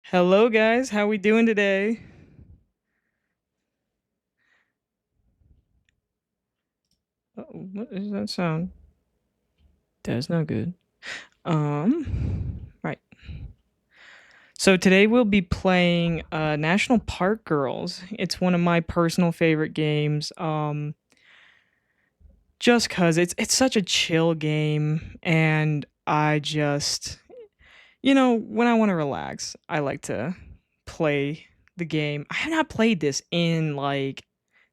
Hello guys, how we doing today? Oh, what is that sound? That's not good. Right. So today we'll be playing National Park Girls. It's one of my personal favorite games. Just cuz it's such a chill game and I just when I want to relax, I like to play the game. I have not played this in like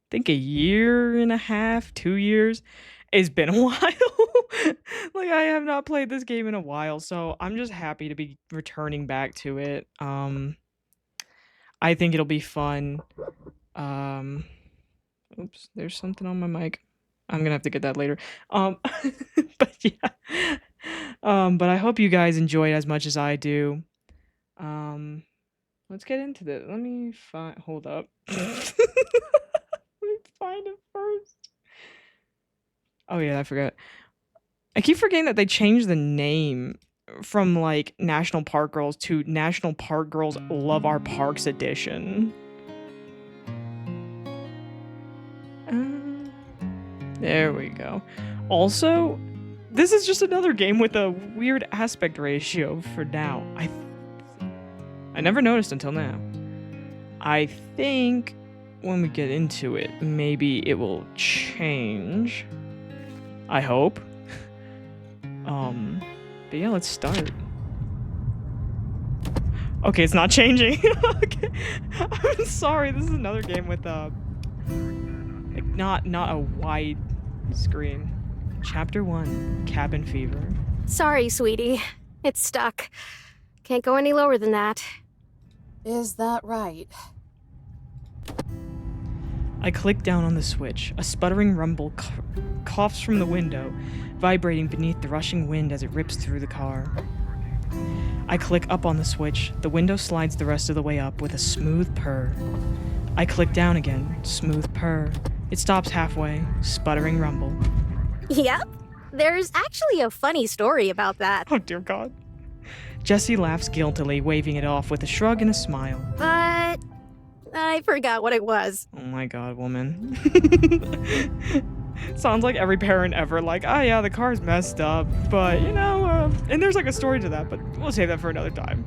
think a year and a half, 2 years. It's been a while. Like I have not played this game in a while, so I'm just happy to be returning back to it. I think it'll be fun. Um, oops, there's something on my mic. I'm gonna have to get that later. Um, but yeah. But I hope you guys enjoy it as much as I do. Let's get into this. Let me find. Hold up. Let me find it first. Oh yeah, I forgot. I keep forgetting that they changed the name from like National Park Girls to National Park Girls Love Our Parks Edition. There we go. Also, this is just another game with a weird aspect ratio for now. I never noticed until now. I think when we get into it, maybe it will change. I hope. But yeah, let's start. Okay, it's not changing. Okay. I'm sorry, this is another game with like not a wide screen. Chapter 1, Cabin Fever. Sorry, sweetie. It's stuck. Can't go any lower than that. Is that right? I click down on the switch. A sputtering rumble coughs from the window, vibrating beneath the rushing wind as it rips through the car. I click up on the switch. The window slides the rest of the way up with a smooth purr. I click down again. Smooth purr. It stops halfway. Sputtering rumble. Yep. There's actually a funny story about that. Oh, dear God. Jessie laughs guiltily, waving it off with a shrug and a smile. But I forgot what it was. Oh my God, woman. Sounds like every parent ever, like, oh yeah, the car's messed up, but and there's like a story to that, but we'll save that for another time.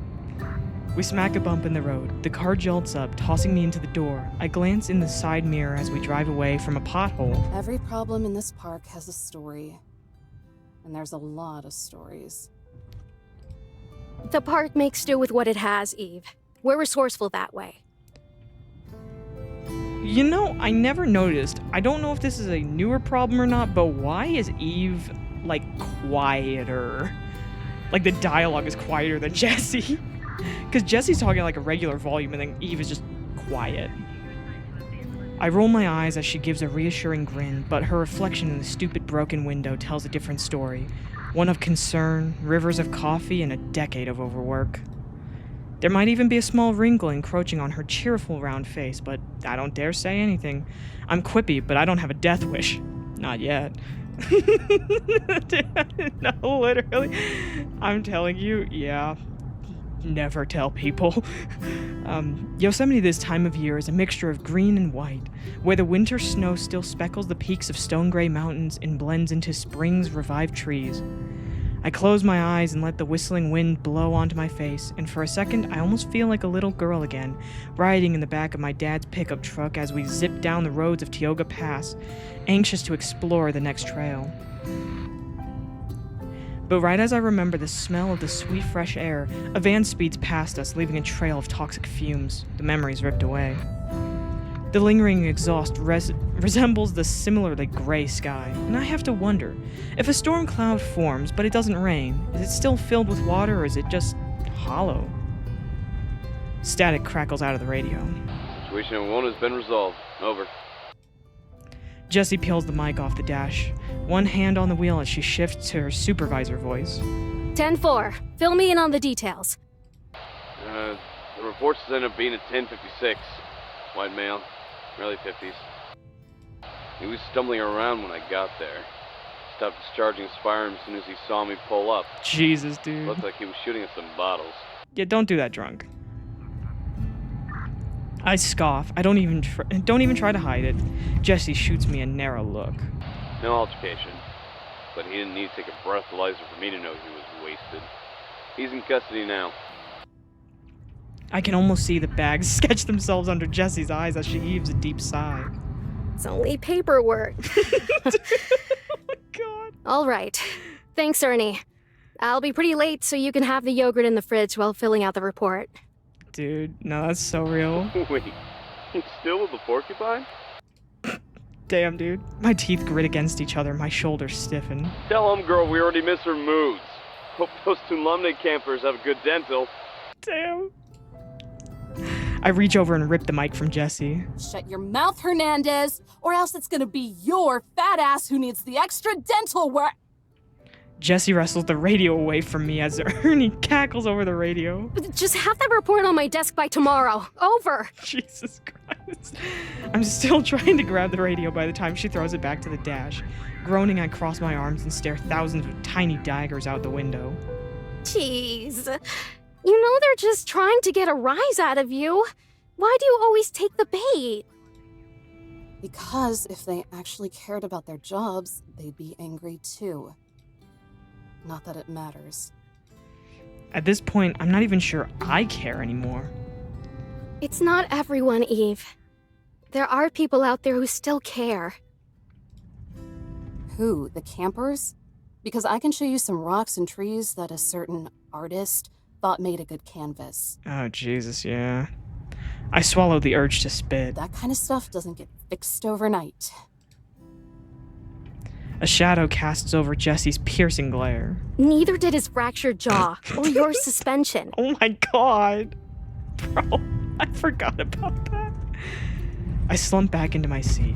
We smack a bump in the road. The car jolts up, tossing me into the door. I glance in the side mirror as we drive away from a pothole. Every problem in this park has a story. And there's a lot of stories. The park makes do with what it has, Eve. We're resourceful that way. I never noticed. I don't know if this is a newer problem or not, but why is Eve, like, quieter? Like, the dialogue is quieter than Jessie. Because Jessie's talking like a regular volume, and then Eve is just quiet. I roll my eyes as she gives a reassuring grin, but her reflection in the stupid broken window tells a different story. One of concern, rivers of coffee, and a decade of overwork. There might even be a small wrinkle encroaching on her cheerful round face, but I don't dare say anything. I'm quippy, but I don't have a death wish. Not yet. No, literally. I'm telling you, yeah. Never tell people. Yosemite this time of year is a mixture of green and white, where the winter snow still speckles the peaks of stone-gray mountains and blends into spring's revived trees. I close my eyes and let the whistling wind blow onto my face, and for a second I almost feel like a little girl again, riding in the back of my dad's pickup truck as we zip down the roads of Tioga Pass, anxious to explore the next trail. But right as I remember the smell of the sweet fresh air, a van speeds past us, leaving a trail of toxic fumes. The memories ripped away. The lingering exhaust resembles the similarly gray sky, and I have to wonder, if a storm cloud forms but it doesn't rain, is it still filled with water or is it just hollow? Static crackles out of the radio. Situation 1 has been resolved. Over. Jessie peels the mic off the dash, one hand on the wheel as she shifts to her supervisor voice. 10-4. Fill me in on the details. The reports end up being at 10:56. white male, early 50s. He was stumbling around when I got there. Stopped discharging his firearm as soon as he saw me pull up. Jesus, dude. Looked like he was shooting at some bottles. Yeah, don't do that drunk. I scoff. I don't even try to hide it. Jesse shoots me a narrow look. No altercation. But he didn't need to take a breathalyzer for me to know he was wasted. He's in custody now. I can almost see the bags sketch themselves under Jesse's eyes as she heaves a deep sigh. It's only paperwork. Oh my god. All right. Thanks, Ernie. I'll be pretty late, so you can have the yogurt in the fridge while filling out the report. Dude, no, that's so real. Wait, he's still with the porcupine? Damn, dude. My teeth grit against each other, my shoulders stiffen. Tell him, girl, we already miss her moods. Hope those Tulumne campers have a good dental. Damn. I reach over and rip the mic from Jesse. Shut your mouth, Hernandez, or else it's gonna be your fat ass who needs the extra dental work. Jesse wrestles the radio away from me as Ernie cackles over the radio. Just have that report on my desk by tomorrow. Over. Jesus Christ. I'm still trying to grab the radio by the time she throws it back to the dash. Groaning, I cross my arms and stare thousands of tiny daggers out the window. Jeez. You know they're just trying to get a rise out of you. Why do you always take the bait? Because if they actually cared about their jobs, they'd be angry too. Not that it matters. At this point, I'm not even sure I care anymore. It's not everyone, Eve. There are people out there who still care. Who? The campers? Because I can show you some rocks and trees that a certain artist thought made a good canvas. Oh, Jesus, yeah. I swallowed the urge to spit. That kind of stuff doesn't get fixed overnight. A shadow casts over Jesse's piercing glare. Neither did his fractured jaw or your suspension. Oh my god. Bro, I forgot about that. I slump back into my seat.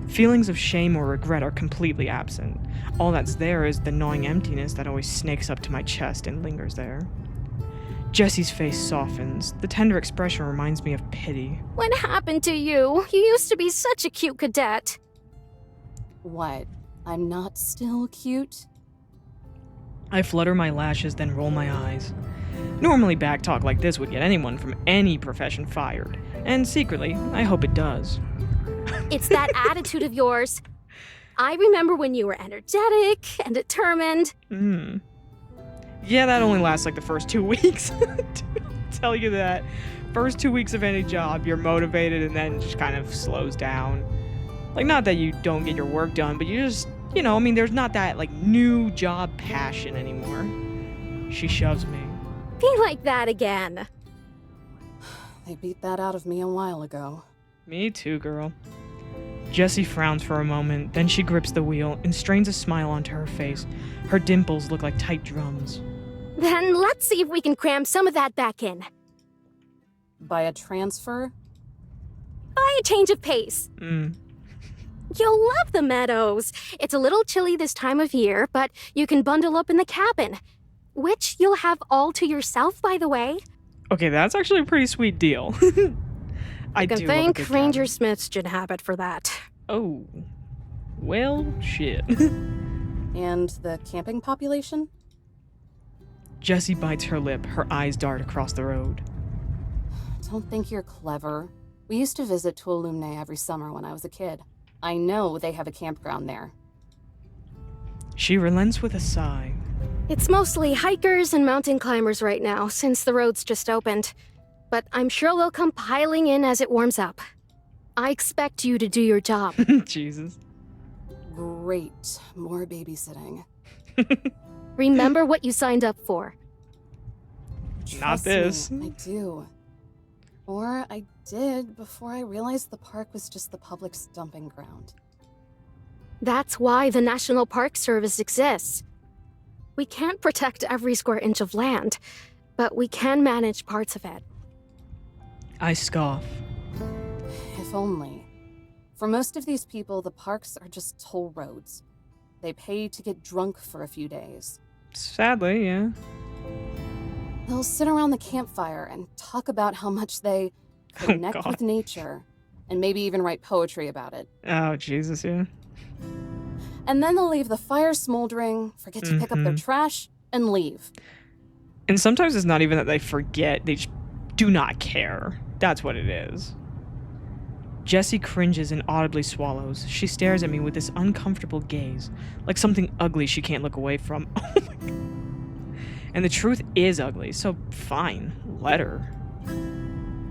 Feelings of shame or regret are completely absent. All that's there is the gnawing emptiness that always snakes up to my chest and lingers there. Jesse's face softens. The tender expression reminds me of pity. What happened to you? You used to be such a cute cadet. What? I'm not still cute? I flutter my lashes, then roll my eyes. Normally backtalk like this would get anyone from any profession fired. And secretly, I hope it does. It's that attitude of yours. I remember when you were energetic and determined. Yeah, that only lasts like the first 2 weeks. Tell you that. First 2 weeks of any job, you're motivated and then it just kind of slows down. Like, not that you don't get your work done, but you just, you know, I mean, there's not that, like, new job passion anymore. She shoves me. Be like that again. They beat that out of me a while ago. Me too, girl. Jessie frowns for a moment, then she grips the wheel and strains a smile onto her face. Her dimples look like tight drums. Then let's see if we can cram some of that back in. By a transfer? By a change of pace. You'll love the meadows. It's a little chilly this time of year, but you can bundle up in the cabin. Which you'll have all to yourself, by the way. Okay, that's actually a pretty sweet deal. I can do thank love a good Ranger cabin. Smith's gin habit for that. Oh. Well, shit. And the camping population? Jessie bites her lip, her eyes dart across the road. Don't think you're clever. We used to visit Tulumne every summer when I was a kid. I know they have a campground there. She relents with a sigh. It's mostly hikers and mountain climbers right now, since the road's just opened. But I'm sure they'll come piling in as it warms up. I expect you to do your job. Jesus. Great. More babysitting. Remember what you signed up for. Trust this. Me, I do. Or I did before I realized the park was just the public's dumping ground. That's why the National Park Service exists. We can't protect every square inch of land, but we can manage parts of it. I scoff. If only. For most of these people, the parks are just toll roads. They pay to get drunk for a few days. Sadly, yeah. They'll sit around the campfire and talk about how much they connect God. with nature, and maybe even write poetry about it. Oh, Jesus, yeah. And then they'll leave the fire smoldering, forget to pick up their trash, and leave. And sometimes it's not even that they forget, they just do not care. That's what it is. Jessie cringes and audibly swallows. She stares at me with this uncomfortable gaze, like something ugly she can't look away from. Oh my God. And the truth is ugly, so fine, let her.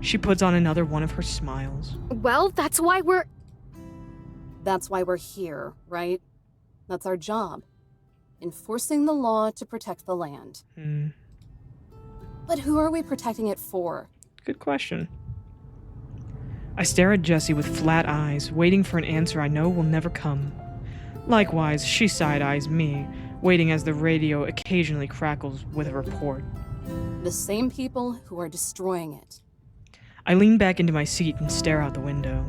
She puts on another one of her smiles. Well, that's why we're here, right? That's our job. Enforcing the law to protect the land. But who are we protecting it for? Good question. I stare at Jessie with flat eyes, waiting for an answer I know will never come. Likewise, she side-eyes me, waiting as the radio occasionally crackles with a report. The same people who are destroying it. I lean back into my seat and stare out the window.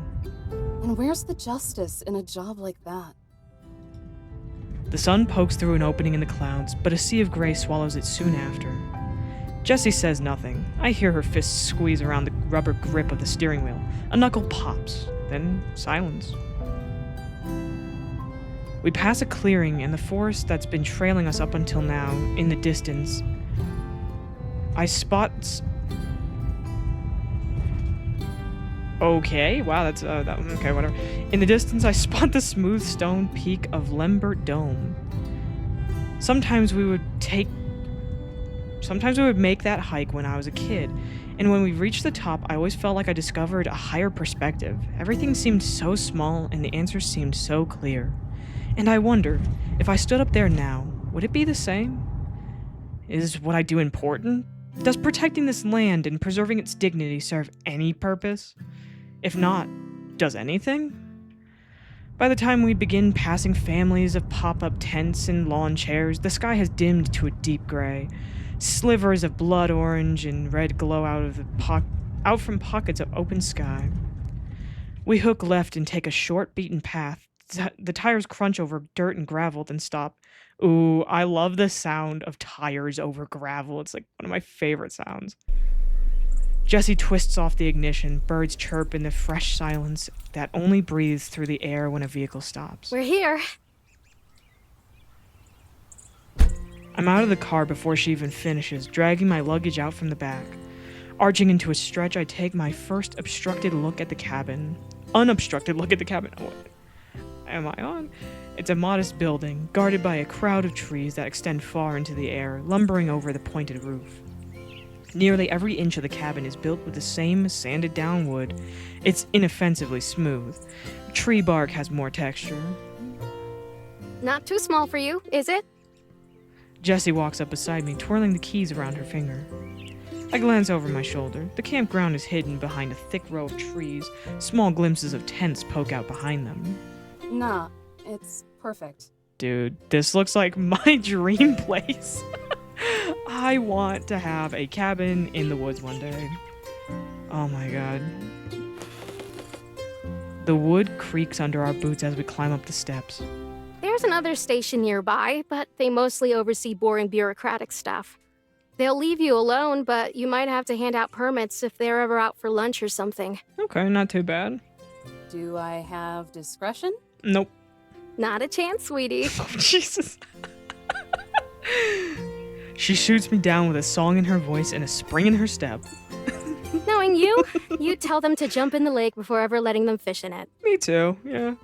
And where's the justice in a job like that? The sun pokes through an opening in the clouds, but a sea of gray swallows it soon after. Jessie says nothing. I hear her fists squeeze around the rubber grip of the steering wheel. A knuckle pops, then silence. We pass a clearing and the forest that's been trailing us up until now, in the distance. I spot... Okay, wow, that's, okay, whatever. In the distance, I spot the smooth stone peak of Lambert Dome. Sometimes we would make that hike when I was a kid, and when we reached the top, I always felt like I discovered a higher perspective. Everything seemed so small, and the answers seemed so clear. And I wonder, if I stood up there now, would it be the same? Is what I do important? Does protecting this land and preserving its dignity serve any purpose? If not, does anything? By the time we begin passing families of pop-up tents and lawn chairs, the sky has dimmed to a deep gray. Slivers of blood orange and red glow out from pockets of open sky. We hook left and take a short beaten path. The tires crunch over dirt and gravel, then stop. Ooh, I love the sound of tires over gravel. It's like one of my favorite sounds. Jessie twists off the ignition. Birds chirp in the fresh silence that only breathes through the air when a vehicle stops. we're here. I'm out of the car before she even finishes, dragging my luggage out from the back. Arching into a stretch, I take my first unobstructed look at the cabin. What am I on? It's a modest building, guarded by a crowd of trees that extend far into the air, lumbering over the pointed roof. Nearly every inch of the cabin is built with the same sanded-down wood. It's inoffensively smooth. Tree bark has more texture. Not too small for you, is it? Jessie walks up beside me, twirling the keys around her finger. I glance over my shoulder. The campground is hidden behind a thick row of trees. Small glimpses of tents poke out behind them. Nah, it's perfect. Dude, this looks like my dream place. I want to have a cabin in the woods one day. Oh my god. The wood creaks under our boots as we climb up the steps. There's another station nearby, but they mostly oversee boring bureaucratic stuff. They'll leave you alone, but you might have to hand out permits if they're ever out for lunch or something. Okay, not too bad. Do I have discretion? Nope. Not a chance, sweetie. Oh, Jesus. She shoots me down with a song in her voice and a spring in her step. Knowing you, you'd tell them to jump in the lake before ever letting them fish in it. Me too, yeah.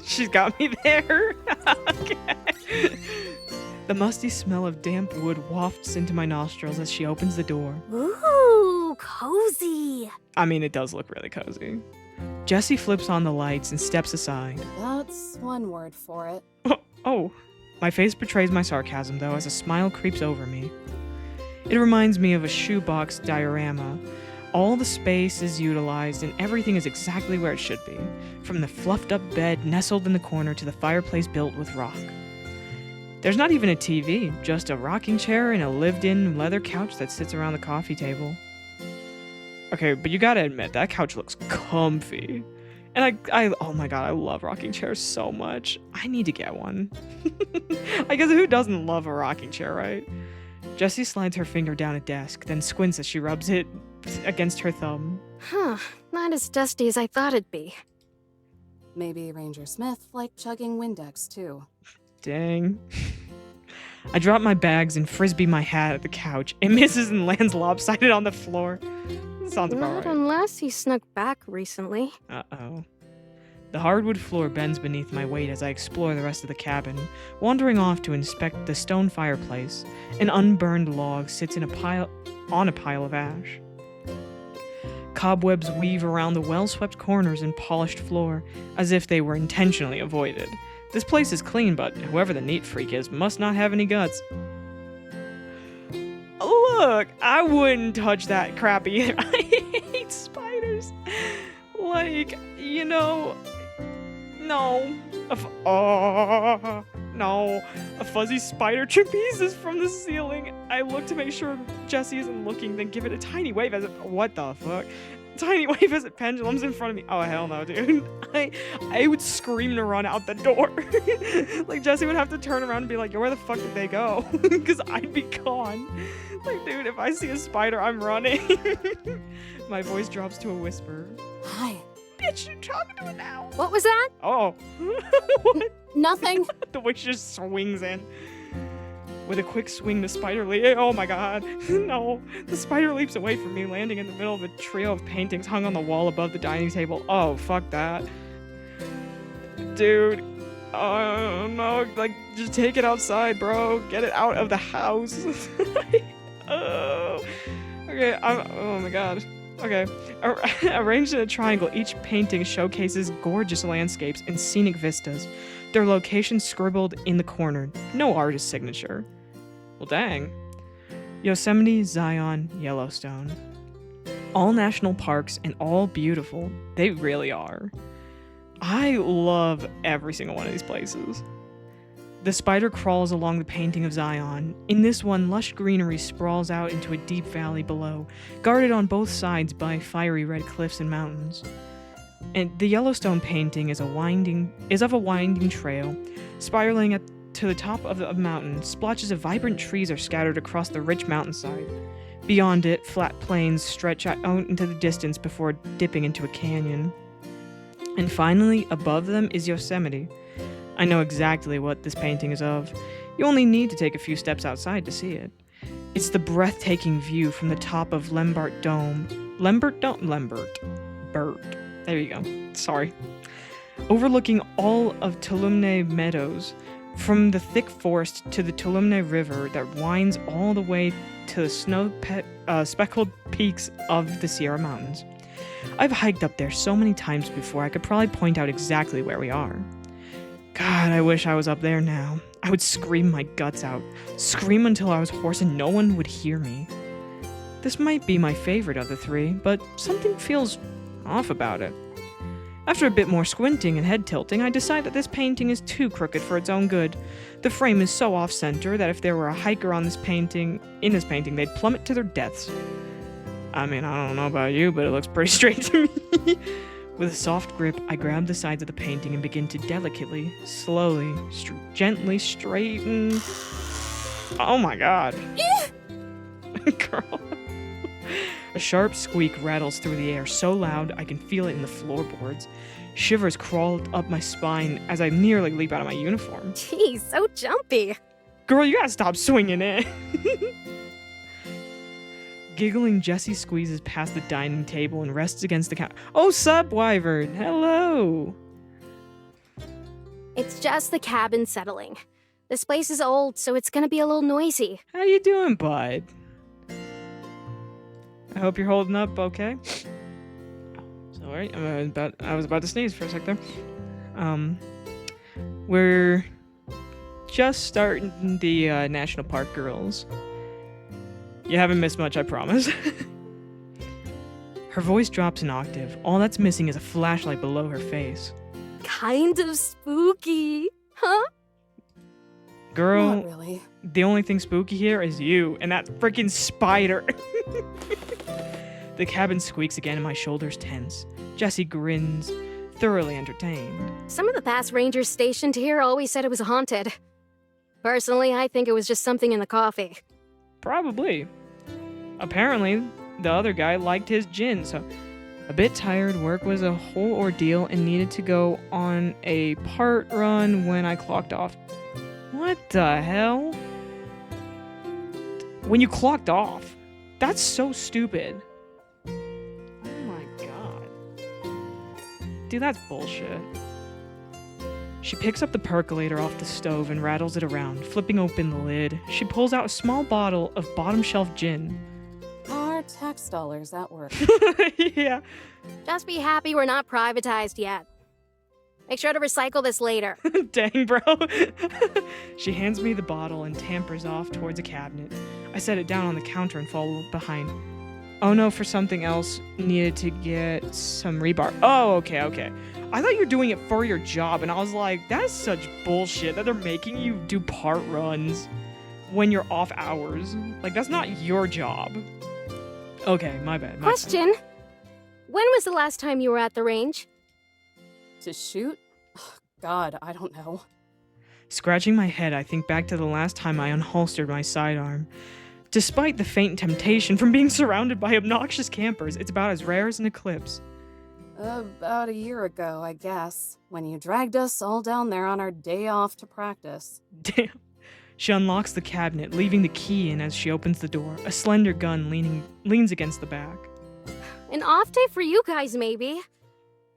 She's got me there. Okay. The musty smell of damp wood wafts into my nostrils as she opens the door. Ooh, cozy. I mean, it does look really cozy. Jessie flips on the lights and steps aside. That's one word for it. Oh. My face betrays my sarcasm, though, as a smile creeps over me. It reminds me of a shoebox diorama. All the space is utilized and everything is exactly where it should be, from the fluffed up bed nestled in the corner to the fireplace built with rock. There's not even a TV, just a rocking chair and a lived-in leather couch that sits around the coffee table. Okay, but you gotta admit, that couch looks comfy. And I oh my god, I love rocking chairs so much. I need to get one. I guess who doesn't love a rocking chair, right? Jessie slides her finger down a desk, then squints as she rubs it against her thumb. Huh, not as dusty as I thought it'd be. Maybe Ranger Smith liked chugging Windex, too. Dang. I drop my bags and frisbee my hat at the couch. It misses and lands lopsided on the floor. Sounds about Not right. unless he snuck back recently. Uh-oh. The hardwood floor bends beneath my weight as I explore the rest of the cabin, wandering off to inspect the stone fireplace. An unburned log sits on a pile of ash. Cobwebs weave around the well-swept corners and polished floor, as if they were intentionally avoided. This place is clean, but whoever the neat freak is must not have any guts. Look, I wouldn't touch that crap either. I hate spiders. Like, you know, no. No. A fuzzy spider trapezes from the ceiling. I look to make sure Jessie isn't looking, then give it a tiny wave as it. What the fuck? Tiny wave as it pendulums in front of me. Oh, hell no, dude. I would scream to run out the door. Like, Jessie would have to turn around and be like, yo, where the fuck did they go? Because I'd be gone. Like, dude, if I see a spider, I'm running. My voice drops to a whisper. Hi. Bitch, you're talking to it now. What was that? Oh. What? Nothing. The witch just swings in. With a quick swing, the spider oh my god. No. The spider leaps away from me, landing in the middle of a trio of paintings hung on the wall above the dining table. Oh, fuck that. Dude. Oh, no. Like, just take it outside, bro. Get it out of the house. Oh. Okay, oh my god. Okay. Arranged in a triangle, each painting showcases gorgeous landscapes and scenic vistas. Their locations scribbled in the corner. No artist signature. Well, dang. Yosemite, Zion, Yellowstone. All national parks and all beautiful. They really are. I love every single one of these places. The spider crawls along the painting of Zion. In this one, lush greenery sprawls out into a deep valley below, guarded on both sides by fiery red cliffs and mountains. And the Yellowstone painting is of a winding trail, spiraling to the top of the mountain. Splotches of vibrant trees are scattered across the rich mountainside. Beyond it, flat plains stretch out into the distance before dipping into a canyon. And finally, above them is Yosemite. I know exactly what this painting is of. You only need to take a few steps outside to see it. It's the breathtaking view from the top of Lambert Dome. Lambert. There you go. Sorry. Overlooking all of Tuolumne Meadows, from the thick forest to the Tuolumne River that winds all the way to the snow-speckled peaks of the Sierra Mountains. I've hiked up there so many times before I could probably point out exactly where we are. God, I wish I was up there now. I would scream my guts out. Scream until I was hoarse and no one would hear me. This might be my favorite of the three, but something feels off about it. After a bit more squinting and head tilting, I decide that this painting is too crooked for its own good. The frame is so off-center that if there were a hiker in this painting, they'd plummet to their deaths. I mean, I don't know about you, but it looks pretty straight to me. With a soft grip, I grab the sides of the painting and begin to delicately, slowly, gently straighten. Oh my god. Girl. A sharp squeak rattles through the air so loud I can feel it in the floorboards. Shivers crawled up my spine as I nearly leap out of my uniform. Geez, so jumpy. Girl, you gotta stop swinging it. Giggling, Jessie squeezes past the dining table and rests against the couch. Oh, sup, Wyvern. Hello. It's just the cabin settling. This place is old, so it's gonna be a little noisy. How you doing, bud? I hope you're holding up okay. Sorry, I was about to sneeze for a sec there. We're just starting the National Park girls. You haven't missed much, I promise. Her voice drops an octave. All that's missing is a flashlight below her face. Kind of spooky, huh? Girl, Not really. the only thing spooky here is you and that freaking spider. The cabin squeaks again and my shoulders tense. Jessie grins, thoroughly entertained. Some of the past rangers stationed here always said it was haunted. Personally, I think it was just something in the coffee. Probably. Apparently, the other guy liked his gin, so a bit tired. Work was a whole ordeal and needed to go on a part run when I clocked off. What the hell? When you clocked off? That's so stupid. Oh my god. Dude, that's bullshit. She picks up the percolator off the stove and rattles it around, flipping open the lid. She pulls out a small bottle of bottom shelf gin. Our tax dollars at work. Yeah. Just be happy we're not privatized yet. Make sure to recycle this later. Dang, bro. She hands me the bottle and tampers off towards a cabinet. I set it down on the counter and follow behind. Oh no, for something else. Needed to get some rebar. Oh, okay. I thought you were doing it for your job, and I was like, that's such bullshit that they're making you do part runs when you're off hours. Like, that's not your job. Okay, my bad. Question. When was the last time you were at the range? To shoot? Oh, God, I don't know. Scratching my head, I think back to the last time I unholstered my sidearm. Despite the faint temptation from being surrounded by obnoxious campers, it's about as rare as an eclipse. About a year ago, I guess, when you dragged us all down there on our day off to practice. Damn. She unlocks the cabinet, leaving the key in as she opens the door. A slender gun leans against the back. An off day for you guys, maybe.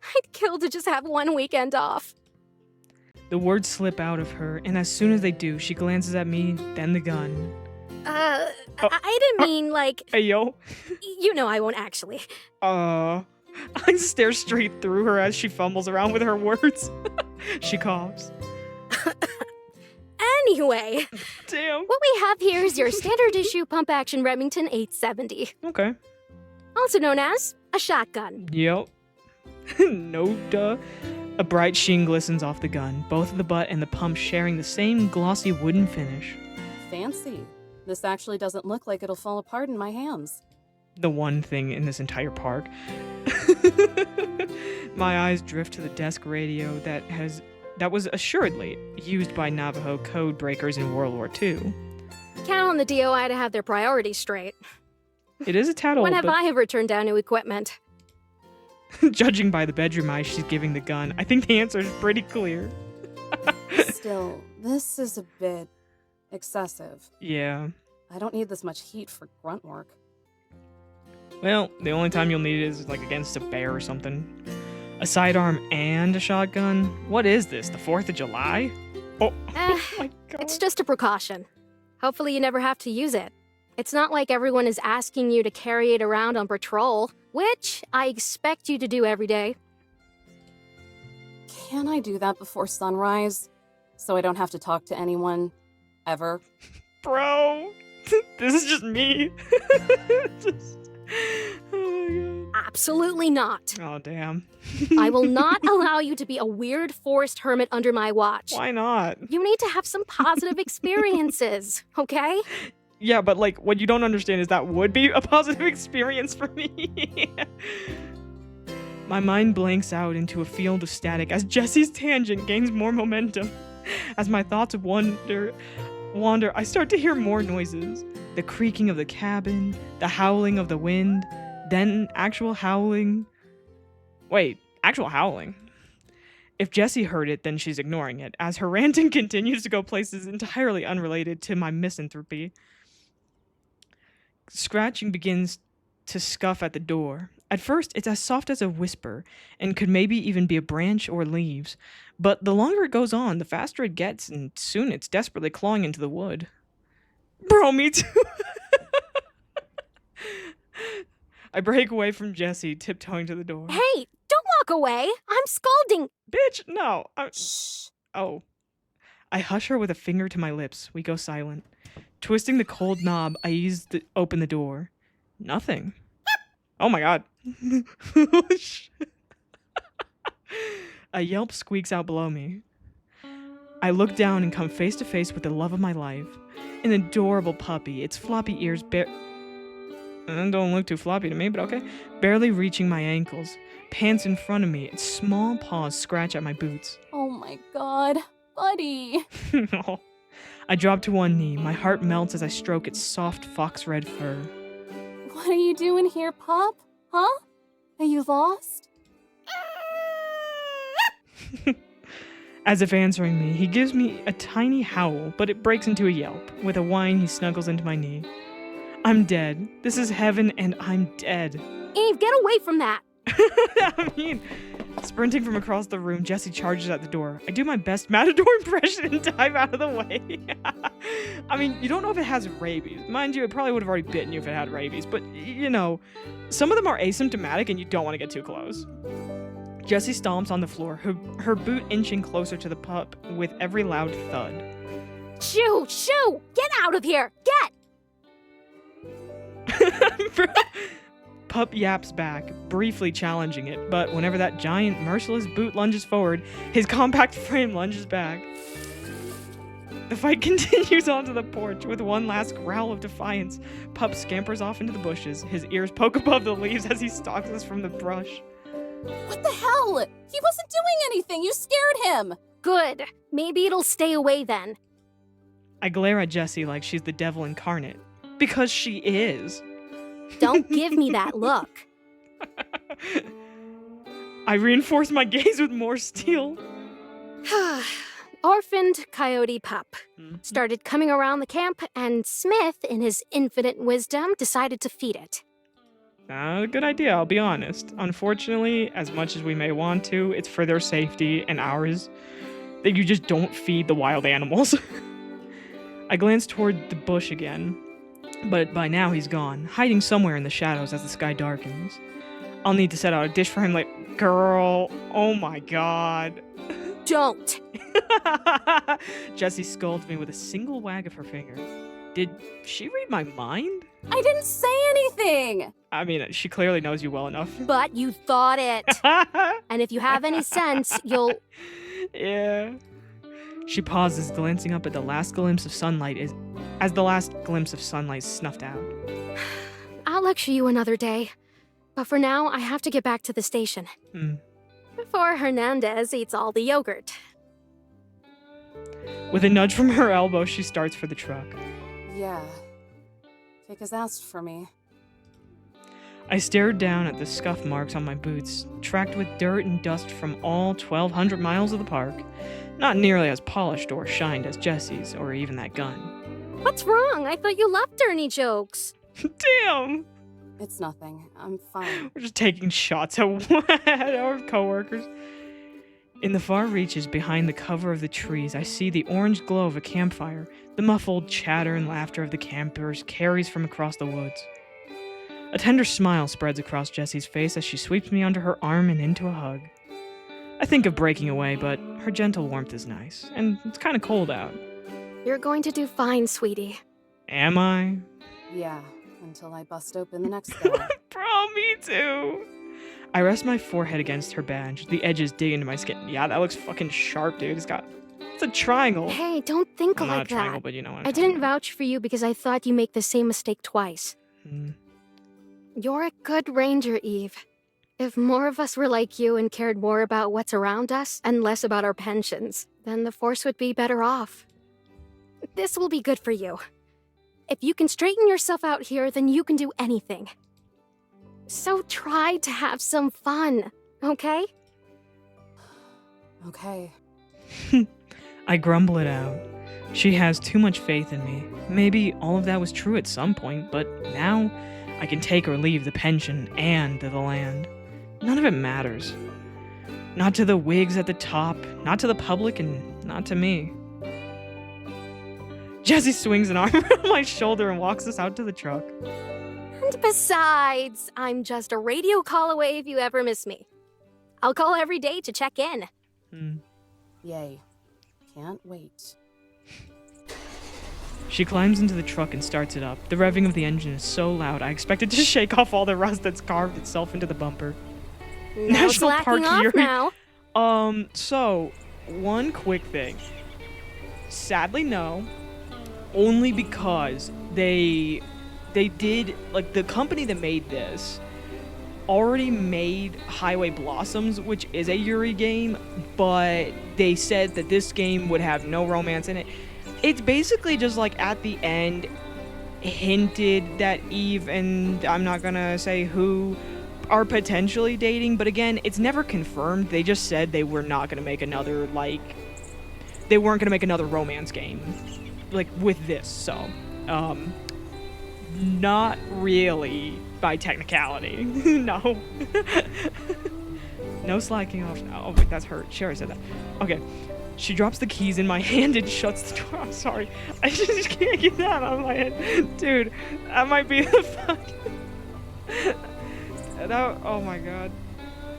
I'd kill to just have one weekend off. The words slip out of her, and as soon as they do, she glances at me, then the gun. I didn't mean, like... Hey, yo. You know I won't actually. I stare straight through her as she fumbles around with her words. She coughs. Anyway. Damn. What we have here is your standard issue pump-action Remington 870. Okay. Also known as a shotgun. Yep. No duh. A bright sheen glistens off the gun, both the butt and the pump sharing the same glossy wooden finish. Fancy. This actually doesn't look like it'll fall apart in my hands. The one thing in this entire park. My eyes drift to the desk radio that was assuredly used by Navajo code breakers in World War II. Count on the DOI to have their priorities straight. It is a tad old, When have but I ever turned down new equipment? judging by the bedroom eyes she's giving the gun, I think the answer is pretty clear. Still, this is a bit excessive. Yeah. I don't need this much heat for grunt work. Well, the only time you'll need it is like against a bear or something. A sidearm and a shotgun? What is this, the 4th of July? Oh my god. It's just a precaution. Hopefully you never have to use it. It's not like everyone is asking you to carry it around on patrol, which I expect you to do every day. Can I do that before sunrise? So I don't have to talk to anyone? Ever? Bro, this is just me. Oh my god. Absolutely not. Oh damn. I will not allow you to be a weird forest hermit under my watch. Why not? You need to have some positive experiences, okay? Yeah, but like what you don't understand is that would be a positive experience for me. My mind blanks out into a field of static as Jesse's tangent gains more momentum. As my thoughts wander, I start to hear more noises. The creaking of the cabin, the howling of the wind, then actual howling. Wait, actual howling. If Jessie heard it, then she's ignoring it, as her ranting continues to go places entirely unrelated to my misanthropy. Scratching begins to scuff at the door. At first, it's as soft as a whisper, and could maybe even be a branch or leaves. But the longer it goes on, the faster it gets, and soon it's desperately clawing into the wood. Bro, me too. I break away from Jessie, tiptoeing to the door. Hey, don't walk away. I'm scalding. Bitch, no. Shh. Oh. I hush her with a finger to my lips. We go silent. Twisting the cold knob, I open the door. Nothing. Oh my god. A yelp squeaks out below me. I look down and come face to face with the love of my life. An adorable puppy, its floppy ears don't look too floppy to me, but okay. Barely reaching my ankles. Pants in front of me, its small paws scratch at my boots. Oh my god, buddy. I drop to one knee. My heart melts as I stroke its soft fox red fur. What What are you doing here, pup? Huh? Are you lost? As if answering me, he gives me a tiny howl, but it breaks into a yelp. With a whine, he snuggles into my knee. I'm dead. This is heaven, and I'm dead. Eve, get away from that! I mean, sprinting from across the room, Jesse charges at the door. I do my best Matador impression and dive out of the way. I mean, you don't know if it has rabies. Mind you, it probably would have already bitten you if it had rabies, but, you know, some of them are asymptomatic and you don't want to get too close. Jessie stomps on the floor, her boot inching closer to the pup with every loud thud. Shoo! Shoo! Get out of here! Get! Pup yaps back, briefly challenging it, but whenever that giant, merciless boot lunges forward, his compact frame lunges back. The fight continues onto the porch with one last growl of defiance. Pup scampers off into the bushes, his ears poke above the leaves as he stalks us from the brush. What the hell? He wasn't doing anything. You scared him. Good. Maybe it'll stay away then. I glare at Jessie like she's the devil incarnate. Because she is. Don't give me that look. I reinforce my gaze with more steel. Orphaned coyote pup. Started coming around the camp, and Smith, in his infinite wisdom, decided to feed it. Not a good idea, I'll be honest. Unfortunately, as much as we may want to, it's for their safety and ours that you just don't feed the wild animals. I glance toward the bush again, but by now he's gone, hiding somewhere in the shadows as the sky darkens. I'll need to set out a dish for him like, girl, oh my god. Don't. Jessie scolds me with a single wag of her finger. Did she read my mind? I didn't say anything. I mean, she clearly knows you well enough. But you thought it. And if you have any sense, you'll... Yeah. She pauses, glancing up at the last glimpse of sunlight as the last glimpse of sunlight snuffed out. I'll lecture you another day. But for now, I have to get back to the station. Before Hernandez eats all the yogurt. With a nudge from her elbow, she starts for the truck. Yeah. Kick his ass for me. I stared down at the scuff marks on my boots, tracked with dirt and dust from all 1,200 miles of the park. Not nearly as polished or shined as Jessie's, or even that gun. What's wrong? I thought you loved dirty jokes. Damn! It's nothing. I'm fine. We're just taking shots at our coworkers. In the far reaches behind the cover of the trees, I see the orange glow of a campfire. The muffled chatter and laughter of the campers carries from across the woods. A tender smile spreads across Jessie's face as she sweeps me under her arm and into a hug. I think of breaking away, but her gentle warmth is nice, and it's kind of cold out. You're going to do fine, sweetie. Am I? Yeah, until I bust open the next guy. Bro, me too. I rest my forehead against her badge, the edges dig into my skin. Yeah, that looks fucking sharp, dude. It's a triangle. Hey, don't think Well, like not a triangle, that. but you know what I'm I talking didn't about. vouch for you because I thought you make the same mistake twice. You're a good ranger, Eve. If more of us were like you and cared more about what's around us and less about our pensions, then the Force would be better off. This will be good for you. If you can straighten yourself out here, then you can do anything. So try to have some fun, okay? Okay. I grumble it out. She has too much faith in me. Maybe all of that was true at some point, but now I can take or leave the pension and the land. None of it matters. Not to the wigs at the top, not to the public, and not to me. Jessie swings an arm around my shoulder and walks us out to the truck. And besides, I'm just a radio call away if you ever miss me. I'll call every day to check in. Yay. Can't wait. She climbs into the truck and starts it up. The revving of the engine is so loud, I expect it to shake off all the rust that's carved itself into the bumper. Now it's slacking off Erie. now. So, one quick thing. Sadly, no. Only because they did, like, the company that made this already made Highway Blossoms, which is a Yuri game, but they said that this game would have no romance in it. It's basically just like at the end, hinted that Eve and I'm not gonna say who are potentially dating, but again, it's never confirmed. They just said they were not gonna make another, like, they weren't gonna make another romance game, like, with this, so, not really by technicality. No. No slacking off. Oh, wait, that's her. She already said that. Okay. She drops the keys in my hand and shuts the door. I'm sorry. I just can't get that out of my head. Dude, that might be the fucking... oh my god.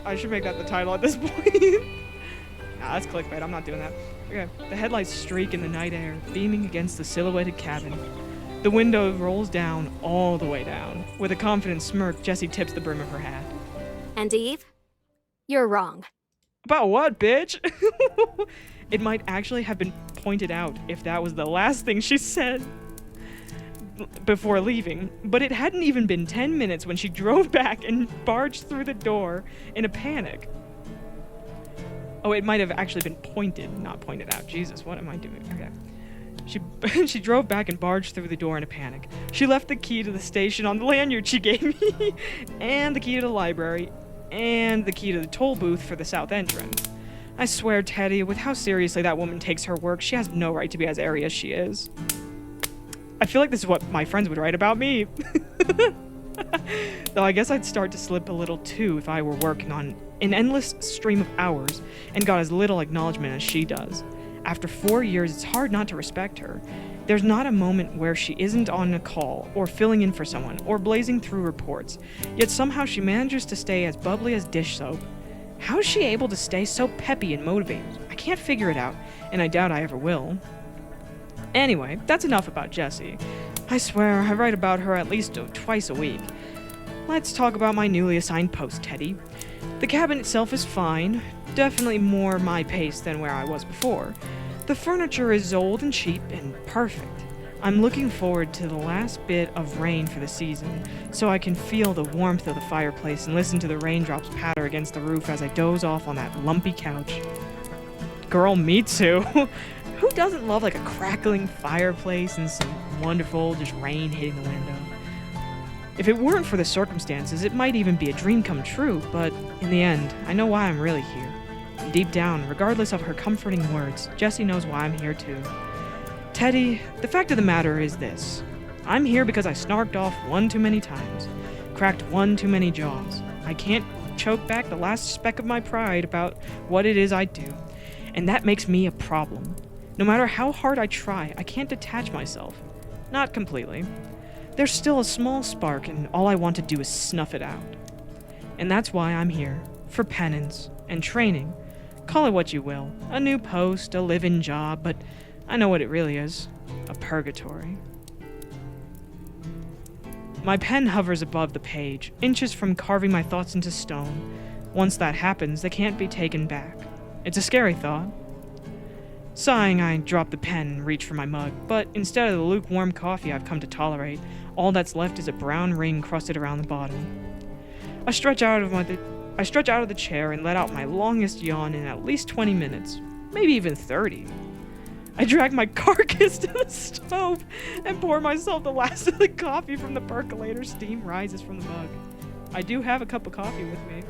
I should make that the title at this point. Nah, that's clickbait. I'm not doing that. Okay. The headlights streak in the night air, beaming against the silhouetted cabin. The window rolls down, all the way down. With a confident smirk, Jessie tips the brim of her hat. And Eve? You're wrong. About what, bitch? It might actually have been pointed out if that was the last thing she said before leaving, but it hadn't even been 10 minutes when she drove back and barged through the door in a panic. Oh, it might have actually been pointed, not pointed out. Jesus, what am I doing? Okay. She drove back and barged through the door in a panic. She left the key to the station on the lanyard she gave me, and the key to the library, and the key to the toll booth for the south entrance. I swear, Teddy, with how seriously that woman takes her work, she has no right to be as airy as she is. I feel like this is what my friends would write about me. Though I guess I'd start to slip a little too if I were working on an endless stream of hours and got as little acknowledgement as she does. After 4 years, it's hard not to respect her. There's not a moment where she isn't on a call, or filling in for someone, or blazing through reports. Yet somehow she manages to stay as bubbly as dish soap. How is she able to stay so peppy and motivated? I can't figure it out, and I doubt I ever will. Anyway, that's enough about Jessie. I swear, I write about her at least twice a week. Let's talk about my newly assigned post, Teddy. The cabin itself is fine, definitely more my pace than where I was before. The furniture is old and cheap and perfect. I'm looking forward to the last bit of rain for the season, so I can feel the warmth of the fireplace and listen to the raindrops patter against the roof as I doze off on that lumpy couch. Girl, me too. Who doesn't love like a crackling fireplace and some wonderful just rain hitting the window? If it weren't for the circumstances, it might even be a dream come true, but in the end, I know why I'm really here. And deep down, regardless of her comforting words, Jessie knows why I'm here too. Teddy, the fact of the matter is this. I'm here because I snarked off one too many times, cracked one too many jaws. I can't choke back the last speck of my pride about what it is I do, and that makes me a problem. No matter how hard I try, I can't detach myself. Not completely. There's still a small spark, and all I want to do is snuff it out. And that's why I'm here, for penance and training. Call it what you will. A new post, a live-in job, but I know what it really is. A purgatory. My pen hovers above the page, inches from carving my thoughts into stone. Once that happens, they can't be taken back. It's a scary thought. Sighing, I drop the pen and reach for my mug, but instead of the lukewarm coffee I've come to tolerate, all that's left is a brown ring crusted around the bottom. I stretch out of the chair and let out my longest yawn in at least 20 minutes, maybe even 30. I drag my carcass to the stove and pour myself the last of the coffee from the percolator. Steam rises from the mug. I do have a cup of coffee with me.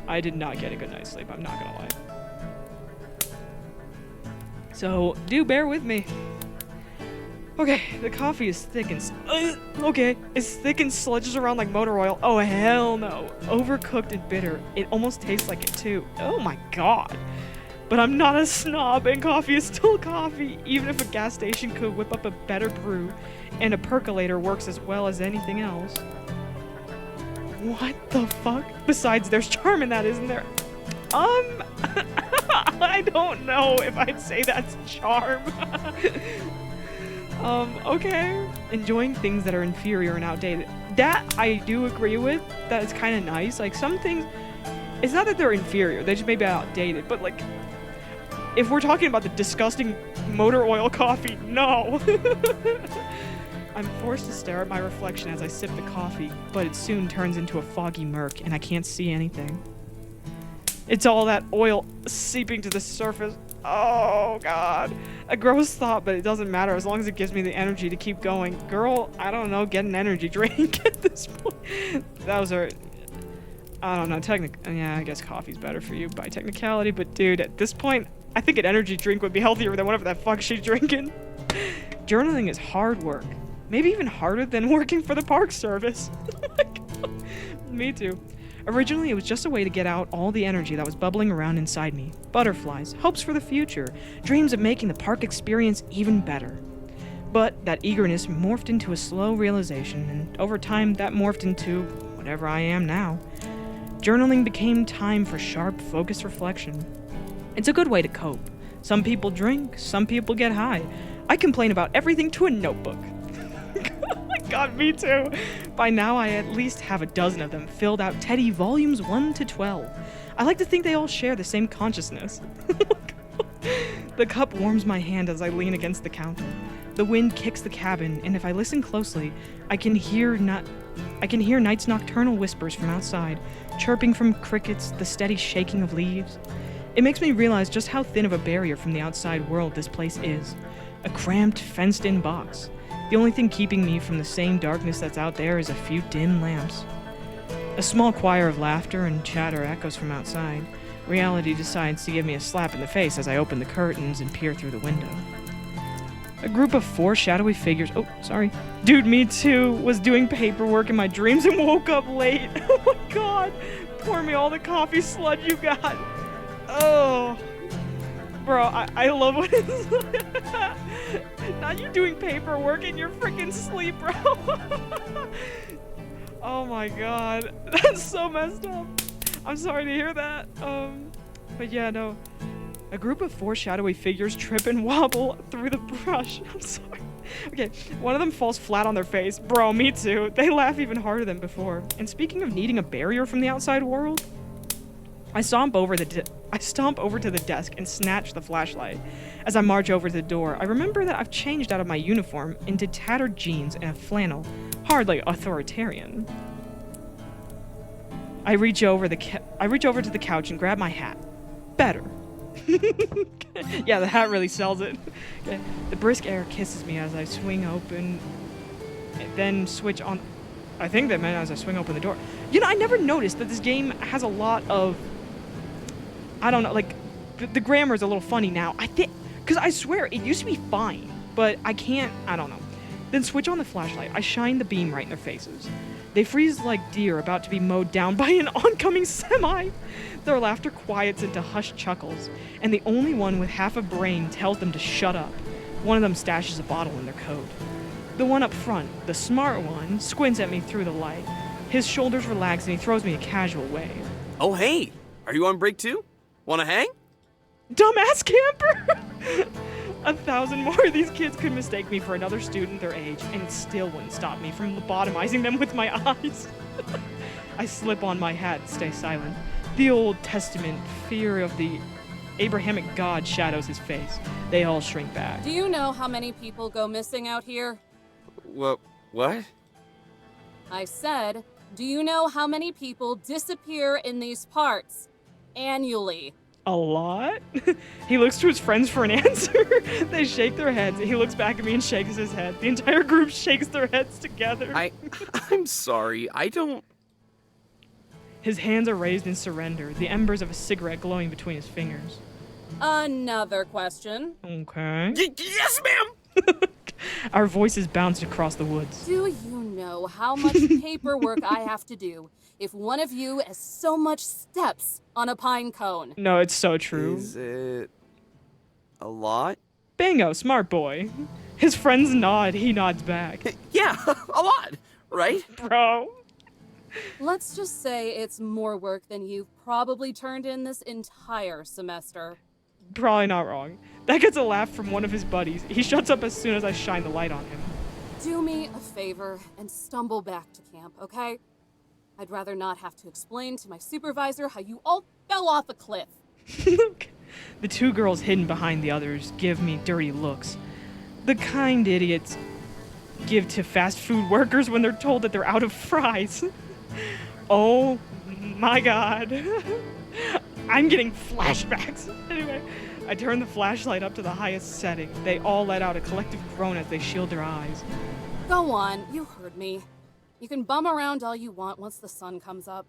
I did not get a good night's sleep, I'm not gonna lie. So, do bear with me. Okay, the coffee is thick and it's thick and sludges around like motor oil. Oh, hell no. Overcooked and bitter. It almost tastes like it too. Oh my god. But I'm not a snob, and coffee is still coffee, even if a gas station could whip up a better brew, and a percolator works as well as anything else. What the fuck? Besides, there's charm in that, isn't there? I don't know if I'd say that's charm. Okay. Enjoying things that are inferior and outdated. That I do agree with. That is kind of nice. Like, some things, it's not that they're inferior, they just may be outdated, but like, if we're talking about the disgusting motor oil coffee, no. I'm forced to stare at my reflection as I sip the coffee, but it soon turns into a foggy murk and I can't see anything. It's all that oil seeping to the surface. Oh, God. A gross thought, but it doesn't matter as long as it gives me the energy to keep going. Girl, I don't know, get an energy drink at this point. Those are... I don't know, yeah, I guess coffee's better for you by technicality, but dude, at this point, I think an energy drink would be healthier than whatever the fuck she's drinking. Journaling is hard work. Maybe even harder than working for the Park Service. Me too. Originally, it was just a way to get out all the energy that was bubbling around inside me. Butterflies, hopes for the future, dreams of making the park experience even better. But that eagerness morphed into a slow realization, and over time, that morphed into whatever I am now. Journaling became time for sharp, focused reflection. It's a good way to cope. Some people drink, some people get high. I complain about everything to a notebook. Oh my god, me too. By now, I at least have a dozen of them filled out Teddy volumes 1 to 12. I like to think they all share the same consciousness. The cup warms my hand as I lean against the counter. The wind kicks the cabin, and if I listen closely, I can hear night's nocturnal whispers from outside, chirping from crickets, the steady shaking of leaves. It makes me realize just how thin of a barrier from the outside world this place is. A cramped, fenced-in box. The only thing keeping me from the same darkness that's out there is a few dim lamps. A small choir of laughter and chatter echoes from outside. Reality decides to give me a slap in the face as I open the curtains and peer through the window. A group of 4 shadowy figures— oh, sorry. Dude, me too, was doing paperwork in my dreams and woke up late. Oh my god. Pour me all the coffee sludge you got. Oh. Bro, I love what it's not you doing paperwork in your freaking sleep, bro. Oh my god. That's so messed up. I'm sorry to hear that. But yeah, no. A group of 4 shadowy figures trip and wobble through the brush. I'm sorry. Okay, one of them falls flat on their face. Bro, me too. They laugh even harder than before. And speaking of needing a barrier from the outside world, I stomp over to the desk and snatch the flashlight. As I march over to the door, I remember that I've changed out of my uniform into tattered jeans and a flannel, hardly authoritarian. I reach over to the couch and grab my hat. Better. Yeah, the hat really sells it. Okay. The brisk air kisses me as I swing open, and then switch on. I think that meant as I swing open the door. You know, I never noticed that this game has a lot of, I don't know, like, the grammar is a little funny now. I think, because I swear, it used to be fine, but I don't know. Then switch on the flashlight. I shine the beam right in their faces. They freeze like deer about to be mowed down by an oncoming semi. Their laughter quiets into hushed chuckles, and the only one with half a brain tells them to shut up. One of them stashes a bottle in their coat. The one up front, the smart one, squints at me through the light. His shoulders relax and he throws me a casual wave. Oh, hey! Are you on break too? Wanna hang? Dumbass camper! 1,000 more of these kids could mistake me for another student their age, and it still wouldn't stop me from lobotomizing them with my eyes. I slip on my hat and stay silent. The Old Testament fear of the Abrahamic God shadows his face. They all shrink back. Do you know how many people go missing out here? What? I said, do you know how many people disappear in these parts annually? A lot? He looks to his friends for an answer. They shake their heads. He looks back at me and shakes his head. The entire group shakes their heads together. I'm sorry. I don't... His hands are raised in surrender, the embers of a cigarette glowing between his fingers. Another question. Okay. Yes, ma'am! Our voices bounced across the woods. Do you know how much paperwork I have to do if one of you has so much steps on a pine cone? No, it's so true. Is it... a lot? Bingo, smart boy. His friends nod, he nods back. Yeah, a lot, right? Bro. Let's just say it's more work than you've probably turned in this entire semester. Probably not wrong. That gets a laugh from one of his buddies. He shuts up as soon as I shine the light on him. Do me a favor and stumble back to camp, okay? I'd rather not have to explain to my supervisor how you all fell off a cliff. The 2 girls hidden behind the others give me dirty looks. The kind idiots give to fast food workers when they're told that they're out of fries. Oh my god. I'm getting flashbacks. Anyway, I turn the flashlight up to the highest setting. They all let out a collective groan as they shield their eyes. Go on, you heard me. You can bum around all you want once the sun comes up.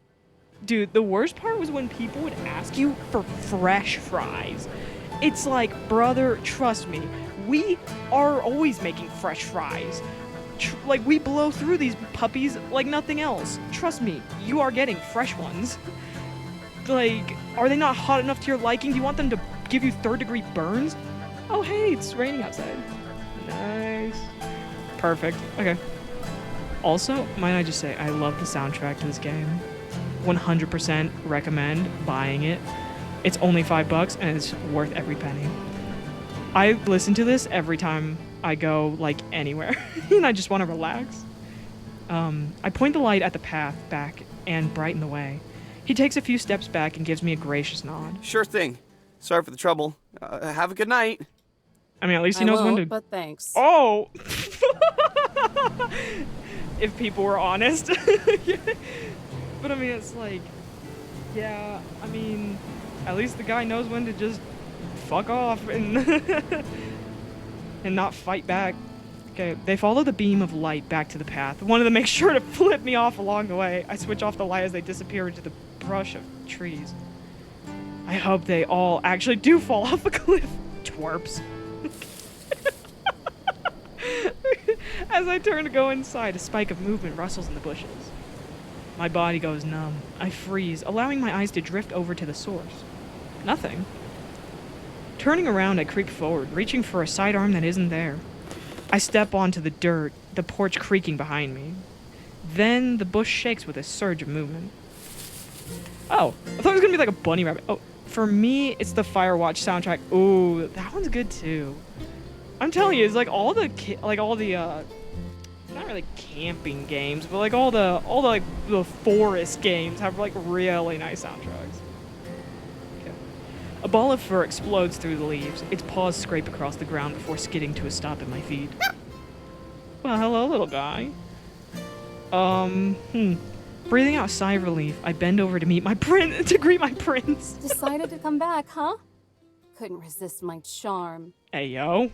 Dude, the worst part was when people would ask you for fresh fries. It's like, brother, trust me, we are always making fresh fries. Like, we blow through these puppies like nothing else. Trust me, you are getting fresh ones. Like, are they not hot enough to your liking? Do you want them to give you third-degree burns? Oh, hey, it's raining outside. Nice. Perfect. Okay. Also, might I just say, I love the soundtrack to this game. 100% recommend buying it. It's only $5 and it's worth every penny. I listen to this every time I go, like, anywhere, and I just want to relax. I point the light at the path back and brighten the way. He takes a few steps back and gives me a gracious nod. Sure thing. Sorry for the trouble. Have a good night. I mean, at least he knows when to... but thanks. Oh! If people were honest. But I mean, it's like... Yeah, I mean... At least the guy knows when to just fuck off and... and not fight back. Okay, they follow the beam of light back to the path. One of them makes sure to flip me off along the way. I switch off the light as they disappear into the brush of trees. I hope they all actually do fall off a cliff. Twerps. As I turn to go inside, a spike of movement rustles in the bushes. My body goes numb. I freeze, allowing my eyes to drift over to the source. Nothing. Turning around, I creep forward, reaching for a sidearm that isn't there. I step onto the dirt, the porch creaking behind me. Then the bush shakes with a surge of movement. Oh, I thought it was gonna be like a bunny rabbit. Oh, for me, it's the Firewatch soundtrack. Ooh, that one's good too. I'm telling you, it's like all the not really camping games, but like all the like the forest games have like really nice soundtracks. Okay. A ball of fur explodes through the leaves. Its paws scrape across the ground before skidding to a stop at my feet. Well, hello, little guy. Breathing out a sigh of relief, I bend over to meet my to greet my prince. Decided to come back, huh? Couldn't resist my charm. Hey, yo.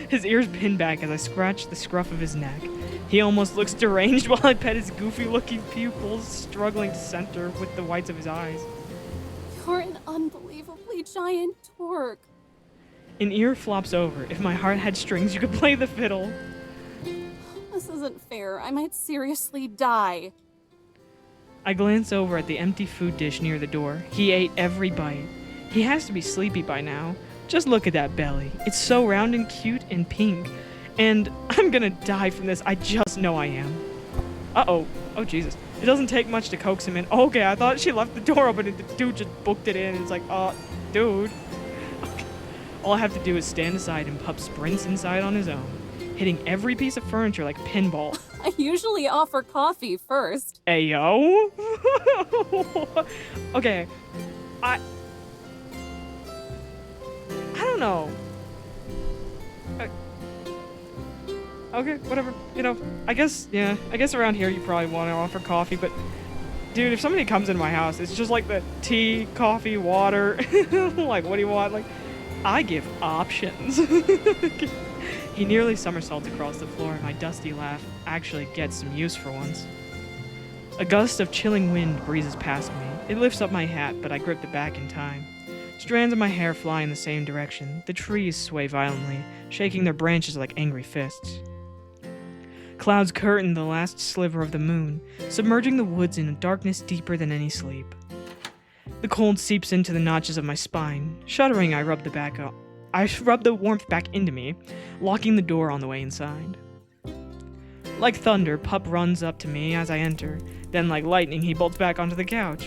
His ears pin back as I scratch the scruff of his neck. He almost looks deranged while I pet his goofy-looking pupils, struggling to center with the whites of his eyes. You're an unbelievably giant dork. An ear flops over. If my heart had strings, you could play the fiddle. This isn't fair. I might seriously die. I glance over at the empty food dish near the door. He ate every bite. He has to be sleepy by now. Just look at that belly. It's so round and cute and pink. And I'm gonna die from this. I just know I am. Uh-oh. Oh, Jesus. It doesn't take much to coax him in. Okay, I thought she left the door open and the dude just booked it in. It's like, dude. Okay. All I have to do is stand aside and Pup sprints inside on his own, hitting every piece of furniture like pinball. I usually offer coffee first. Ayo. Okay. I don't know. Okay, whatever. You know, I guess around here you probably want to offer coffee, but dude, if somebody comes in my house, it's just like the tea, coffee, water. Like, what do you want? Like, I give options. He nearly somersaults across the floor, and my dusty laugh actually gets some use for once. A gust of chilling wind breezes past me. It lifts up my hat, but I grip it back in time. Strands of my hair fly in the same direction. The trees sway violently, shaking their branches like angry fists. Clouds curtain the last sliver of the moon, submerging the woods in a darkness deeper than any sleep. The cold seeps into the notches of my spine. Shuddering, I rub the warmth back into me, locking the door on the way inside. Like thunder, Pup runs up to me as I enter. Then, like lightning, he bolts back onto the couch.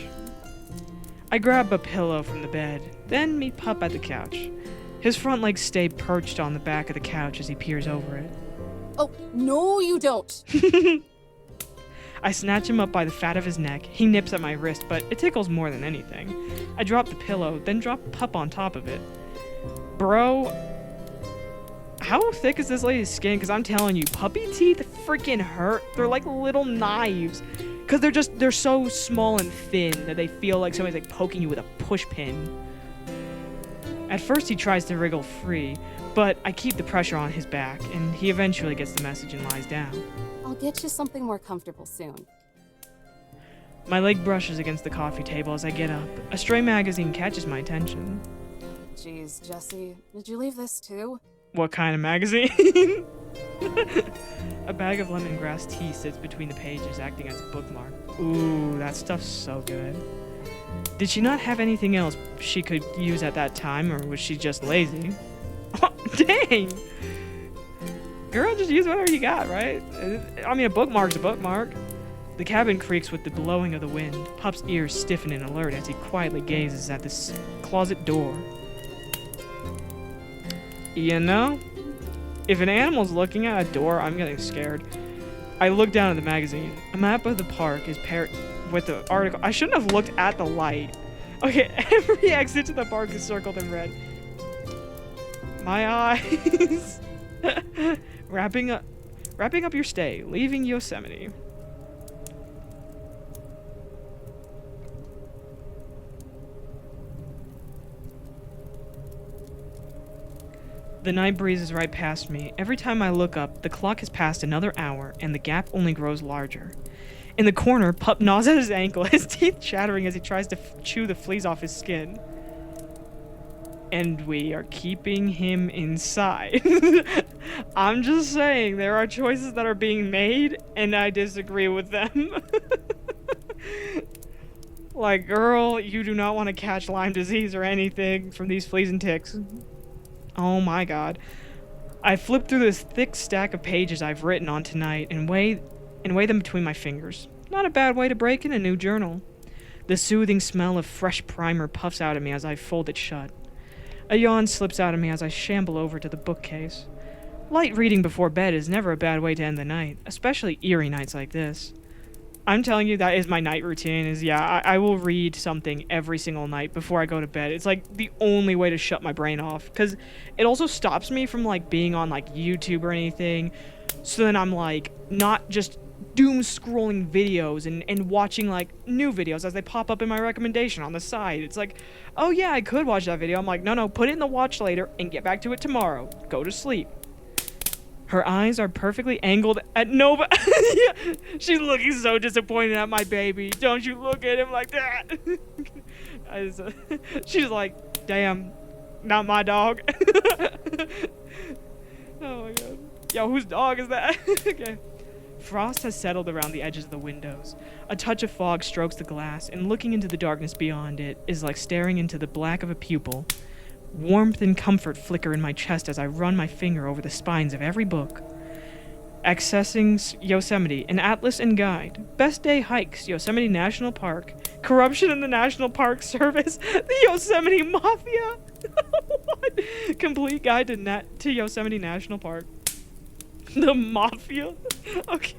I grab a pillow from the bed, then meet Pup at the couch. His front legs stay perched on the back of the couch as he peers over it. Oh, no you don't. I snatch him up by the fat of his neck. He nips at my wrist, but it tickles more than anything. I drop the pillow, then drop Pup on top of it. Bro, how thick is this lady's skin? Because I'm telling you, puppy teeth freaking hurt. They're like little knives. Because they're so small and thin that they feel like somebody's like poking you with a push pin. At first he tries to wriggle free, but I keep the pressure on his back, and he eventually gets the message and lies down. I'll get you something more comfortable soon. My leg brushes against the coffee table as I get up. A stray magazine catches my attention. Jeez, Jesse, did you leave this too? What kind of magazine? A bag of lemongrass tea sits between the pages, acting as a bookmark. Ooh, that stuff's so good. Did she not have anything else she could use at that time, or was she just lazy? Oh, dang! Girl, just use whatever you got, right? I mean, a bookmark's a bookmark. The cabin creaks with the blowing of the wind. Pup's ears stiffen in alert as he quietly gazes at this closet door. You know, if an animal's looking at a door, I'm getting scared. I look down at the magazine. A map of the park is paired with the article. I shouldn't have looked at the light. Okay, every exit to the park is circled in red. My eyes. Wrapping up your stay, leaving Yosemite. The night breezes right past me. Every time I look up, the clock has passed another hour, and the gap only grows larger. In the corner, Pup gnaws at his ankle, his teeth chattering as he tries to chew the fleas off his skin. And we are keeping him inside. I'm just saying, there are choices that are being made, and I disagree with them. Like, girl, you do not want to catch Lyme disease or anything from these fleas and ticks. Oh my god. I flip through this thick stack of pages I've written on tonight and weigh them between my fingers. Not a bad way to break in a new journal. The soothing smell of fresh primer puffs out at me as I fold it shut. A yawn slips out of me as I shamble over to the bookcase. Light reading before bed is never a bad way to end the night, especially eerie nights like this. I'm telling you, that is my night routine, is I will read something every single night before I go to bed. It's like the only way to shut my brain off, because it also stops me from like being on like YouTube or anything, so then I'm like not just doom scrolling videos and watching like new videos as they pop up in my recommendation on the side. It's like, oh yeah, I could watch that video. I'm like, no, put it in the watch later and get back to it tomorrow. Go to sleep. Her eyes are perfectly angled at Nova. Yeah, she's looking so disappointed at my baby. Don't you look at him like that. She's like, damn, not my dog. Oh my god. Yo, whose dog is that? Okay. Frost has settled around the edges of the windows. A touch of fog strokes the glass, and looking into the darkness beyond it is like staring into the black of a pupil. Warmth and comfort flicker in my chest as I run my finger over the spines of every book. Accessing Yosemite, an atlas and guide. Best day hikes, Yosemite National Park. Corruption in the National Park Service. The Yosemite Mafia. What? Complete guide to Yosemite National Park. The Mafia? Okay.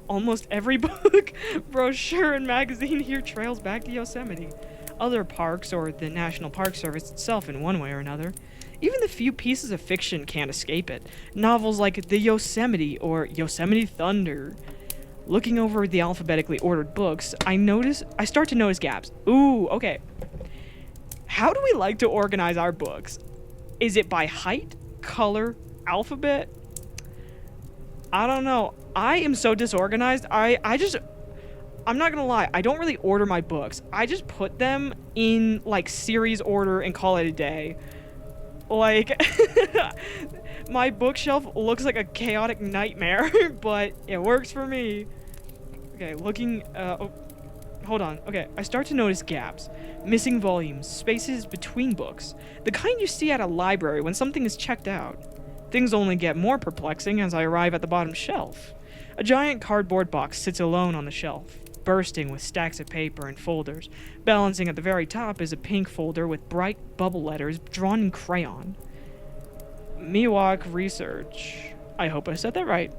Almost every book, brochure, and magazine here trails back to Yosemite. Other parks, or the National Park Service itself in one way or another. Even the few pieces of fiction can't escape it. Novels like The Yosemite or Yosemite Thunder. Looking over the alphabetically ordered books, I start to notice gaps. Ooh, okay. How do we like to organize our books? Is it by height, color, alphabet? I don't know. I am so disorganized. I'm not gonna lie, I don't really order my books. I just put them in, like, series order and call it a day. Like, my bookshelf looks like a chaotic nightmare, but it works for me. Okay, hold on. Okay, I start to notice gaps. Missing volumes, spaces between books. The kind you see at a library when something is checked out. Things only get more perplexing as I arrive at the bottom shelf. A giant cardboard box sits alone on the shelf, bursting with stacks of paper and folders. Balancing at the very top is a pink folder with bright bubble letters drawn in crayon. Miwok Research. I hope I said that right.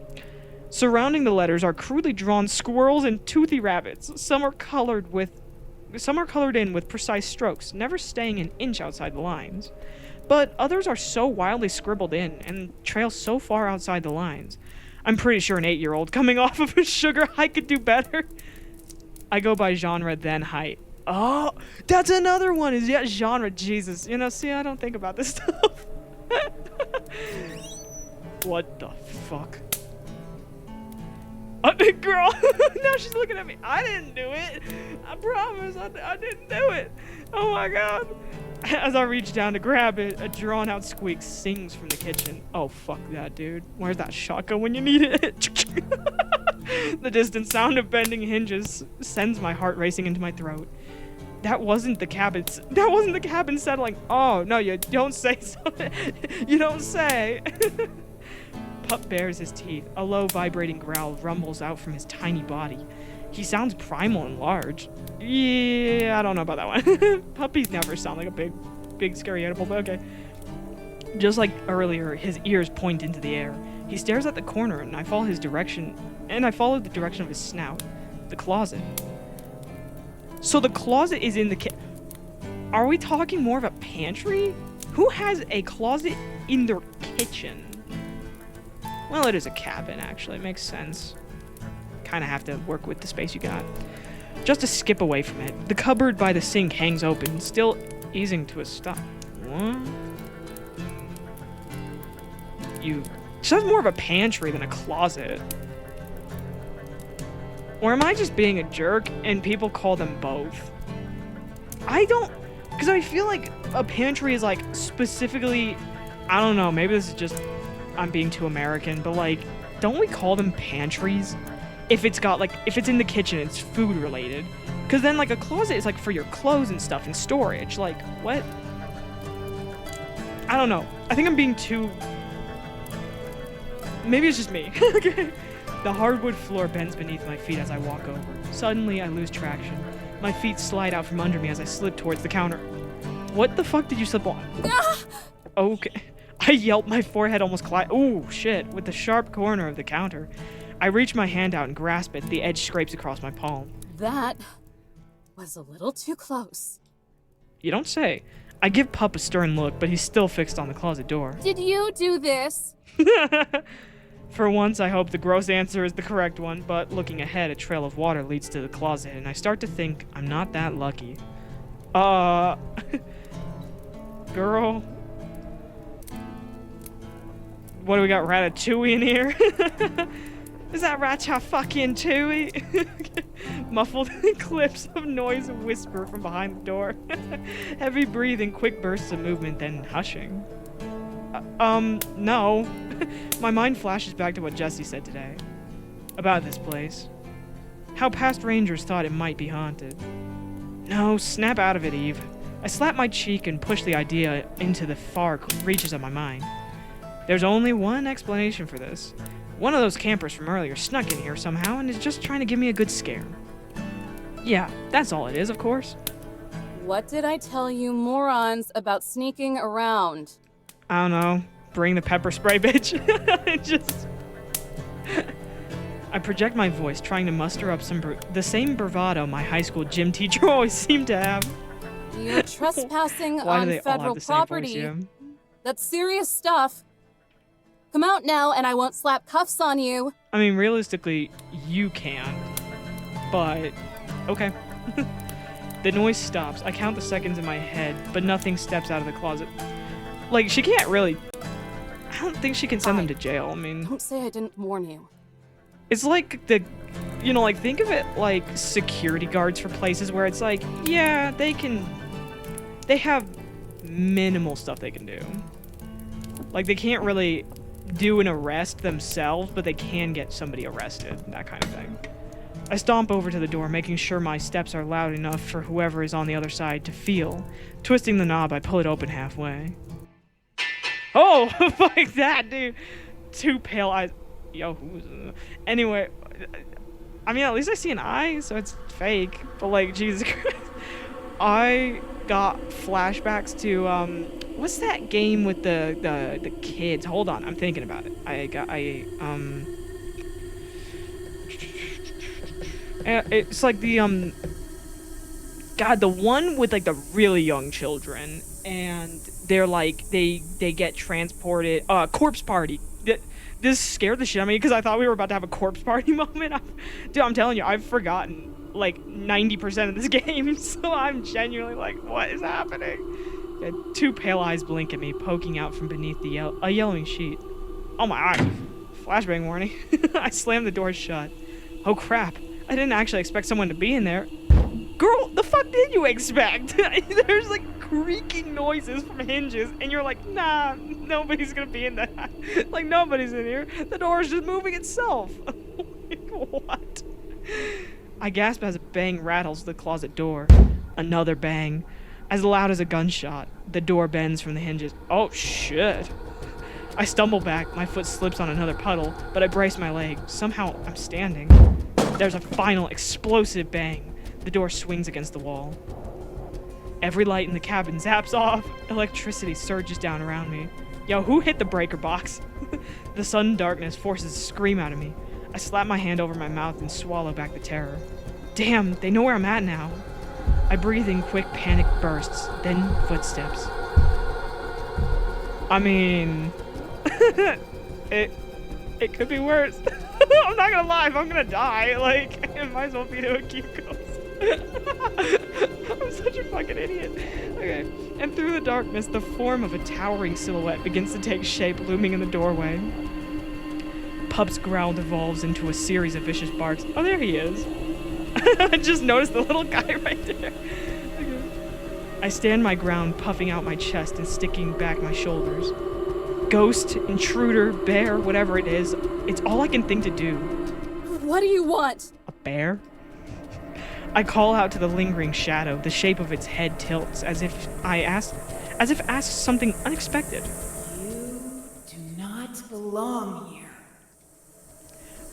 Surrounding the letters are crudely drawn squirrels and toothy rabbits. Some are colored in with precise strokes, never staying an inch outside the lines. But others are so wildly scribbled in and trail so far outside the lines. I'm pretty sure an 8-year-old coming off of a sugar high could do better. I go by genre then height. Oh, that's another one. Is yeah, genre. Jesus. You know, see, I don't think about this stuff. What the fuck? Girl, now she's looking at me. I didn't do it. I promise, I didn't do it. Oh my god. As I reach down to grab it, a drawn-out squeak sings from the kitchen. Oh, fuck that, dude. Where's that shotgun when you need it? The distant sound of bending hinges sends my heart racing into my throat. That wasn't the cabin. That wasn't the cabin settling. Oh, no, you don't say so. You don't say. Pup bares his teeth. A low, vibrating growl rumbles out from his tiny body. He sounds primal and large. Yeah, I don't know about that one. Puppies never sound like a big, scary animal, but okay. Just like earlier, his ears point into the air. He stares at the corner, and I follow the direction of his snout. The closet. So the closet is in the Are we talking more of a pantry? Who has a closet in their kitchen? Well, it is a cabin, actually. It makes sense. Kind of have to work with the space you got. Just to skip away from it, the cupboard by the sink hangs open, still easing to a stop. What? Sounds more of a pantry than a closet. Or am I just being a jerk and people call them both? I don't... Because I feel like a pantry is like specifically... I don't know, maybe this is just... I'm being too American, but like, don't we call them pantries? If it's in the kitchen, it's food related. Because then like a closet is like for your clothes and stuff and storage. Like, what? I don't know. I think I'm being too... Maybe it's just me. Okay. The hardwood floor bends beneath my feet as I walk over. Suddenly, I lose traction. My feet slide out from under me as I slip towards the counter. What the fuck did you slip on? Okay. I yelp, my forehead almost Ooh, shit. With the sharp corner of the counter. I reach my hand out and grasp it. The edge scrapes across my palm. That was a little too close. You don't say. I give Pup a stern look, but he's still fixed on the closet door. Did you do this? For once, I hope the gross answer is the correct one, but looking ahead, a trail of water leads to the closet, and I start to think I'm not that lucky. Girl. What do we got, Ratatouille in here? Is that Ratatouille? Muffled clips of noise and whisper from behind the door. Heavy breathing, quick bursts of movement, then hushing. No. My mind flashes back to what Jesse said today. About this place. How past rangers thought it might be haunted. No, snap out of it, Eve. I slap my cheek and push the idea into the far reaches of my mind. There's only one explanation for this. One of those campers from earlier snuck in here somehow and is just trying to give me a good scare. Yeah, that's all it is, of course. What did I tell you morons about sneaking around? I don't know. Bring the pepper spray, bitch. I project my voice, trying to muster up the same bravado my high school gym teacher always seemed to have. You're trespassing Why do on they all have federal the same property. voice, yeah? That's serious stuff. Come out now and I won't slap cuffs on you. I mean, realistically, you can. But, okay. The noise stops. I count the seconds in my head, but nothing steps out of the closet. Like, she can't really... I don't think she can send them to jail. I mean... Don't say I didn't warn you. It's like the... You know, like, think of it like security guards for places where it's like, yeah, they can... They have minimal stuff they can do. Like, they can't really do an arrest themselves, but they can get somebody arrested. That kind of thing. I stomp over to the door, making sure my steps are loud enough for whoever is on the other side to feel. Twisting the knob, I pull it open halfway. Oh, like that, dude. Two pale eyes. Yo, who's... Anyway, I mean, at least I see an eye, so it's fake. But, like, Jesus Christ. I got flashbacks to, what's that game with the kids? Hold on, I'm thinking about it. It's like the, God, the one with, like, the really young children, and they're, like, they get transported, Corpse Party. This scared the shit out of me, because I thought we were about to have a corpse party moment. Dude, I'm telling you, I've forgotten, like 90% of this game, so I'm genuinely like, what is happening? Yeah, 2 pale eyes blink at me, poking out from beneath a yellowing sheet. Oh my god. Flashbang warning. I slammed the door shut. Oh crap. I didn't actually expect someone to be in there. Girl, the fuck did you expect? There's like creaking noises from hinges, and you're like, nah, nobody's gonna be in that. Like, nobody's in here. The door's just moving itself. Like, what? I gasp as a bang rattles the closet door. Another bang. As loud as a gunshot. The door bends from the hinges. Oh, shit. I stumble back. My foot slips on another puddle, but I brace my leg. Somehow, I'm standing. There's a final explosive bang. The door swings against the wall. Every light in the cabin zaps off. Electricity surges down around me. Yo, who hit the breaker box? The sudden darkness forces a scream out of me. I slap my hand over my mouth and swallow back the terror. Damn, they know where I'm at now. I breathe in quick panic bursts, then footsteps. I mean, it could be worse. I'm not gonna lie, if I'm gonna die, like, it might as well be to a cute ghost. I'm such a fucking idiot. Okay. And through the darkness, the form of a towering silhouette begins to take shape, looming in the doorway. Pup's growl devolves into a series of vicious barks. Oh, there he is. I just noticed the little guy right there. Okay. I stand my ground, puffing out my chest and sticking back my shoulders. Ghost, intruder, bear, whatever it is, it's all I can think to do. What do you want? A bear? I call out to the lingering shadow. The shape of its head tilts as if asks something unexpected. You do not belong here.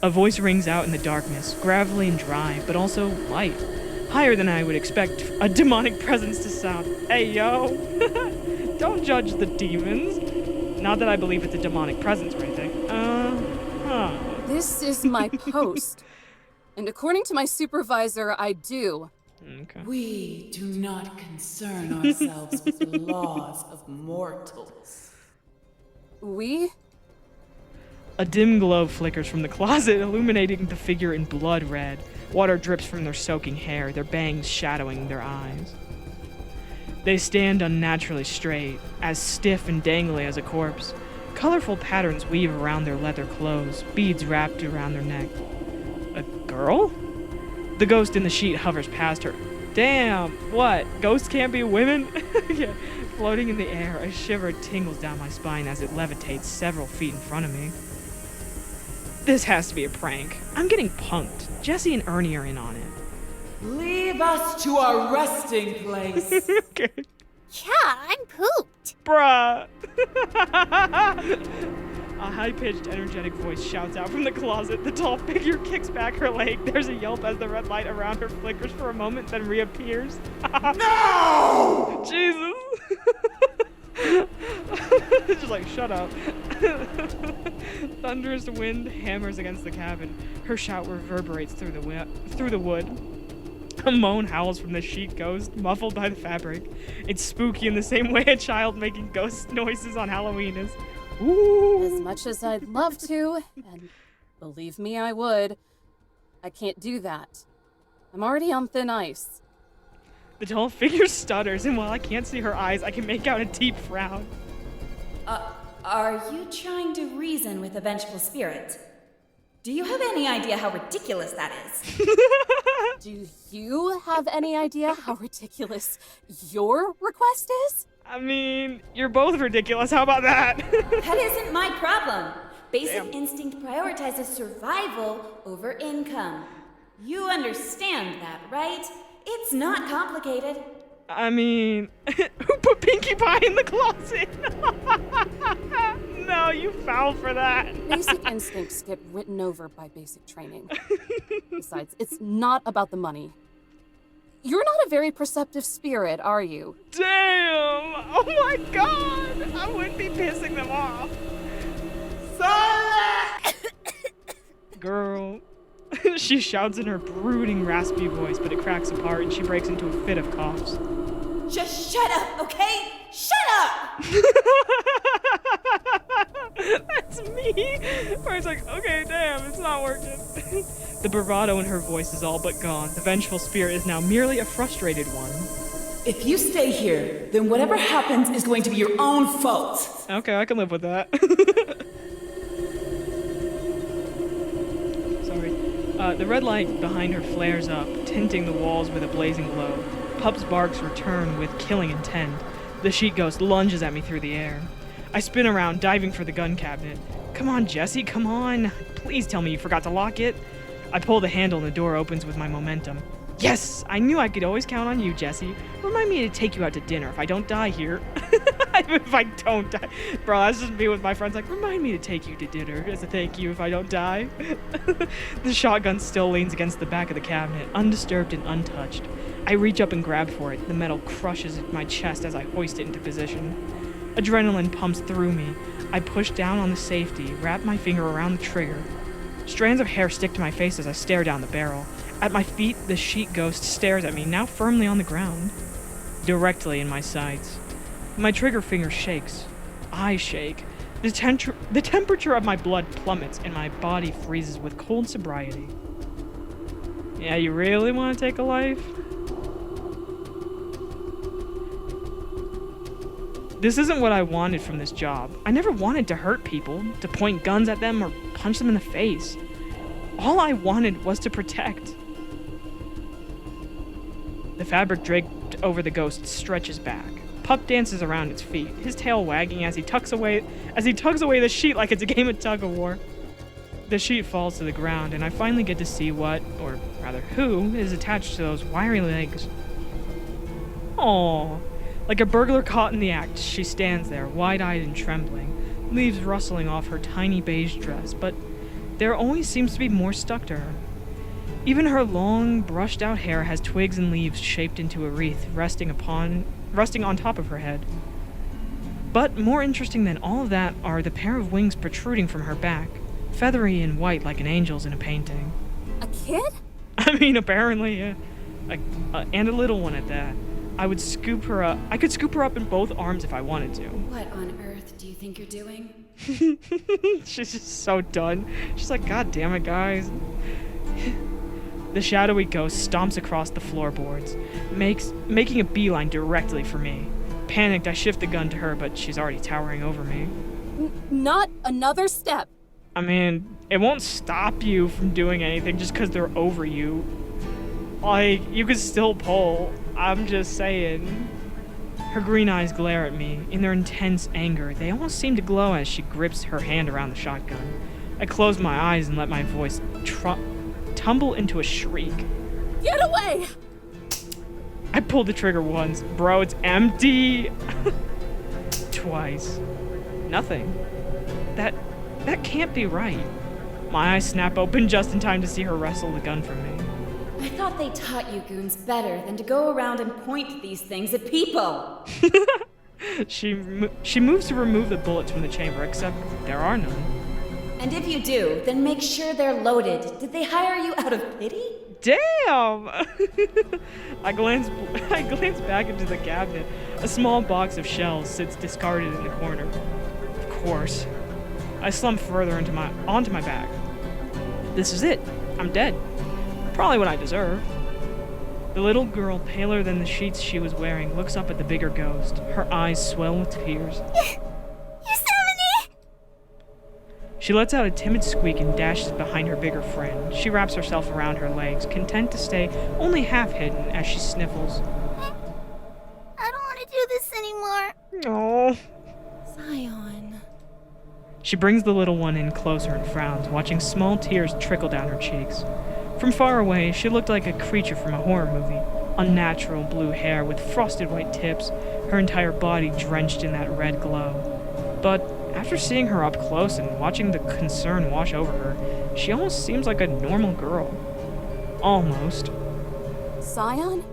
A voice rings out in the darkness, gravelly and dry, but also light. Higher than I would expect a demonic presence to sound. Hey, yo! Don't judge the demons. Not that I believe it's a demonic presence or anything. This is my post. And according to my supervisor, I do. Okay. We do not concern ourselves with the laws of mortals. We? A dim glow flickers from the closet, illuminating the figure in blood red. Water drips from their soaking hair, their bangs shadowing their eyes. They stand unnaturally straight, as stiff and dangly as a corpse. Colorful patterns weave around their leather clothes, beads wrapped around their neck. A girl? The ghost in the sheet hovers past her. Damn, what? Ghosts can't be women? Yeah. Floating in the air, a shiver tingles down my spine as it levitates several feet in front of me. This has to be a prank. I'm getting punked. Jesse and Ernie are in on it. Leave us to our resting place. Okay. Yeah, I'm pooped. Bruh. A high-pitched, energetic voice shouts out from the closet. The tall figure kicks back her leg. There's a yelp as the red light around her flickers for a moment, then reappears. No! Jesus. Just like, shut up. Thunderous wind hammers against the cabin. Her shout reverberates through the wood. A moan howls from the sheet ghost, muffled by the fabric. It's spooky in the same way a child making ghost noises on Halloween is. Ooh. As much as I'd love to, and believe me, I would, I can't do that. I'm already on thin ice. The tall figure stutters, and while I can't see her eyes, I can make out a deep frown. Are you trying to reason with a vengeful spirit? Do you have any idea how ridiculous that is? Do you have any idea how ridiculous your request is? I mean, you're both ridiculous. How about that? That isn't my problem. Basic Damn. instinct prioritizes survival over income. You understand that, right? It's not complicated. I mean, who put Pinkie Pie in the closet? No, you foul for that. Basic instincts get written over by basic training. Besides, it's not about the money. You're not a very perceptive spirit, are you? Damn! Oh my god! I wouldn't be pissing them off. Girl. She shouts in her brooding, raspy voice, but it cracks apart and she breaks into a fit of coughs. Just shut up, okay? Shut up! That's me. Where it's like, okay, damn, it's not working. The bravado in her voice is all but gone. The vengeful spirit is now merely a frustrated one. If you stay here, then whatever happens is going to be your own fault. Okay, I can live with that. Sorry. The red light behind her flares up, tinting the walls with a blazing glow. Pup's barks return with killing intent. The sheet ghost lunges at me through the air. I spin around, diving for the gun cabinet. Come on, Jesse, come on. Please tell me you forgot to lock it. I pull the handle and the door opens with my momentum. Yes! I knew I could always count on you, Jesse. Remind me to take you out to dinner if I don't die here. If I don't die. Bro, that's just me with my friends. Like, remind me to take you to dinner as a thank you if I don't die. The shotgun still leans against the back of the cabinet, undisturbed and untouched. I reach up and grab for it. The metal crushes my chest as I hoist it into position. Adrenaline pumps through me. I push down on the safety, wrap my finger around the trigger. Strands of hair stick to my face as I stare down the barrel. At my feet, the sheet ghost stares at me, now firmly on the ground, directly in my sights. My trigger finger shakes. I shake. The temperature of my blood plummets, and my body freezes with cold sobriety. Yeah, you really want to take a life? This isn't what I wanted from this job. I never wanted to hurt people, to point guns at them or punch them in the face. All I wanted was to protect. The fabric draped over the ghost stretches back. Pup dances around its feet, his tail wagging as he tugs away the sheet like it's a game of tug-of-war. The sheet falls to the ground, and I finally get to see what, or rather who, is attached to those wiry legs. Aww. Like a burglar caught in the act, she stands there, wide-eyed and trembling, leaves rustling off her tiny beige dress, but there always seems to be more stuck to her. Even her long, brushed-out hair has twigs and leaves shaped into a wreath, resting on top of her head. But more interesting than all of that are the pair of wings protruding from her back, feathery and white like an angel's in a painting. A kid? I mean, apparently, yeah. And a little one at that. I could scoop her up in both arms if I wanted to. What on earth do you think you're doing? She's just so done. She's like, God damn it, guys. The shadowy ghost stomps across the floorboards, making a beeline directly for me. Panicked, I shift the gun to her, but she's already towering over me. Not another step. I mean, it won't stop you from doing anything just because they're over you. Like, you could still pull. I'm just saying. Her green eyes glare at me. In their intense anger, they almost seem to glow as she grips her hand around the shotgun. I close my eyes and let my voice tumble into a shriek. Get away! I pulled the trigger once. Bro, it's empty! Twice. Nothing. That can't be right. My eyes snap open just in time to see her wrestle the gun from me. I thought they taught you goons better than to go around and point these things at people. She moves to remove the bullets from the chamber, except there are none. And if you do, then make sure they're loaded. Did they hire you out of pity? Damn! I glance back into the cabinet. A small box of shells sits discarded in the corner. Of course. I slump further onto my back. This is it. I'm dead. Probably what I deserve. The little girl, paler than the sheets she was wearing, looks up at the bigger ghost. Her eyes swell with tears. She lets out a timid squeak and dashes behind her bigger friend. She wraps herself around her legs, content to stay only half hidden as she sniffles. I don't want to do this anymore. Oh. Zion. She brings the little one in closer and frowns, watching small tears trickle down her cheeks. From far away, she looked like a creature from a horror movie. Unnatural blue hair with frosted white tips, her entire body drenched in that red glow. But after seeing her up close and watching the concern wash over her, she almost seems like a normal girl. Almost. Zion?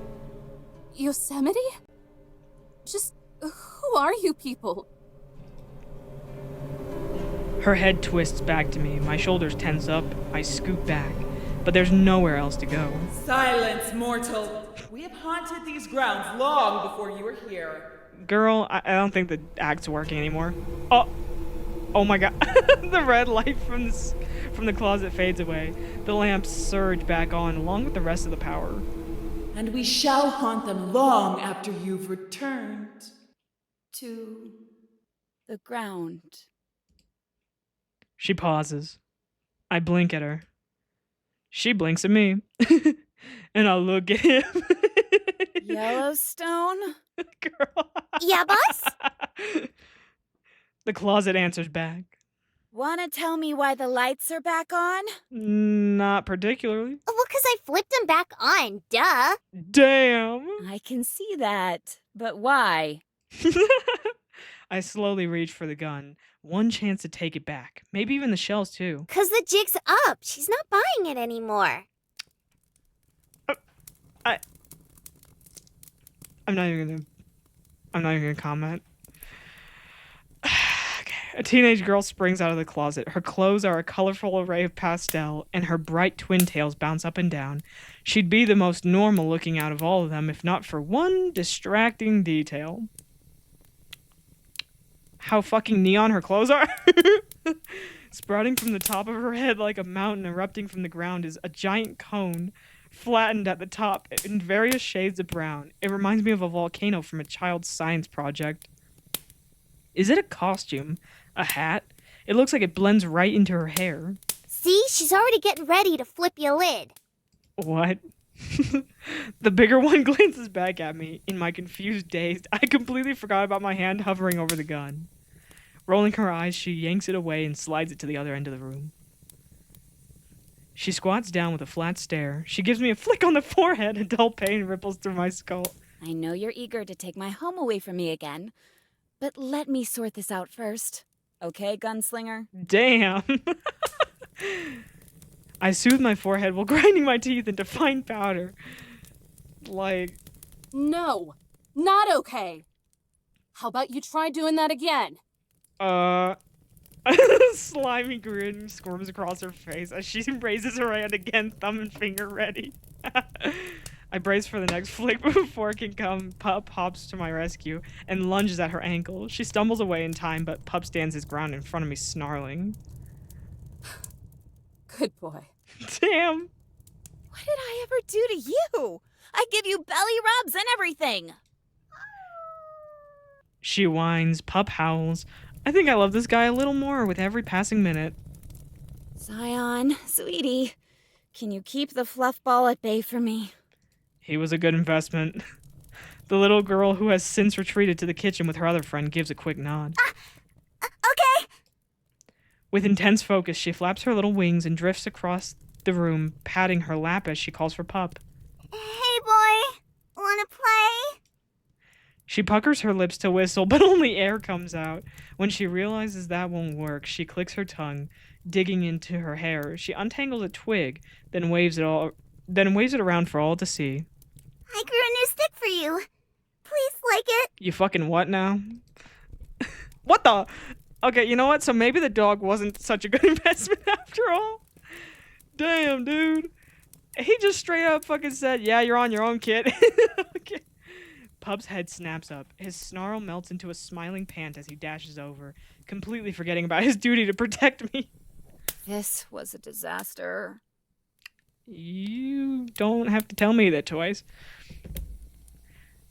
Yosemite? Just who are you people? Her head twists back to me, my shoulders tense up, I scoot back, but there's nowhere else to go. Silence, mortal. We have haunted these grounds long before you were here. Girl, I don't think the act's working anymore. Oh! Oh my god. The red light from the closet fades away. The lamps surge back on along with the rest of the power. And we shall haunt them long after you've returned to The ground. She pauses. I blink at her. She blinks at me. And I look at him. Yellowstone? Girl. Yeah, boss? The closet answers back. Wanna tell me why the lights are back on? Not particularly. Well, 'cause I flipped them back on, duh. Damn. I can see that. But why? I slowly reach for the gun. One chance to take it back. Maybe even the shells too. 'Cause the jig's up. She's not buying it anymore. I'm not even gonna comment. Okay. A teenage girl springs out of the closet. Her clothes are a colorful array of pastel, and her bright twin tails bounce up and down. She'd be the most normal looking out of all of them, if not for one distracting detail. How fucking neon her clothes are. Sprouting from the top of her head like a mountain erupting from the ground is a giant cone, flattened at the top in various shades of brown. It reminds me of a volcano from a child's science project. Is it a costume? A hat? It looks like it blends right into her hair. See? She's already getting ready to flip your lid. What? The bigger one glances back at me. In my confused daze, I completely forgot about my hand hovering over the gun. Rolling her eyes, she yanks it away and slides it to the other end of the room. She squats down with a flat stare. She gives me a flick on the forehead. A dull pain ripples through my skull. I know you're eager to take my home away from me again, but let me sort this out first. Okay, gunslinger? Damn. I soothe my forehead while grinding my teeth into fine powder. Like... No, not okay. How about you try doing that again? A slimy grin squirms across her face as she raises her hand again, thumb and finger ready. I brace for the next flick before it can come. Pup hops to my rescue and lunges at her ankle. She stumbles away in time, but Pup stands his ground in front of me, snarling. Good boy. Damn. What did I ever do to you? I give you belly rubs and everything. She whines. Pup howls. I think I love this guy a little more with every passing minute. Zion, sweetie, can you keep the fluff ball at bay for me? He was a good investment. The little girl, who has since retreated to the kitchen with her other friend, gives a quick nod. Okay. With intense focus, she flaps her little wings and drifts across the room, patting her lap as she calls for Pup. Hey, boy. Wanna play? She puckers her lips to whistle, but only air comes out. When she realizes that won't work, she clicks her tongue, digging into her hair. She untangles a twig, then waves it around for all to see. I grew a new stick for you. Please like it. You fucking what now? What the? Okay, you know what? So maybe the dog wasn't such a good investment after all. Damn, dude. He just straight up fucking said, yeah, you're on your own, kid. Okay. Pup's head snaps up. His snarl melts into a smiling pant as he dashes over, completely forgetting about his duty to protect me. This was a disaster. You don't have to tell me that twice.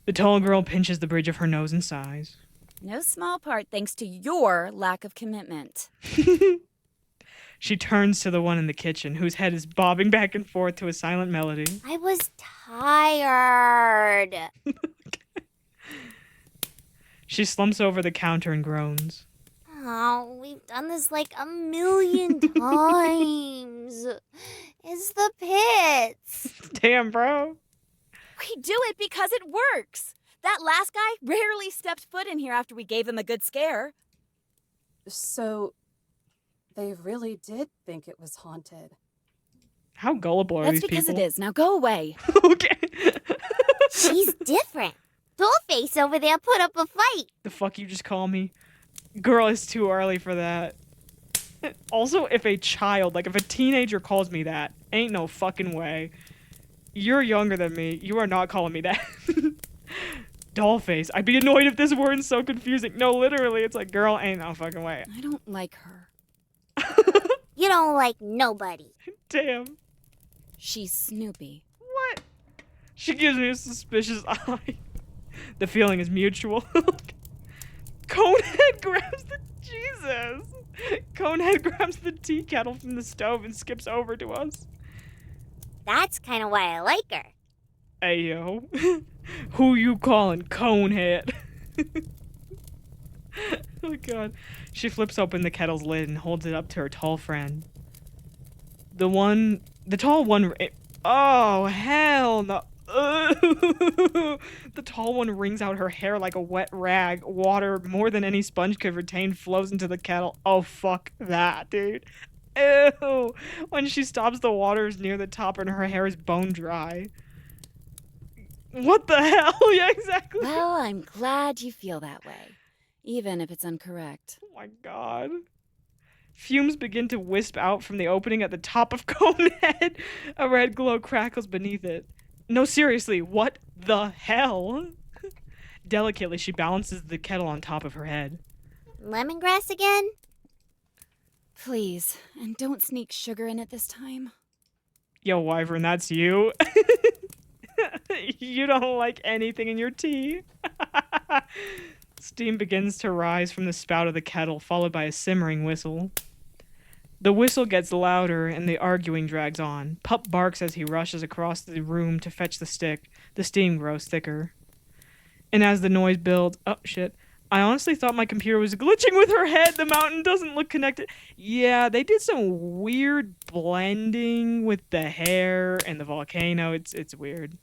The tall girl pinches the bridge of her nose and sighs. No small part thanks to your lack of commitment. She turns to the one in the kitchen, whose head is bobbing back and forth to a silent melody. I was tired. She slumps over the counter and groans. Oh, we've done this like 1,000,000 times. It's the pits. Damn, bro. We do it because it works. That last guy rarely stepped foot in here after we gave him a good scare. So, they really did think it was haunted. How gullible are That's these because people? it is. Now go away. Okay. She's different. Dollface over there put up a fight. The fuck you just call me? Girl, it's too early for that. Also, if a child, like if a teenager calls me that, ain't no fucking way. You're younger than me. You are not calling me that. Dollface. I'd be annoyed if this weren't so confusing. No, literally, it's like, girl, ain't no fucking way. I don't like her. You don't like nobody. Damn. She's Snoopy. What? She gives me a suspicious eye. The feeling is mutual. Conehead grabs the... Jesus. Conehead grabs the tea kettle from the stove and skips over to us. That's kind of why I like her. Ayo. Who you calling Conehead? Oh god. She flips open the kettle's lid and holds it up to her tall friend. The tall one... Oh, hell no. The tall one wrings out her hair like a wet rag. Water, more than any sponge could retain, flows into the kettle. Oh, fuck that, dude. Ew. When she stops, the water is near the top and her hair is bone dry. What the hell? Yeah, exactly. Well, I'm glad you feel that way, even if it's incorrect. Oh my god. Fumes begin to wisp out from the opening at the top of Conehead. A red glow crackles beneath it. No, seriously, what the hell? Delicately, she balances the kettle on top of her head. Lemongrass again? Please, and don't sneak sugar in it this time. Yo, Wyvern, that's you. You don't like anything in your tea. Steam begins to rise from the spout of the kettle, followed by a simmering whistle. The whistle gets louder, and the arguing drags on. Pup barks as he rushes across the room to fetch the stick. The steam grows thicker. And as the noise builds... Oh, shit. I honestly thought my computer was glitching with her head. The mountain doesn't look connected. Yeah, they did some weird blending with the hair and the volcano. It's weird.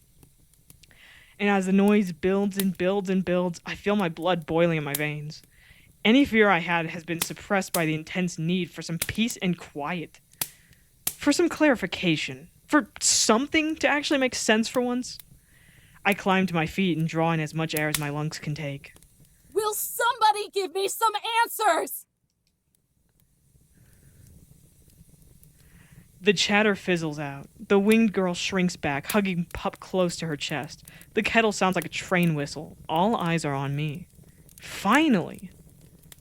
And as the noise builds and builds and builds, I feel my blood boiling in my veins. Any fear I had has been suppressed by the intense need for some peace and quiet. For some clarification. For something to actually make sense for once. I climb to my feet and draw in as much air as my lungs can take. Will somebody give me some answers? The chatter fizzles out. The winged girl shrinks back, hugging Pup close to her chest. The kettle sounds like a train whistle. All eyes are on me. Finally!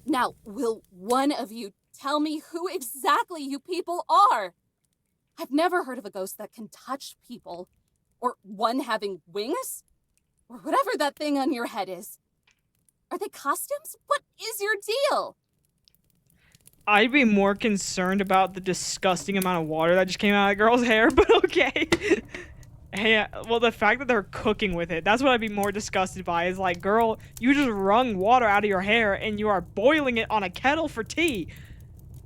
Now, will one of you tell me who exactly you people are? I've never heard of a ghost that can touch people. Or one having wings? Or whatever that thing on your head is. Are they costumes? What is your deal? I'd be more concerned about the disgusting amount of water that just came out of the girl's hair, but okay. Hey, well, the fact that they're cooking with it, that's what I'd be more disgusted by, is like, girl, you just wrung water out of your hair and you are boiling it on a kettle for tea.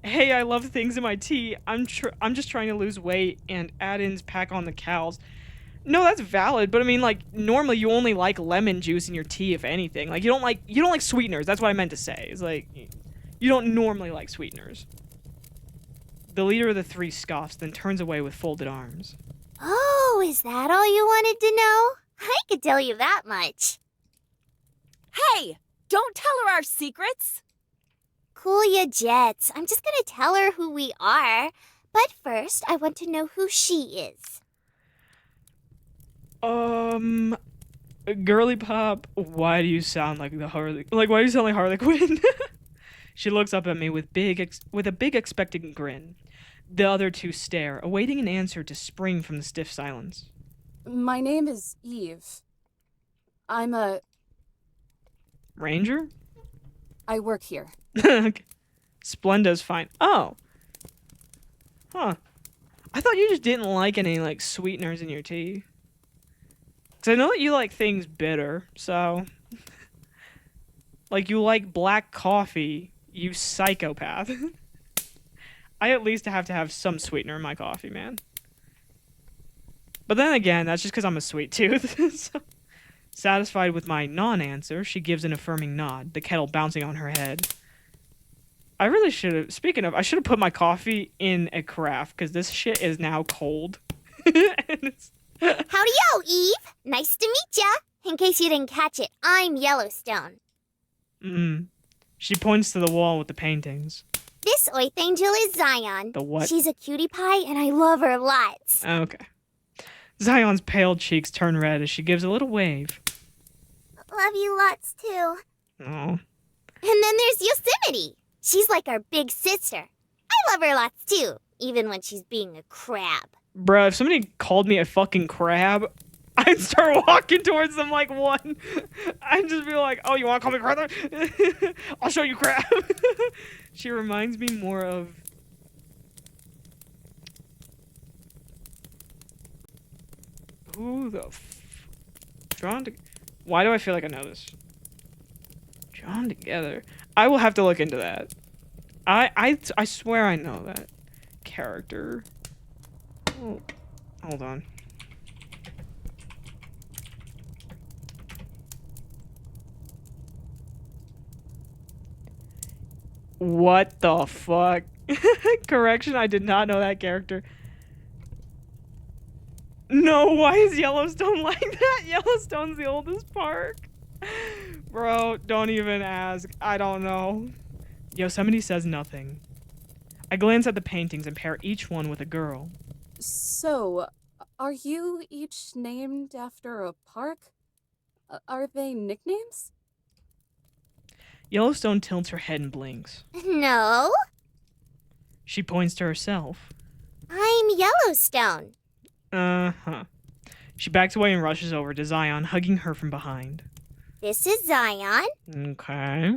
Hey, I love things in my tea. I'm just trying to lose weight and add-ins pack on the cows. No, that's valid, but I mean, like, normally you only like lemon juice in your tea, if anything. Like, you don't like sweeteners. That's what I meant to say. It's like, you don't normally like sweeteners. The leader of the three scoffs, then turns away with folded arms. Oh, is that all you wanted to know? I could tell you that much. Hey! Don't tell her our secrets! Cool ya jets. I'm just gonna tell her who we are. But first, I want to know who she is. Girly Pop, why do you sound like why do you sound like Harley Quinn? She looks up at me with a big expectant grin. The other two stare, awaiting an answer to spring from the stiff silence. My name is Eve. I'm a... Ranger? I work here. Splenda's fine. Oh. Huh. I thought you just didn't like any, like, sweeteners in your tea. Because I know that you like things bitter, so... Like, you like black coffee, you psychopath. I at least have to have some sweetener in my coffee, man. But then again, that's just because I'm a sweet tooth. So, satisfied with my non-answer, she gives an affirming nod, the kettle bouncing on her head. I really should have... Speaking of, I should have put my coffee in a carafe, because this shit is now cold. And it's... Howdy-yo, Eve! Nice to meet ya! In case you didn't catch it, I'm Yellowstone. She points to the wall with the paintings. This Earth Angel is Zion. The what? She's a cutie pie, and I love her lots. Okay. Zion's pale cheeks turn red as she gives a little wave. Love you lots, too. Oh. And then there's Yosemite. She's like our big sister. I love her lots, too, even when she's being a crab. Bruh, if somebody called me a fucking crab, I'd start walking towards them like one. I'd just be like, oh, you want to call me crab? I'll show you crab. She reminds me more of... Who the Drawn to... Why do I feel like I know this? Drawn Together. I will have to look into that. I swear I know that character. Oh, hold on. What the fuck? Correction, I did not know that character. No, why is Yellowstone like that? Yellowstone's the oldest park. Bro, don't even ask. I don't know. Yosemite says nothing. I glance at the paintings and pair each one with a girl. So, are you each named after a park? Are they nicknames? Yellowstone tilts her head and blinks. No, She points to herself. I'm Yellowstone. Uh-huh. She backs away and rushes over to Zion, hugging her from behind. This is Zion. Okay.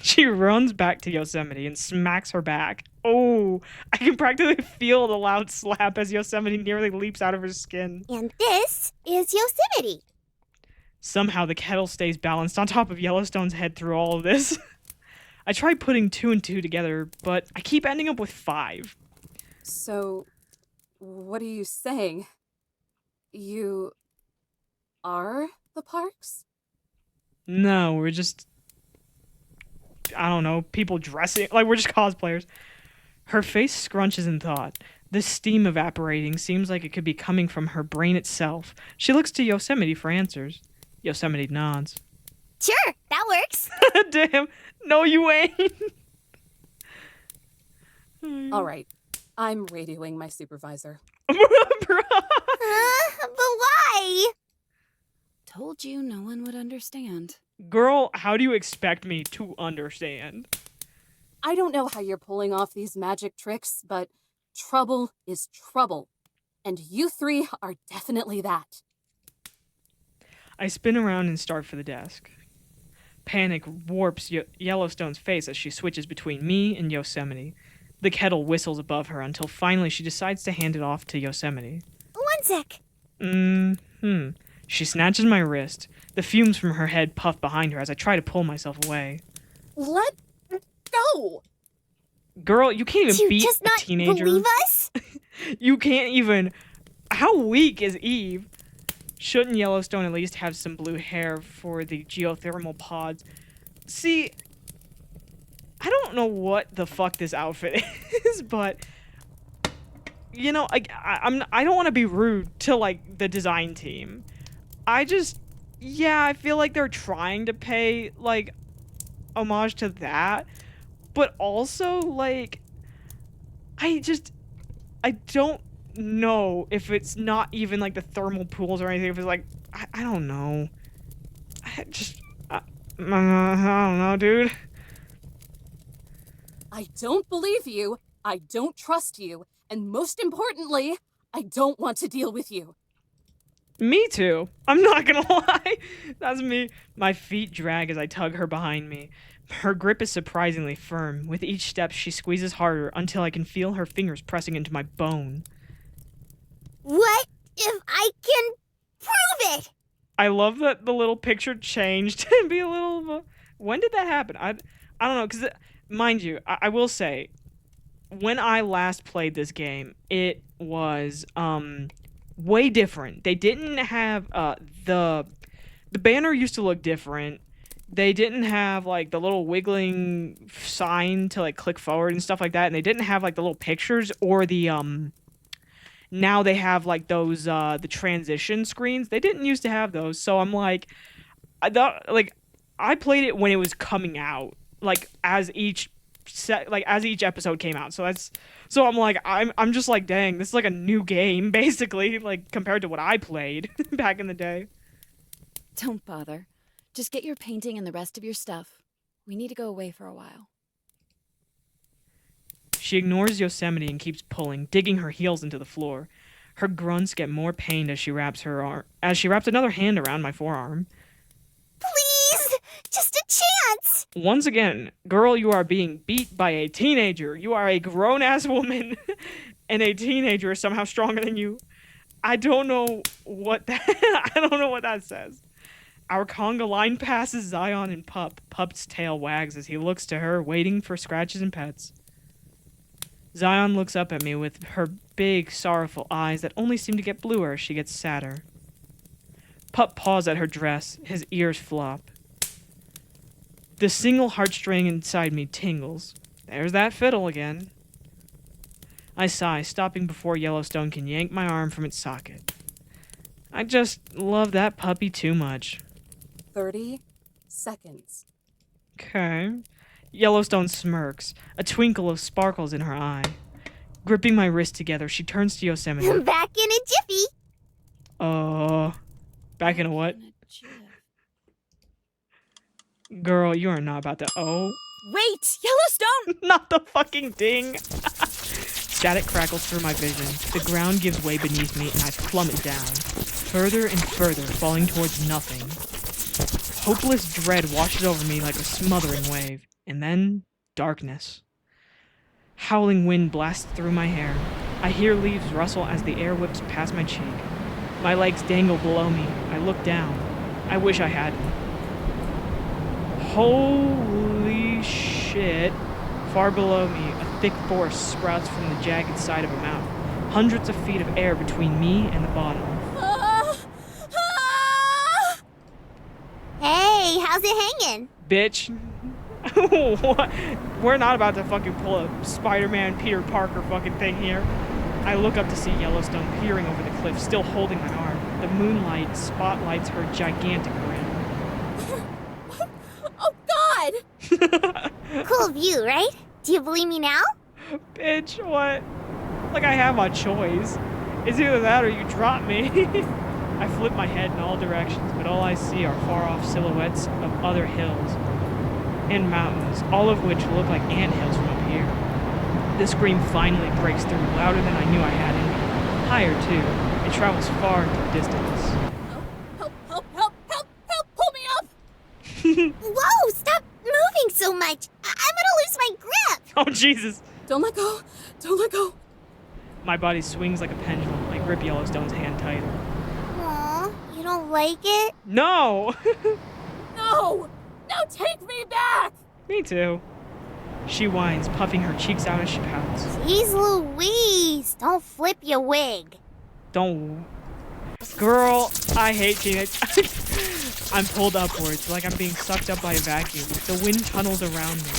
She runs back to Yosemite and smacks her back. Oh, I can practically feel the loud slap as Yosemite nearly leaps out of her skin. And this is Yosemite. Somehow the kettle stays balanced on top of Yellowstone's head through all of this. I try putting 2 and 2 together, but I keep ending up with 5. So, what are you saying? You are the parks? No, we're just... I don't know, people dressing... Like, we're just cosplayers. Her face scrunches in thought. The steam evaporating seems like it could be coming from her brain itself. She looks to Yosemite for answers. Yosemite nods. Sure, that works. Damn. No, you ain't. All right, I'm radioing my supervisor. Bruh. But why? Told you no one would understand. Girl, how do you expect me to understand? I don't know how you're pulling off these magic tricks, but trouble is trouble. And you 3 are definitely that. I spin around and start for the desk. Panic warps Yellowstone's face as she switches between me and Yosemite. The kettle whistles above her until finally she decides to hand it off to Yosemite. 1 sec. She snatches my wrist. The fumes from her head puff behind her as I try to pull myself away. Let go! Girl, you can't even Do you beat just a not teenager. believe us? You can't even... How weak is Eve? Shouldn't Yellowstone at least have some blue hair for the geothermal pods? See, I don't know what the fuck this outfit is, but... You know, I don't want to be rude to, like, the design team. I feel like they're trying to pay, like, homage to that. But also, like, I don't know if it's not even, like, the thermal pools or anything. If it's, like, I don't know. I don't know, dude. I don't believe you, I don't trust you, and most importantly, I don't want to deal with you. Me too. I'm not gonna lie. That's me. My feet drag as I tug her behind me. Her grip is surprisingly firm. With each step, she squeezes harder until I can feel her fingers pressing into my bone. What if I can prove it? I love that the little picture changed and be a little... When did that happen? I don't know, because, mind you, I will say, when I last played this game, it was, way different. They didn't have, the banner used to look different. They didn't have, like, the little wiggling sign to, like, click forward and stuff like that, and they didn't have, like, the little pictures or the, now they have, like, those, the transition screens. They didn't used to have those, so I'm like, I played it when it was coming out, like, as each episode came out. So I'm like, I'm just like, dang, this is like a new game, basically, like, compared to what I played back in the day. Don't bother. Just get your painting and the rest of your stuff. We need to go away for a while. She ignores Yosemite and keeps pulling, digging her heels into the floor. Her grunts get more pained as she wraps another hand around my forearm. Please! Just a chance! Once again, girl, you are being beat by a teenager. You are a grown-ass woman, and a teenager is somehow stronger than you. I don't know what that says. Our conga line passes Zion and Pup. Pup's tail wags as he looks to her, waiting for scratches and pets. Zion looks up at me with her big, sorrowful eyes that only seem to get bluer as she gets sadder. Pup paws at her dress, his ears flop. The single heartstring inside me tingles. There's that fiddle again. I sigh, stopping before Yellowstone can yank my arm from its socket. I just love that puppy too much. 30 seconds. Okay. Yellowstone smirks, a twinkle of sparkles in her eye. Gripping my wrist together, she turns to Yosemite. Back in a jiffy. Back in a what? Girl, you are not about to. Wait, Yellowstone! Not the fucking ding! Static crackles through my vision. The ground gives way beneath me and I plummet down, further and further, falling towards nothing. Hopeless dread washes over me like a smothering wave, and then darkness. Howling wind blasts through my hair. I hear leaves rustle as the air whips past my cheek. My legs dangle below me. I look down. I wish I hadn't. Holy shit. Far below me, a thick forest sprouts from the jagged side of a mountain. Hundreds of feet of air between me and the bottom. Hey, how's it hanging? Bitch. What? We're not about to fucking pull a Spider-Man Peter Parker fucking thing here. I look up to see Yellowstone peering over the cliff, still holding my arm. The moonlight spotlights her gigantic grin. What? Oh, God! Cool view, right? Do you believe me now? Bitch, what? Like I have a choice. It's either that or you drop me. I flip my head in all directions, but all I see are far-off silhouettes of other hills and mountains, all of which look like anthills from up here. The scream finally breaks through, louder than I knew I had in me. Higher, too. It travels far into the distance. Help, pull me up! Whoa, stop moving so much. I'm gonna lose my grip. Oh, Jesus. Don't let go. My body swings like a pendulum. I grip Yellowstone's hand tighter. Aw, you don't like it? No! No, take me back! Me too. She whines, puffing her cheeks out as she pouts. Jeez Louise, don't flip your wig. Don't. Girl, I hate teenage. I'm pulled upwards like I'm being sucked up by a vacuum. The wind tunnels around me.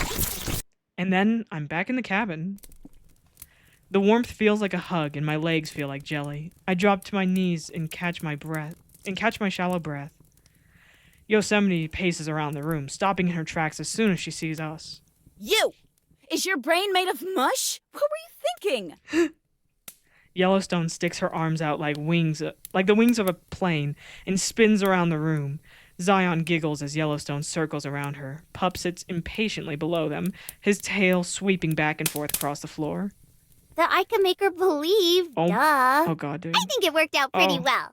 And then I'm back in the cabin. The warmth feels like a hug and my legs feel like jelly. I drop to my knees and catch my shallow breath. Yosemite paces around the room, stopping in her tracks as soon as she sees us. You! Is your brain made of mush? What were you thinking? Yellowstone sticks her arms out like the wings of a plane, and spins around the room. Zion giggles as Yellowstone circles around her. Pup sits impatiently below them, his tail sweeping back and forth across the floor. That I can make her believe. Duh. Oh, God, dude. I think it worked out pretty well.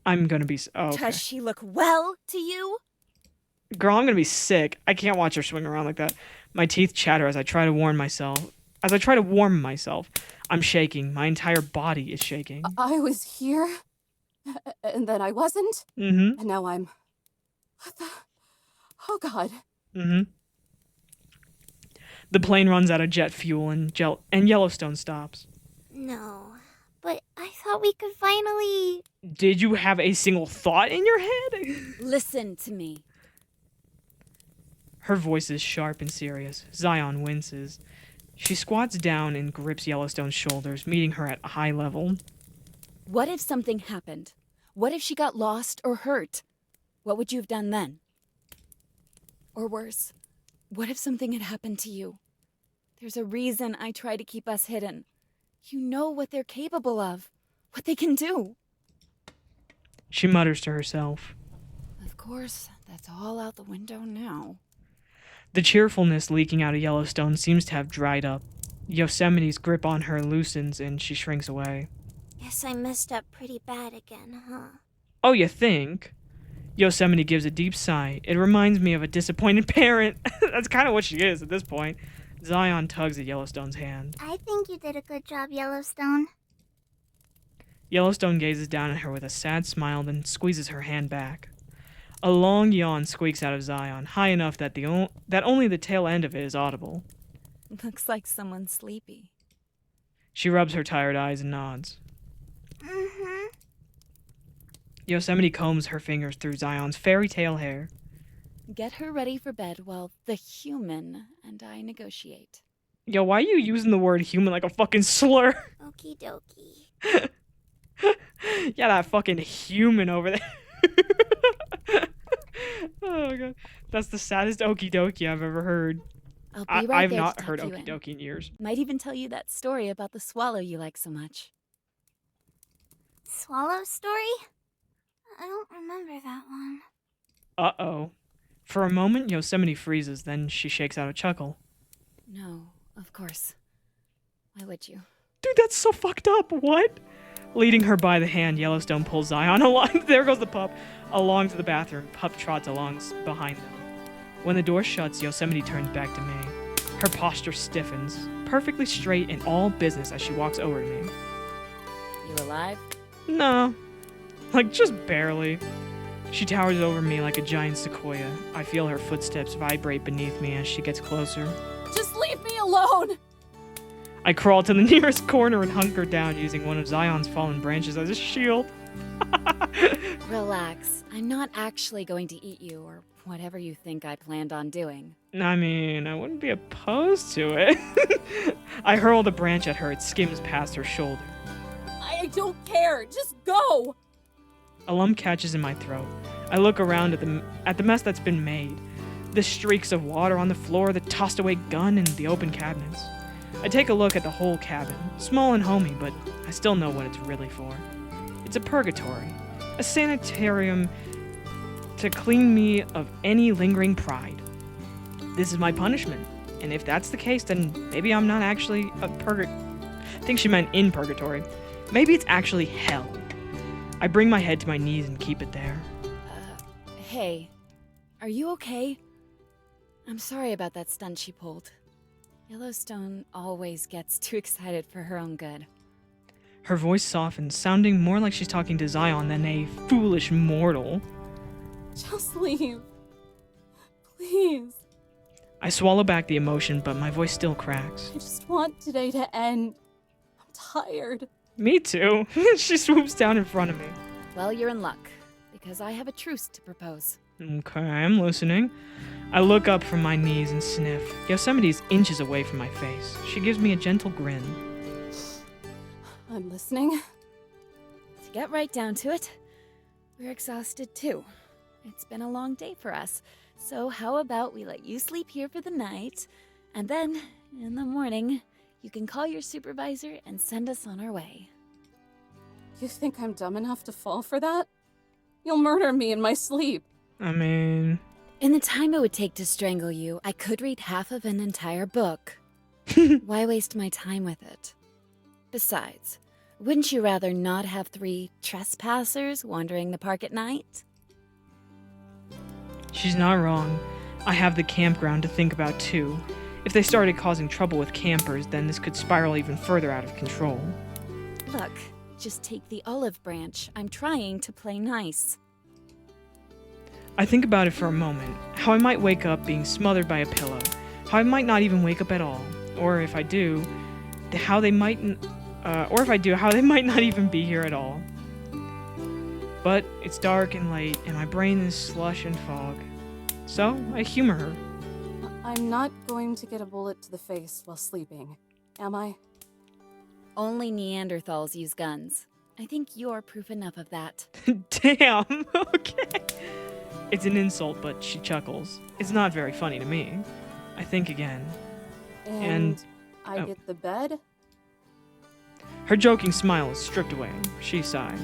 I'm gonna be... okay. Does she look well to you? Girl, I'm gonna be sick. I can't watch her swing around like that. My teeth chatter as I try to warm myself. I'm shaking. My entire body is shaking. I was here, and then I wasn't. Mm-hmm. And now I'm... What the... Oh, God. Mm-hmm. The plane runs out of jet fuel and Yellowstone stops. No, but I thought we could finally... Did you have a single thought in your head? Listen to me. Her voice is sharp and serious. Zion winces. She squats down and grips Yellowstone's shoulders, meeting her at eye level. What if something happened? What if she got lost or hurt? What would you have done then? Or worse, what if something had happened to you? There's a reason I try to keep us hidden. You know what they're capable of, what they can do. She mutters to herself. Of course, that's all out the window now. The cheerfulness leaking out of Yellowstone seems to have dried up. Yosemite's grip on her loosens and she shrinks away. Guess I messed up pretty bad again, huh? Oh, you think? Yosemite gives a deep sigh. It reminds me of a disappointed parent. That's kind of what she is at this point. Zion tugs at Yellowstone's hand. I think you did a good job, Yellowstone. Yellowstone gazes down at her with a sad smile, then squeezes her hand back. A long yawn squeaks out of Zion, high enough that that only the tail end of it is audible. Looks like someone's sleepy. She rubs her tired eyes and nods. Mm-hmm. Yosemite combs her fingers through Zion's fairy tale hair. Get her ready for bed while the human and I negotiate. Yo, why are you using the word human like a fucking slur? Okie dokie. Yeah, that fucking human over there. Oh, God. That's the saddest okie dokie I've ever heard. I'll be right I've there not to heard tuck you okie in. dokie in years. Might even tell you that story about the swallow you like so much. Swallow story? I don't remember that one. Uh-oh. For a moment, Yosemite freezes, then she shakes out a chuckle. No, of course. Why would you? Dude, that's so fucked up. What? Leading her by the hand, Yellowstone pulls Zion along. There goes the pup. Along to the bathroom. Pup trots along behind them. When the door shuts, Yosemite turns back to me. Her posture stiffens, perfectly straight and all business as she walks over to me. You alive? No. Like, just barely. She towers over me like a giant sequoia. I feel her footsteps vibrate beneath me as she gets closer. Just leave me alone! I crawl to the nearest corner and hunker down using one of Zion's fallen branches as a shield. Relax. I'm not actually going to eat you or whatever you think I planned on doing. I mean, I wouldn't be opposed to it. I hurl the branch at her. It skims past her shoulder. I don't care. Just go! A lump catches in my throat. I look around at the mess that's been made. The streaks of water on the floor, the tossed away gun, and the open cabinets. I take a look at the whole cabin. Small and homey, but I still know what it's really for. It's a purgatory. A sanitarium to clean me of any lingering pride. This is my punishment. And if that's the case, then maybe I'm not actually a I think she meant in purgatory. Maybe it's actually hell. I bring my head to my knees and keep it there. Hey, are you okay? I'm sorry about that stunt she pulled. Yellowstone always gets too excited for her own good. Her voice softens, sounding more like she's talking to Zion than a foolish mortal. Just leave. Please. I swallow back the emotion, but my voice still cracks. I just want today to end. I'm tired. Me too. She swoops down in front of me. Well, you're in luck, because I have a truce to propose. Okay, I'm listening. I look up from my knees and sniff. Yosemite's inches away from my face. She gives me a gentle grin. I'm listening. To get right down to it, we're exhausted too. It's been a long day for us, so how about we let you sleep here for the night, and then, in the morning, you can call your supervisor and send us on our way. You think I'm dumb enough to fall for that? You'll murder me in my sleep. I mean... In the time it would take to strangle you, I could read half of an entire book. Why waste my time with it? Besides, wouldn't you rather not have 3 trespassers wandering the park at night? She's not wrong. I have the campground to think about too. If they started causing trouble with campers, then this could spiral even further out of control. Look, just take the olive branch. I'm trying to play nice. I think about it for a moment, how I might wake up being smothered by a pillow, how I might not even wake up at all, or if I do, how they might not even be here at all. But it's dark and late, and my brain is slush and fog. So, I humor her. I'm not going to get a bullet to the face while sleeping, am I? Only Neanderthals use guns. I think you're proof enough of that. Damn, okay. It's an insult, but she chuckles. It's not very funny to me. I think again. And I get the bed? Her joking smile is stripped away. She sighs.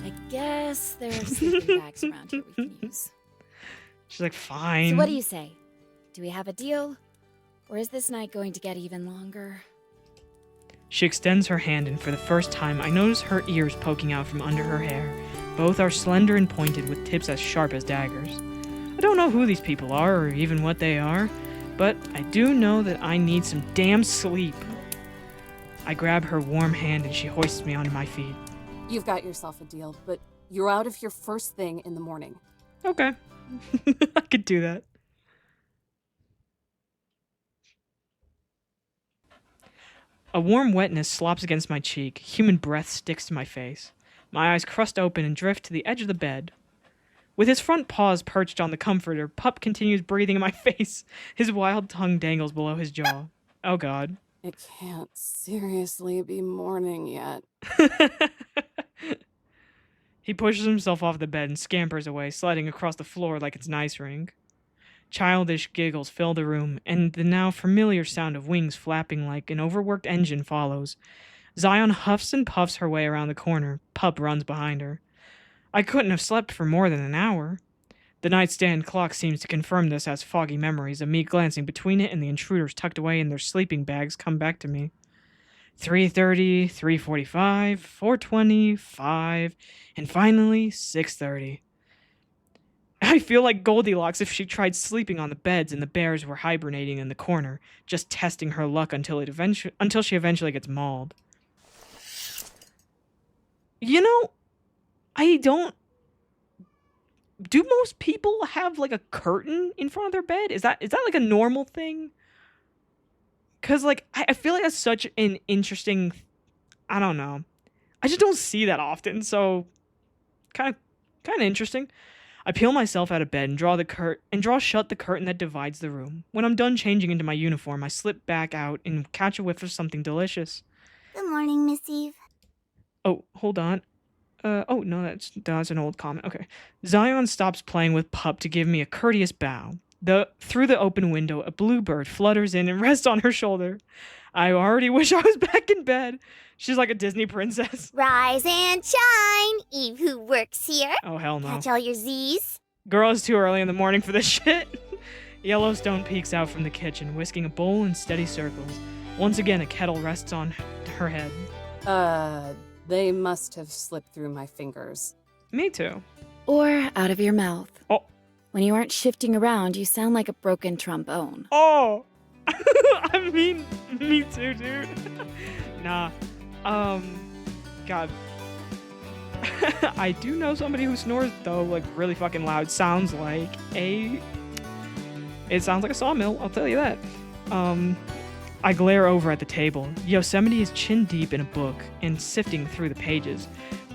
I guess there are sleeping bags around here we can use. She's like, fine. So what do you say? Do we have a deal? Or is this night going to get even longer? She extends her hand, and for the first time, I notice her ears poking out from under her hair. Both are slender and pointed, with tips as sharp as daggers. I don't know who these people are, or even what they are, but I do know that I need some damn sleep. I grab her warm hand, and she hoists me onto my feet. You've got yourself a deal, but you're out of here first thing in the morning. Okay. I could do that. A warm wetness slops against my cheek. Human breath sticks to my face. My eyes crust open and drift to the edge of the bed. With his front paws perched on the comforter, Pup continues breathing in my face. His wild tongue dangles below his jaw. Oh god. It can't seriously be morning yet. He pushes himself off the bed and scampers away, sliding across the floor like it's an ice rink. Childish giggles fill the room, and the now familiar sound of wings flapping like an overworked engine follows. Zion huffs and puffs her way around the corner. Pup runs behind her. I couldn't have slept for more than an hour. The nightstand clock seems to confirm this as foggy memories of me glancing between it and the intruders tucked away in their sleeping bags come back to me. 3:30, 3:45, 4:20, 5, and finally 6:30. I feel like Goldilocks if she tried sleeping on the beds and the bears were hibernating in the corner, just testing her luck until she eventually gets mauled. You know, do most people have like a curtain in front of their bed? Is that like a normal thing? Cause like I feel like that's such an interesting, I don't know. I just don't see that often, so kind of interesting. I peel myself out of bed and draw shut the curtain that divides the room. When I'm done changing into my uniform, I slip back out and catch a whiff of something delicious. Good morning, Miss Eve. Oh, hold on. Oh no, that's an old comment. Okay. Zion stops playing with Pup to give me a courteous bow. Through the open window, a bluebird flutters in and rests on her shoulder. I already wish I was back in bed. She's like a Disney princess. Rise and shine, Eve who works here. Oh, hell no. Catch all your Z's. Girl, it's too early in the morning for this shit. Yellowstone peeks out from the kitchen, whisking a bowl in steady circles. Once again, a kettle rests on her head. They must have slipped through my fingers. Me too. Or out of your mouth. Oh. When you aren't shifting around, you sound like a broken trombone. Oh! I mean, me too, dude. Nah. God. I do know somebody who snores, though, like, really fucking loud. It sounds like a sawmill, I'll tell you that. I glare over at the table. Yosemite is chin deep in a book and sifting through the pages.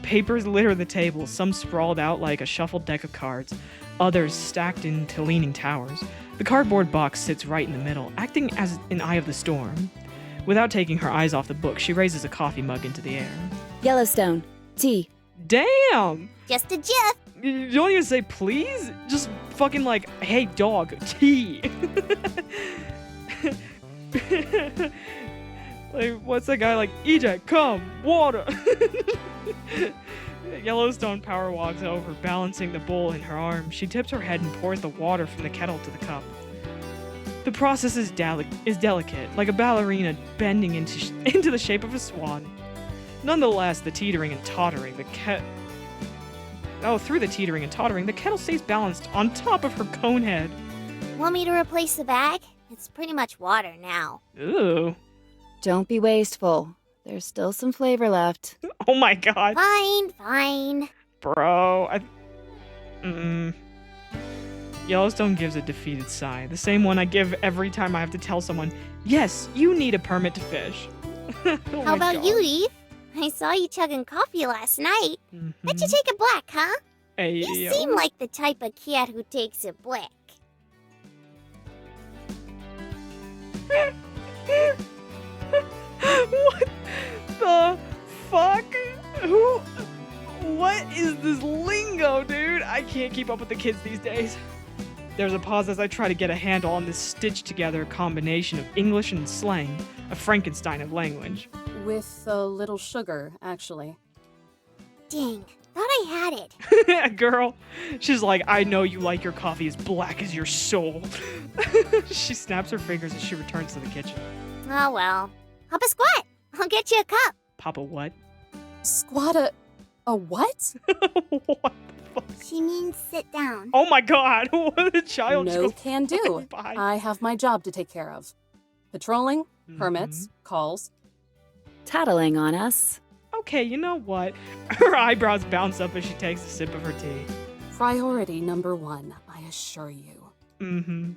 Papers litter the table, some sprawled out like a shuffled deck of cards, others stacked into leaning towers. The cardboard box sits right in the middle, acting as an eye of the storm. Without taking her eyes off the book, she raises a coffee mug into the air. Yellowstone. Tea. Damn! Just a jiff. You don't even say please? Just fucking like, hey dog, tea. Like, what's that guy like? EJ, come, water. Yellowstone power walks over, balancing the bowl in her arm. She tips her head and pours the water from the kettle to the cup. The process is delicate, like a ballerina bending into the shape of a swan. Nonetheless, the teetering and tottering, through the teetering and tottering, the kettle stays balanced on top of her cone head. Want me to replace the bag? It's pretty much water now. Ooh. Don't be wasteful. There's still some flavor left. Oh my god. Fine. Bro, Yellowstone gives a defeated sigh, the same one I give every time I have to tell someone, yes, you need a permit to fish. Oh How my about God. you, Eve? I saw you chugging coffee last night. Bet you take it black, huh? Hey, You seem like the type of cat who takes it black. What the fuck? What is this lingo, dude? I can't keep up with the kids these days. There's a pause as I try to get a handle on this stitched together combination of English and slang, a Frankenstein of language. With a little sugar, actually. Dang, Thought I had it. Girl, she's like, I know you like your coffee as black as your soul. She snaps her fingers as she returns to the kitchen. Oh well. Hop a squat. I'll get you a cup. Papa, what? Squat a what? What the fuck? She means sit down. Oh my god, what a child. just No goes can do. flying by. I have my job to take care of. Patrolling, permits, Mm-hmm. calls. Tattling on us. Okay, you know what? Her eyebrows bounce up as she takes a sip of her tea. Priority number 1, I assure you. Mm-hmm.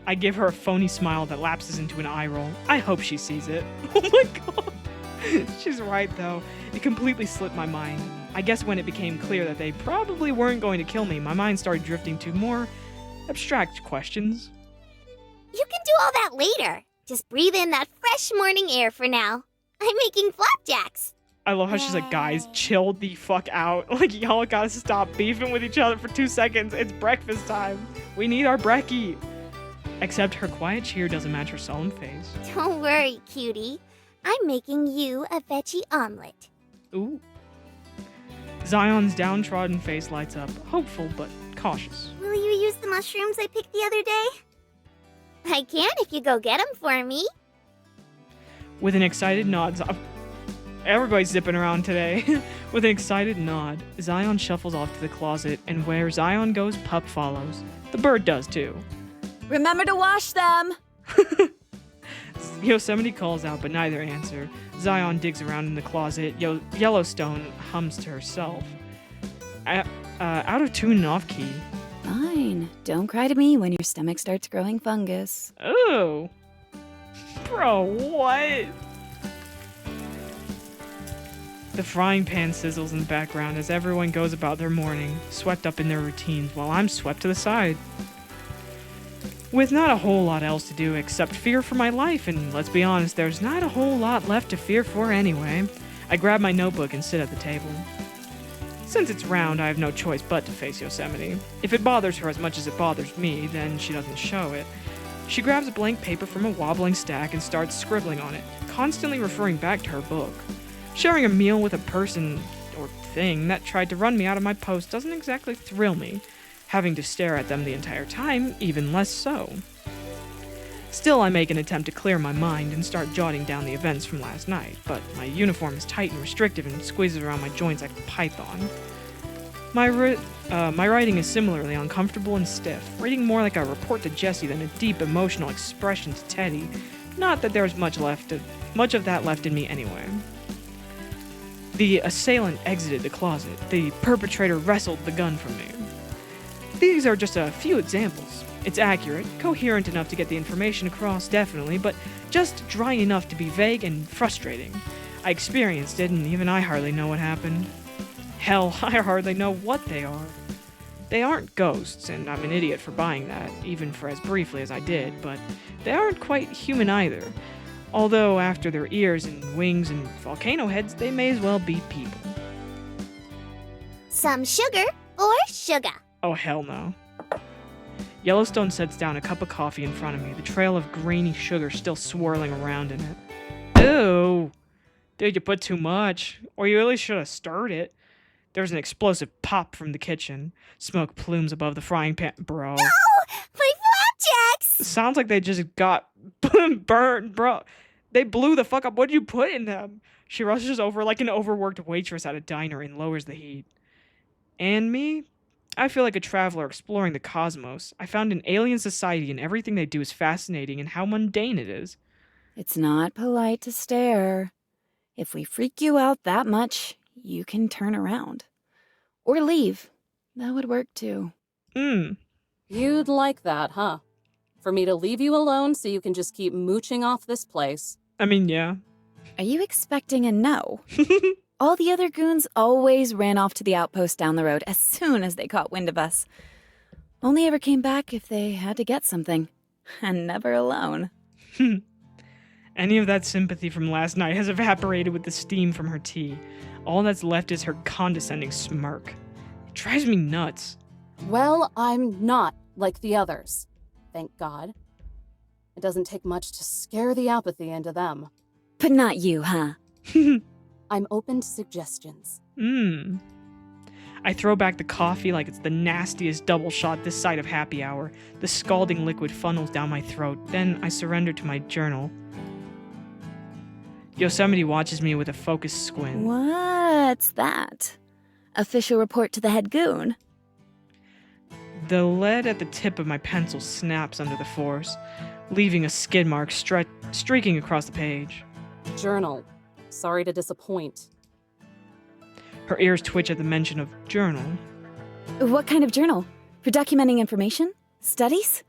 I give her a phony smile that lapses into an eye roll. I hope she sees it. Oh my god. She's right, though. It completely slipped my mind. I guess when it became clear that they probably weren't going to kill me, my mind started drifting to more abstract questions. You can do all that later. Just breathe in that fresh morning air for now. I'm making flapjacks. I love how she's like, guys, chill the fuck out. Like, y'all gotta stop beefing with each other for 2 seconds. It's breakfast time. We need our brekkie. Except her quiet cheer doesn't match her solemn face. Don't worry, cutie. I'm making you a veggie omelet. Ooh. Zion's downtrodden face lights up, hopeful but cautious. Will you use the mushrooms I picked the other day? I can if you go get them for me. With an excited nod, everybody's zipping around today. With an excited nod, Zion shuffles off to the closet, and where Zion goes, Pup follows. The bird does too. Remember to wash them! Yosemite calls out, but neither answer. Zion digs around in the closet. Yellowstone hums to herself. Out of tune and off key. Fine. Don't cry to me when your stomach starts growing fungus. Oh. Bro, what? The frying pan sizzles in the background as everyone goes about their morning, swept up in their routines, while I'm swept to the side. With not a whole lot else to do except fear for my life, and let's be honest, there's not a whole lot left to fear for anyway, I grab my notebook and sit at the table. Since it's round, I have no choice but to face Yosemite. If it bothers her as much as it bothers me, then she doesn't show it. She grabs a blank paper from a wobbling stack and starts scribbling on it, constantly referring back to her book. Sharing a meal with a person or thing that tried to run me out of my post doesn't exactly thrill me. Having to stare at them the entire time, even less so. Still, I make an attempt to clear my mind and start jotting down the events from last night, but my uniform is tight and restrictive and squeezes around my joints like a python. My writing is similarly uncomfortable and stiff, reading more like a report to Jesse than a deep emotional expression to Teddy. Not that there's much of that left in me anyway. The assailant exited the closet. The perpetrator wrestled the gun from me. These are just a few examples. It's accurate, coherent enough to get the information across, definitely, but just dry enough to be vague and frustrating. I experienced it, and even I hardly know what happened. Hell, I hardly know what they are. They aren't ghosts, and I'm an idiot for buying that, even for as briefly as I did, but they aren't quite human either. Although, after their ears and wings and volcano heads, they may as well be people. Some sugar or sugar? Oh, hell no. Yellowstone sets down a cup of coffee in front of me, the trail of grainy sugar still swirling around in it. Ew! Dude, you put too much. Or you really should have stirred it. There's an explosive pop from the kitchen. Smoke plumes above the frying pan. Bro. No! My flapjacks! Sounds like they just got burned, bro. They blew the fuck up. What did you put in them? She rushes over like an overworked waitress at a diner and lowers the heat. And me? I feel like a traveler exploring the cosmos. I found an alien society and everything they do is fascinating and how mundane it is. It's not polite to stare. If we freak you out that much, you can turn around. Or leave. That would work too. You'd like that, huh? For me to leave you alone so you can just keep mooching off this place. I mean, yeah. Are you expecting a no? All the other goons always ran off to the outpost down the road as soon as they caught wind of us. Only ever came back if they had to get something. And never alone. Any of that sympathy from last night has evaporated with the steam from her tea. All that's left is her condescending smirk. It drives me nuts. Well, I'm not like the others. Thank God. It doesn't take much to scare the apathy into them. But not you, huh? I'm open to suggestions. I throw back the coffee like it's the nastiest double shot this side of happy hour. The scalding liquid funnels down my throat. Then I surrender to my journal. Yosemite watches me with a focused squint. What's that? Official report to the head goon. The lead at the tip of my pencil snaps under the force, leaving a skid mark streaking across the page. Journal. Sorry to disappoint. Her ears twitch at the mention of journal. What kind of journal? For documenting information? Studies?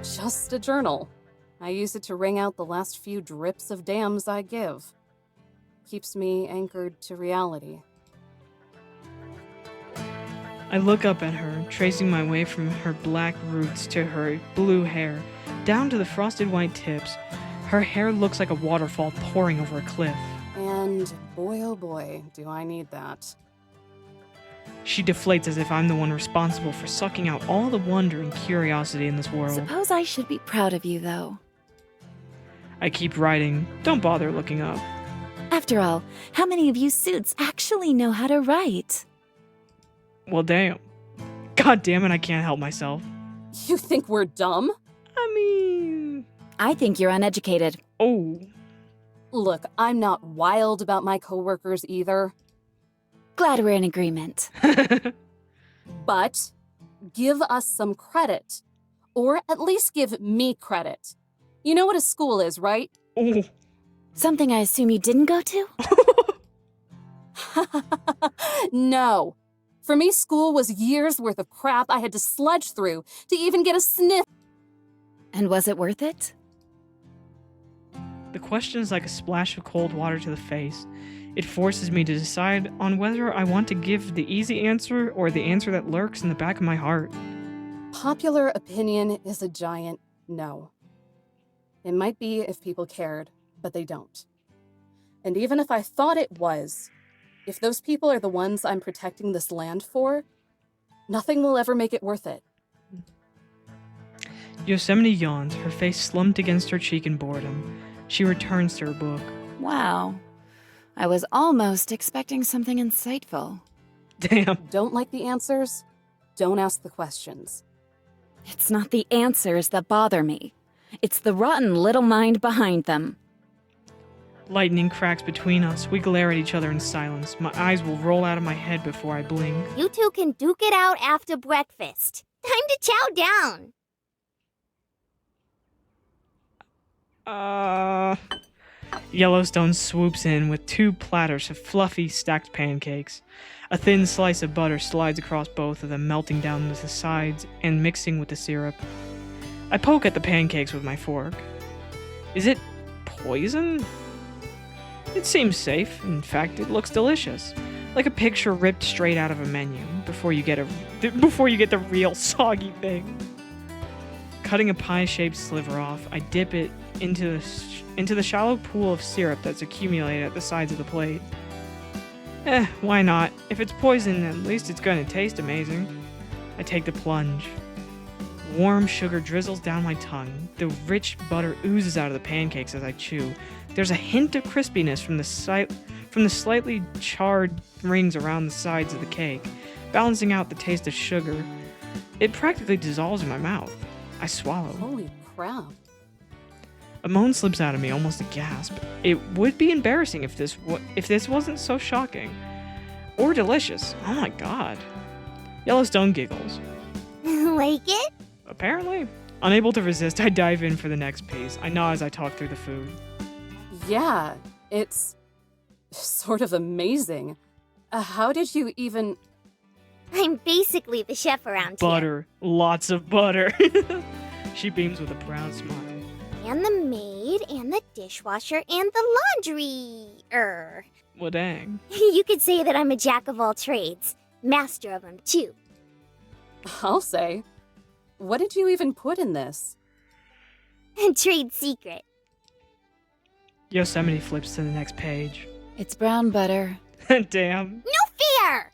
Just a journal. I use it to wring out the last few drips of damns I give. Keeps me anchored to reality. I look up at her, tracing my way from her black roots to her blue hair, down to the frosted white tips. Her hair looks like a waterfall pouring over a cliff. And boy oh boy, do I need that. She deflates as if I'm the one responsible for sucking out all the wonder and curiosity in this world. Suppose I should be proud of you, though. I keep writing. Don't bother looking up. After all, how many of you suits actually know how to write? Well, damn. God damn it, I can't help myself. You think we're dumb? I mean... I think you're uneducated. Oh. Look, I'm not wild about my coworkers either. Glad we're in agreement. But give us some credit. Or at least give me credit. You know what a school is, right? Oh. Something I assume you didn't go to? No. For me, school was years worth of crap I had to sludge through to even get a sniff. And was it worth it? The question is like a splash of cold water to the face. It forces me to decide on whether I want to give the easy answer or the answer that lurks in the back of my heart. Popular opinion is a giant no. It might be if people cared, but they don't. And even if I thought it was, if those people are the ones I'm protecting this land for, nothing will ever make it worth it. Yosemite yawns, her face slumped against her cheek in boredom. She returns to her book. Wow. I was almost expecting something insightful. Damn. Don't like the answers? Don't ask the questions. It's not the answers that bother me. It's the rotten little mind behind them. Lightning cracks between us. We glare at each other in silence. My eyes will roll out of my head before I blink. You two can duke it out after breakfast. Time to chow down. Yellowstone swoops in with 2 platters of fluffy, stacked pancakes. A thin slice of butter slides across both of them, melting down the sides and mixing with the syrup. I poke at the pancakes with my fork. Is it poison? It seems safe. In fact, it looks delicious. Like a picture ripped straight out of a menu before you get the real soggy thing. Cutting a pie-shaped sliver off, I dip it into the shallow pool of syrup that's accumulated at the sides of the plate. Why not? If it's poison, at least it's gonna taste amazing. I take the plunge. Warm sugar drizzles down my tongue. The rich butter oozes out of the pancakes as I chew. There's a hint of crispiness from the slightly charred rings around the sides of the cake, balancing out the taste of sugar. It practically dissolves in my mouth. I swallow. Holy crap. A moan slips out of me, almost a gasp. It would be embarrassing if this wasn't so shocking. Or delicious. Oh my god. Yellowstone giggles. Like it? Apparently. Unable to resist, I dive in for the next piece. I nod as I talk through the food. Yeah, it's sort of amazing. How did you even... I'm basically the chef around here. Butter. Lots of butter. She beams with a proud smile. And the maid, and the dishwasher, and the laundry. Well, dang. You could say that I'm a jack of all trades. Master of them, too. I'll say. What did you even put in this? Trade secret. Yosemite flips to the next page. It's brown butter. Damn. No fear!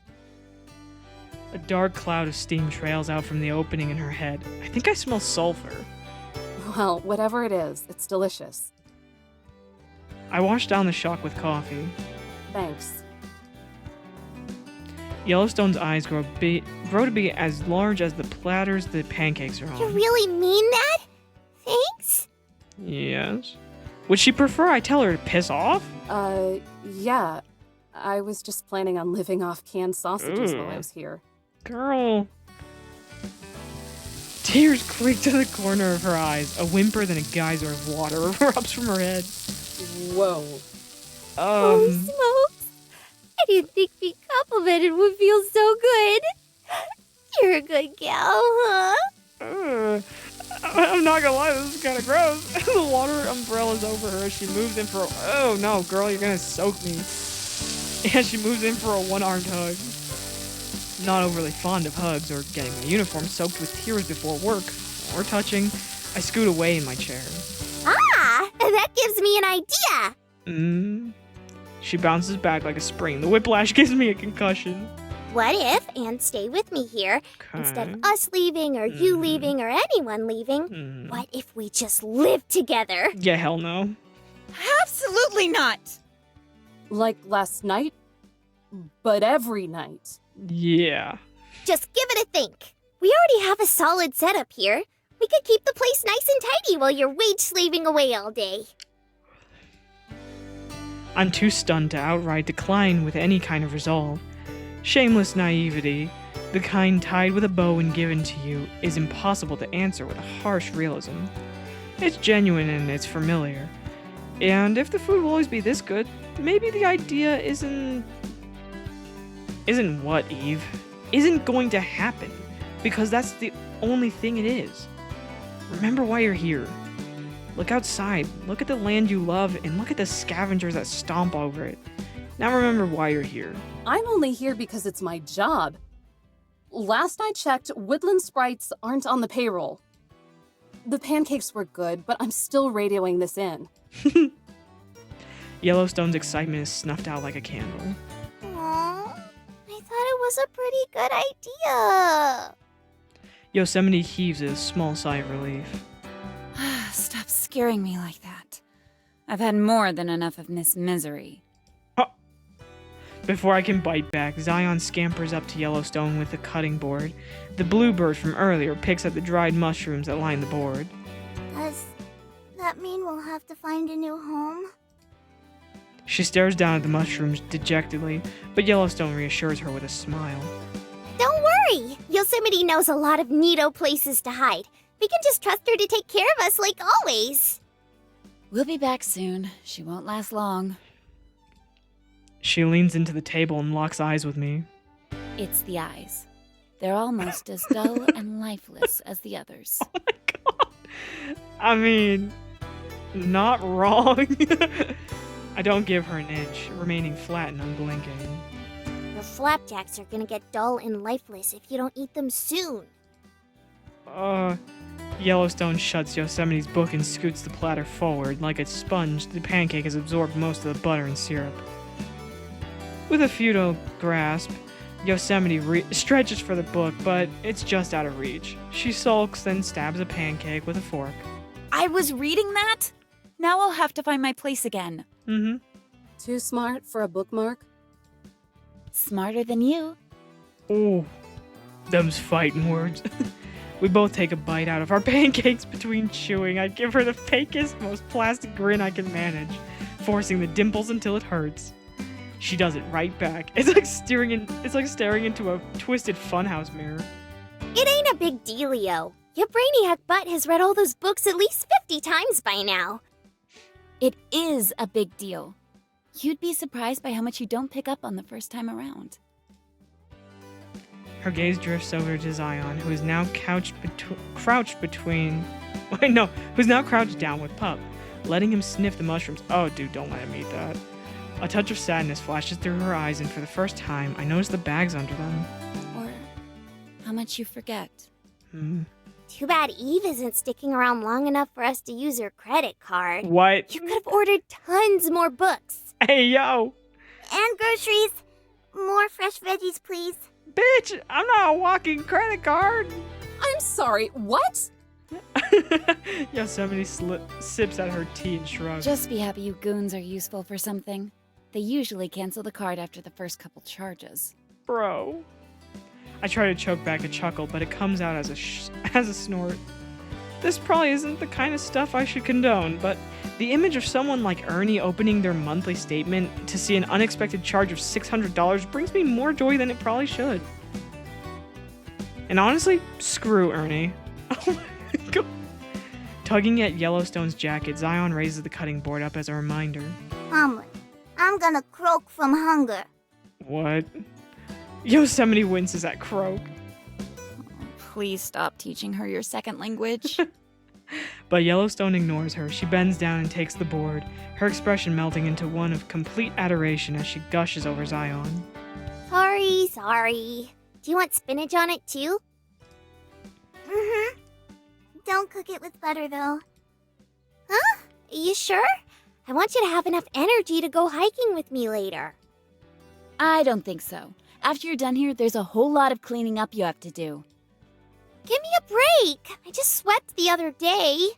A dark cloud of steam trails out from the opening in her head. I think I smell sulfur. Well, whatever it is, it's delicious. I wash down the shock with coffee. Thanks. Yellowstone's eyes grow to be as large as the platters the pancakes are You on. really mean that? Thanks? Yes. Would she prefer I tell her to piss off? Yeah. I was just planning on living off canned sausages while I Ooh. was here. Girl. Tears creak to the corner of her eyes. A whimper, then a geyser of water erupts from her head. Whoa. Oh, smokes. I didn't think being complimented would feel so good. You're a good gal, huh? I'm not gonna lie, this is kind of gross. The water umbrella's over her as she moves in for a... Oh no, girl, you're gonna soak me. And she moves in for a one-armed hug. Not overly fond of hugs or getting my uniform soaked with tears before work or touching. I scoot away in my chair. Ah, that gives me an idea. She bounces back like a spring. The whiplash gives me a concussion. What if, and stay with me here, instead of Okay. us leaving or you leaving or anyone leaving, what if we just live together? Yeah, hell no. Absolutely not! Like last night? But every night. Yeah. Just give it a think. We already have a solid setup here. We could keep the place nice and tidy while you're wage slaving away all day. I'm too stunned to outright decline with any kind of resolve. Shameless naivety, the kind tied with a bow and given to you, is impossible to answer with a harsh realism. It's genuine and it's familiar. And if the food will always be this good, maybe the idea isn't what, Eve? Isn't going to happen, because that's the only thing it is. Remember why you're here. Look outside, look at the land you love, and look at the scavengers that stomp over it. Now remember why you're here. I'm only here because it's my job. Last I checked, woodland sprites aren't on the payroll. The pancakes were good, but I'm still radioing this in. Yellowstone's excitement is snuffed out like a candle. Aww, I thought it was a pretty good idea. Yosemite heaves a small sigh of relief. Stop scaring me like that. I've had more than enough of this misery. Before I can bite back, Zion scampers up to Yellowstone with a cutting board. The bluebird from earlier picks up the dried mushrooms that line the board. Does that mean we'll have to find a new home? She stares down at the mushrooms dejectedly, but Yellowstone reassures her with a smile. Don't worry! Yosemite knows a lot of neato places to hide. We can just trust her to take care of us like always. We'll be back soon. She won't last long. She leans into the table and locks eyes with me. It's the eyes. They're almost as dull and lifeless as the others. Oh my god. I mean, not wrong. I don't give her an inch, remaining flat and unblinking. Your flapjacks are gonna get dull and lifeless if you don't eat them soon. Yellowstone shuts Yosemite's book and scoots the platter forward. Like a sponge, the pancake has absorbed most of the butter and syrup. With a futile grasp, Yosemite stretches for the book, but it's just out of reach. She sulks, then stabs a pancake with a fork. I was reading that? Now I'll have to find my place again. Mm-hmm. Too smart for a bookmark? Smarter than you. Oh, them's fighting words. We both take a bite out of our pancakes between chewing. I give her the fakest, most plastic grin I can manage, forcing the dimples until it hurts. She does it right back. It's like staring into a twisted funhouse mirror. It ain't a big dealio. Your brainiac butt has read all those books at least 50 times by now. It is a big deal. You'd be surprised by how much you don't pick up on the first time around. Her gaze drifts over to Zion, who is now who's now crouched down with Pup, letting him sniff the mushrooms. Oh, dude, don't let him eat that. A touch of sadness flashes through her eyes, and for the first time, I notice the bags under them. Or how much you forget. Too bad Eve isn't sticking around long enough for us to use her credit card. What? You could have ordered tons more books. Hey, yo! And groceries. More fresh veggies, please. Bitch, I'm not a walking credit card! I'm sorry, what? Yosemite sips at her tea and shrugs. Just be happy you goons are useful for something. They usually cancel the card after the first couple charges. Bro. I try to choke back a chuckle, but it comes out as a snort. This probably isn't the kind of stuff I should condone, but the image of someone like Ernie opening their monthly statement to see an unexpected charge of $600 brings me more joy than it probably should. And honestly, screw Ernie. Oh my god. Tugging at Yellowstone's jacket, Zion raises the cutting board up as a reminder. Omelet. I'm gonna croak from hunger. What? Yosemite winces at croak. Please stop teaching her your second language. But Yellowstone ignores her. She bends down and takes the board, her expression melting into one of complete adoration as she gushes over Zion. Sorry. Do you want spinach on it too? Mm-hmm. Don't cook it with butter though. Huh? You sure? I want you to have enough energy to go hiking with me later. I don't think so. After you're done here, there's a whole lot of cleaning up you have to do. Give me a break. I just swept the other day.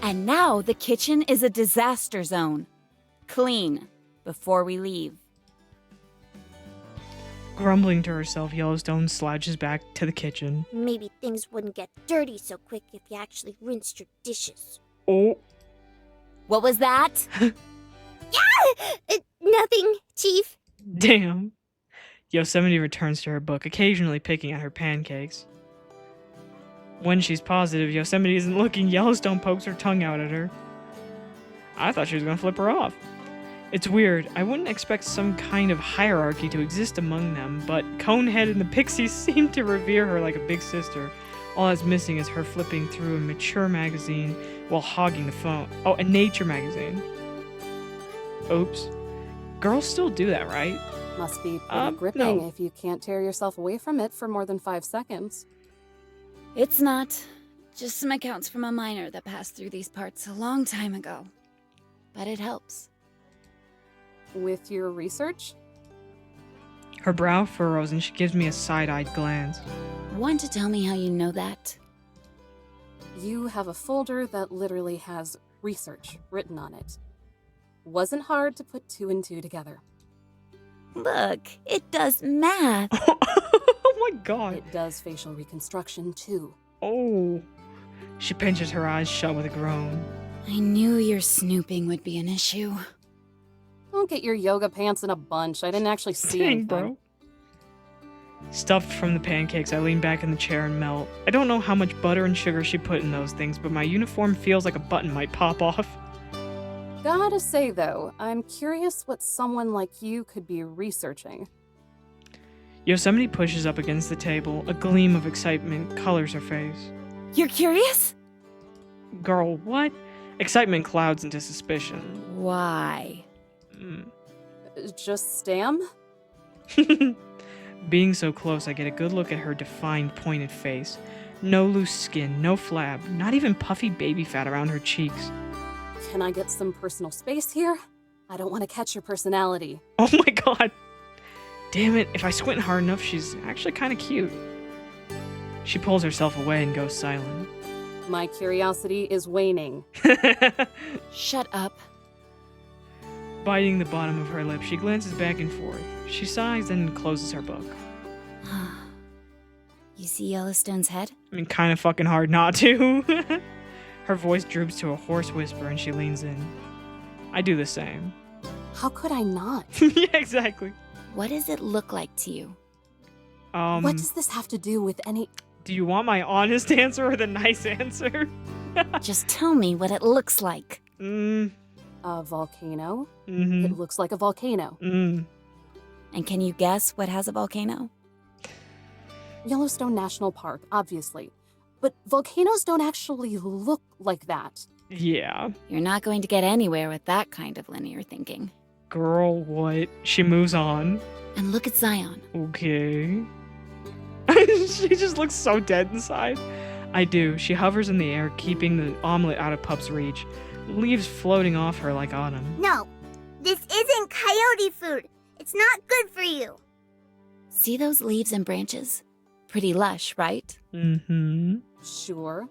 And now the kitchen is a disaster zone. Clean before we leave. Grumbling to herself, Yellowstone slouches back to the kitchen. Maybe things wouldn't get dirty so quick if you actually rinsed your dishes. Oh. What was that? Nothing, Chief. Damn. Yosemite returns to her book, occasionally picking at her pancakes. When she's positive Yosemite isn't looking, Yellowstone pokes her tongue out at her. I thought she was gonna flip her off. It's weird. I wouldn't expect some kind of hierarchy to exist among them, but Conehead and the Pixies seem to revere her like a big sister. All that's missing is her flipping through a mature magazine while hogging the phone. Oh, a nature magazine. Oops. Girls still do that, right? Must be pretty gripping no. if you can't tear yourself away from it for more than 5 seconds. It's not. Just some accounts from a miner that passed through these parts a long time ago. But it helps. With your research? Her brow furrows and she gives me a side-eyed glance. Want to tell me how you know that? You have a folder that literally has research written on it. Wasn't hard to put 2 and 2 together. Look, it does math. Oh my god. It does facial reconstruction too. Oh. She pinches her eyes shut with a groan. I knew your snooping would be an issue. Don't get your yoga pants in a bunch. I didn't actually see Dang, anything. bro. Stuffed from the pancakes, I lean back in the chair and melt. I don't know how much butter and sugar she put in those things, but my uniform feels like a button might pop off. Gotta say though, I'm curious what someone like you could be researching. Yosemite pushes up against the table. A gleam of excitement colors her face. You're curious? Girl, what? Excitement clouds into suspicion. Why? Just Stam? Being so close, I get a good look at her defined, pointed face. No loose skin, no flab, not even puffy baby fat around her cheeks. Can I get some personal space here? I don't want to catch your personality. Oh my god! Damn it, if I squint hard enough, she's actually kind of cute. She pulls herself away and goes silent. My curiosity is waning. Shut up. Biting the bottom of her lip, she glances back and forth. She sighs and closes her book. You see Yellowstone's head? I mean, kind of fucking hard not to. Her voice droops to a hoarse whisper and she leans in. I do the same. How could I not? Yeah, exactly. What does it look like to you? What does this have to do with any... Do you want my honest answer or the nice answer? Just tell me what it looks like. A volcano? Mm-hmm. It looks like a volcano. And can you guess what has a volcano? Yellowstone National Park, obviously. But volcanoes don't actually look like that. Yeah. You're not going to get anywhere with that kind of linear thinking. Girl, what? She moves on. And look at Zion. Okay. She just looks so dead inside. I do. She hovers in the air, keeping the omelet out of Pup's reach. Leaves floating off her like autumn. No, this isn't coyote food. It's not good for you. See those leaves and branches? Pretty lush, right? Mm-hmm. Sure.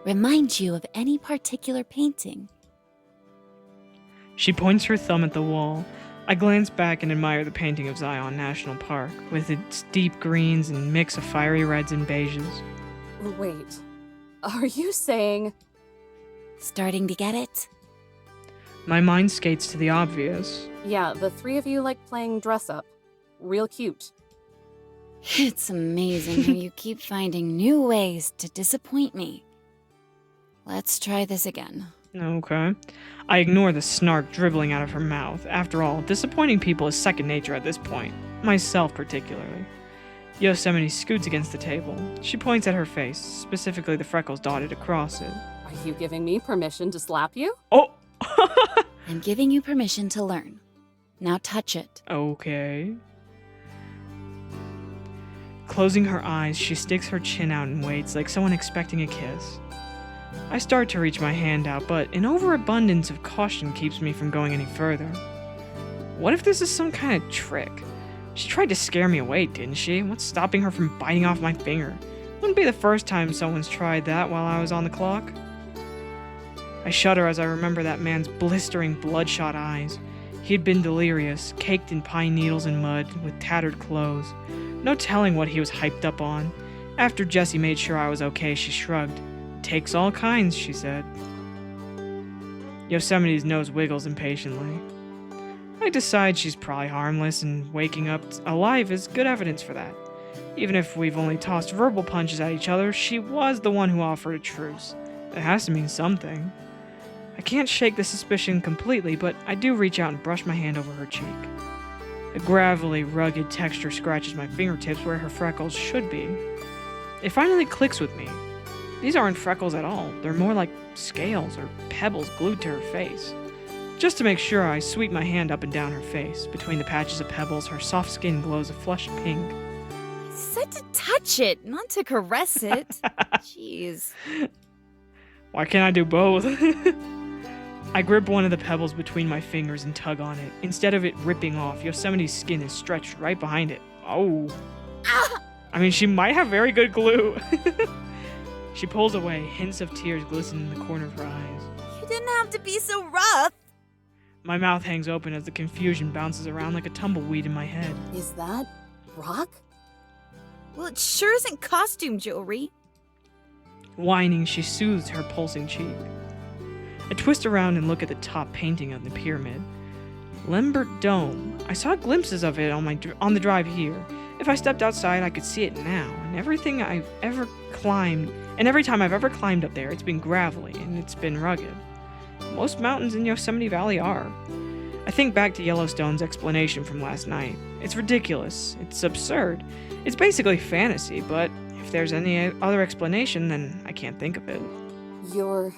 Remind you of any particular painting? She points her thumb at the wall. I glance back and admire the painting of Zion National Park, with its deep greens and mix of fiery reds and beiges. Wait, are you saying... Starting to get it? My mind skates to the obvious. Yeah, the three of you like playing dress-up. Real cute. It's amazing how you keep finding new ways to disappoint me. Let's try this again. Okay. I ignore the snark dribbling out of her mouth. After all, disappointing people is second nature at this point. Myself particularly. Yosemite scoots against the table. She points at her face, specifically the freckles dotted across it. Are you giving me permission to slap you? Oh! I'm giving you permission to learn. Now touch it. Okay. Closing her eyes, she sticks her chin out and waits like someone expecting a kiss. I start to reach my hand out, but an overabundance of caution keeps me from going any further. What if this is some kind of trick? She tried to scare me away, didn't she? What's stopping her from biting off my finger? Wouldn't be the first time someone's tried that while I was on the clock. I shudder as I remember that man's blistering, bloodshot eyes. He had been delirious, caked in pine needles and mud, with tattered clothes. No telling what he was hyped up on. After Jessie made sure I was okay, she shrugged. Takes all kinds, she said. Yosemite's nose wiggles impatiently. I decide she's probably harmless, and waking up alive is good evidence for that. Even if we've only tossed verbal punches at each other, she was the one who offered a truce. It has to mean something. I can't shake the suspicion completely, but I do reach out and brush my hand over her cheek. A gravelly, rugged texture scratches my fingertips where her freckles should be. It finally clicks with me. These aren't freckles at all. They're more like scales or pebbles glued to her face. Just to make sure, I sweep my hand up and down her face. Between the patches of pebbles, her soft skin glows a flushed pink. I said to touch it, not to caress it. Jeez. Why can't I do both? I grip one of the pebbles between my fingers and tug on it. Instead of it ripping off, Yosemite's skin is stretched right behind it. Oh. Ah! I mean, she might have very good glue. She pulls away, hints of tears glisten in the corner of her eyes. You didn't have to be so rough. My mouth hangs open as the confusion bounces around like a tumbleweed in my head. Is that rock? Well, it sure isn't costume jewelry. Whining, she soothes her pulsing cheek. I twist around and look at the top painting of the pyramid. Lambert Dome. I saw glimpses of it on the drive here. If I stepped outside, I could see it now. And every time I've ever climbed up there, it's been gravelly and it's been rugged. Most mountains in Yosemite Valley are. I think back to Yellowstone's explanation from last night. It's ridiculous. It's absurd. It's basically fantasy, but if there's any other explanation, then I can't think of it. Your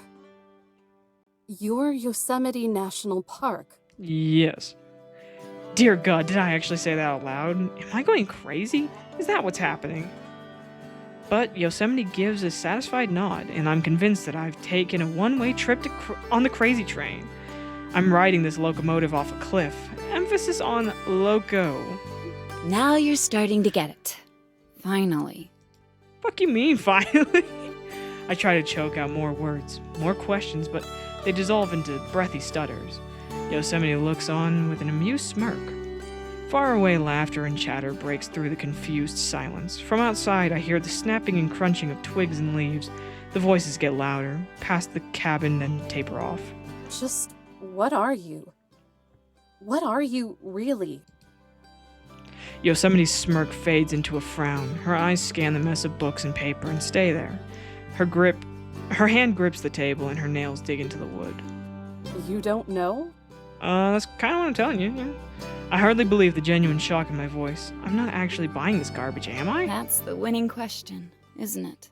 Yosemite National Park. Yes. Dear God, did I actually say that out loud? Am I going crazy? Is that what's happening? But Yosemite gives a satisfied nod, and I'm convinced that I've taken a one-way trip on the crazy train. I'm riding this locomotive off a cliff. Emphasis on loco. Now you're starting to get it. Finally. Fuck you mean, finally? I try to choke out more words, more questions, but they dissolve into breathy stutters. Yosemite looks on with an amused smirk. Faraway laughter and chatter breaks through the confused silence. From outside, I hear the snapping and crunching of twigs and leaves. The voices get louder, past the cabin, then taper off. Just, what are you? What are you, really? Yosemite's smirk fades into a frown. Her eyes scan the mess of books and paper and stay there. Her hand grips the table and her nails dig into the wood. You don't know? That's kind of what I'm telling you, yeah. I hardly believe the genuine shock in my voice. I'm not actually buying this garbage, am I? That's the winning question, isn't it?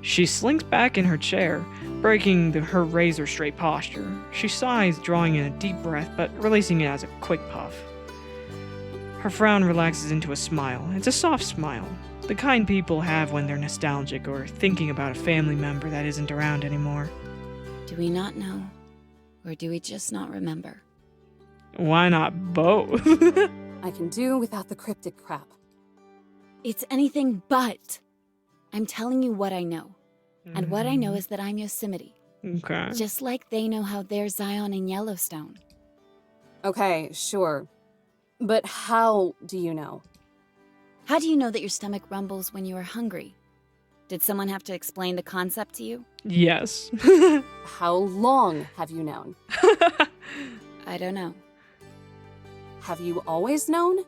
She slinks back in her chair, breaking her razor-straight posture. She sighs, drawing in a deep breath, but releasing it as a quick puff. Her frown relaxes into a smile. It's a soft smile, the kind people have when they're nostalgic or thinking about a family member that isn't around anymore. Do we not know? Or do we just not remember? Why not both? I can do without the cryptic crap. It's anything but. I'm telling you what I know. And what I know is that I'm Yosemite. Okay. Just like they know how they're Zion and Yellowstone. Okay, sure. But how do you know? How do you know that your stomach rumbles when you are hungry? Did someone have to explain the concept to you? Yes. How long have you known? I don't know. Have you always known?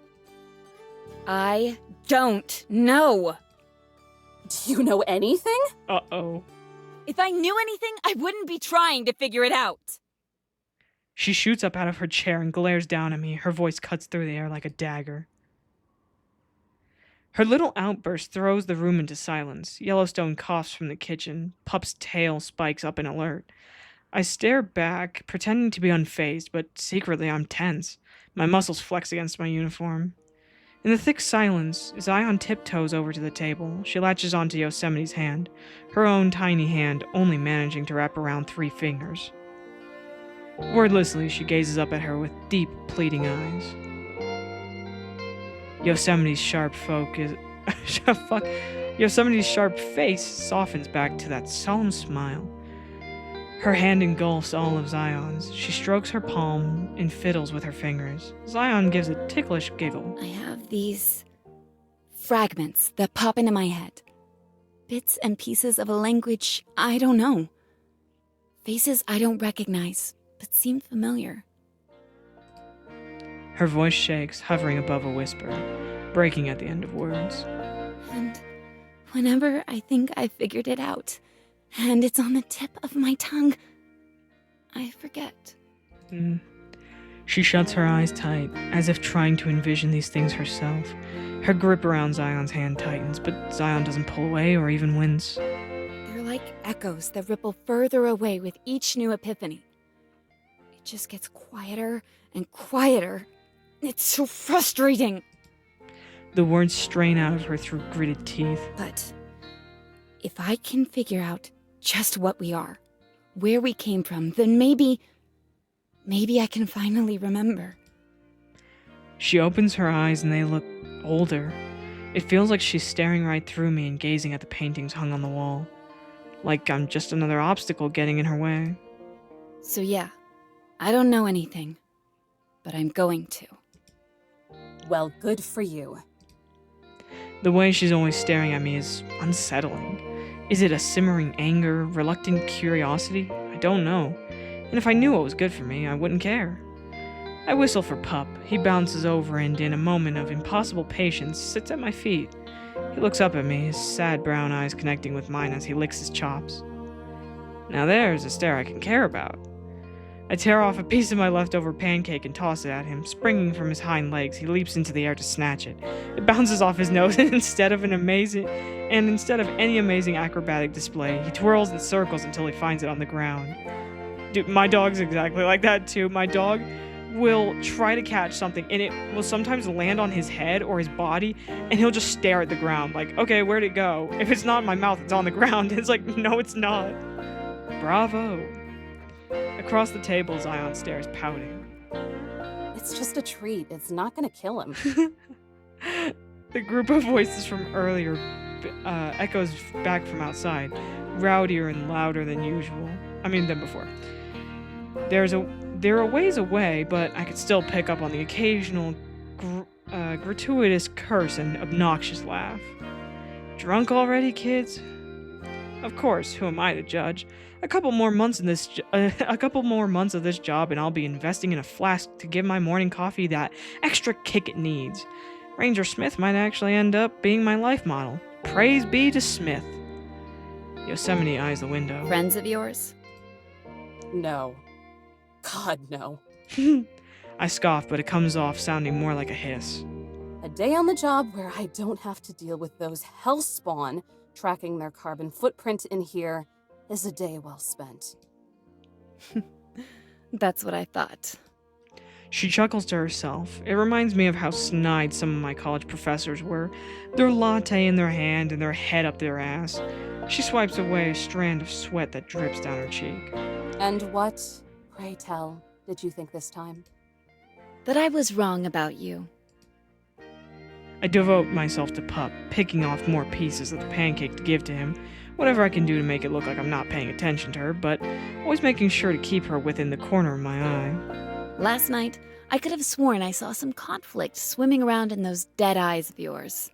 I don't know. Do you know anything? Uh-oh. If I knew anything, I wouldn't be trying to figure it out. She shoots up out of her chair and glares down at me. Her voice cuts through the air like a dagger. Her little outburst throws the room into silence. Yellowstone coughs from the kitchen. Pup's tail spikes up in alert. I stare back, pretending to be unfazed, but secretly I'm tense. My muscles flex against my uniform. In the thick silence, Zion tiptoes over to the table. She latches onto Yosemite's hand, her own tiny hand only managing to wrap around 3 fingers. Wordlessly, she gazes up at her with deep, pleading eyes. Yosemite's sharp Yosemite's sharp face softens back to that solemn smile. Her hand engulfs all of Zion's. She strokes her palm and fiddles with her fingers. Zion gives a ticklish giggle. I have these fragments that pop into my head. Bits and pieces of a language I don't know. Faces I don't recognize, but seem familiar. Her voice shakes, hovering above a whisper, breaking at the end of words. And whenever I think I've figured it out, and it's on the tip of my tongue, I forget. She shuts her eyes tight, as if trying to envision these things herself. Her grip around Zion's hand tightens, but Zion doesn't pull away or even wince. They're like echoes that ripple further away with each new epiphany. It just gets quieter and quieter. It's so frustrating. The words strain out of her through gritted teeth. But if I can figure out just what we are, where we came from, then maybe I can finally remember. She opens her eyes and they look older. It feels like she's staring right through me and gazing at the paintings hung on the wall. Like I'm just another obstacle getting in her way. So yeah, I don't know anything, but I'm going to. Well, good for you. The way she's always staring at me is unsettling. Is it a simmering anger, reluctant curiosity? I don't know. And if I knew what was good for me, I wouldn't care. I whistle for Pup. He bounces over and, in a moment of impossible patience, sits at my feet. He looks up at me, his sad brown eyes connecting with mine as he licks his chops. Now there's a stare I can care about. I tear off a piece of my leftover pancake and toss it at him. Springing from his hind legs, he leaps into the air to snatch it. It bounces off his nose, and instead of any amazing acrobatic display, he twirls and circles until he finds it on the ground. Dude, my dog's exactly like that too. My dog will try to catch something, and it will sometimes land on his head or his body, and he'll just stare at the ground like, okay, where'd it go? If it's not in my mouth, it's on the ground. It's like, no, it's not. Bravo. Across the table, Zion stares, pouting. It's just a treat. It's not gonna kill him. The group of voices from earlier echoes back from outside, rowdier and louder than usual. Than before. They're a ways away, but I could still pick up on the occasional gratuitous curse and obnoxious laugh. Drunk already, kids? Of course, who am I to judge? A couple more months of this job, and I'll be investing in a flask to give my morning coffee that extra kick it needs. Ranger Smith might actually end up being my life model. Praise be to Smith. Yosemite eyes the window. Friends of yours? No. God, no. I scoff, but it comes off sounding more like a hiss. A day on the job where I don't have to deal with those hellspawn tracking their carbon footprint in here is a day well spent. That's what I thought. She chuckles to herself. It reminds me of how snide some of my college professors were, their latte in their hand and their head up their ass. She swipes away a strand of sweat that drips down her cheek. And what, pray tell, did you think this time? That I was wrong about you. I devote myself to Pup, picking off more pieces of the pancake to give to him, whatever I can do to make it look like I'm not paying attention to her, but always making sure to keep her within the corner of my eye. Last night, I could have sworn I saw some conflict swimming around in those dead eyes of yours.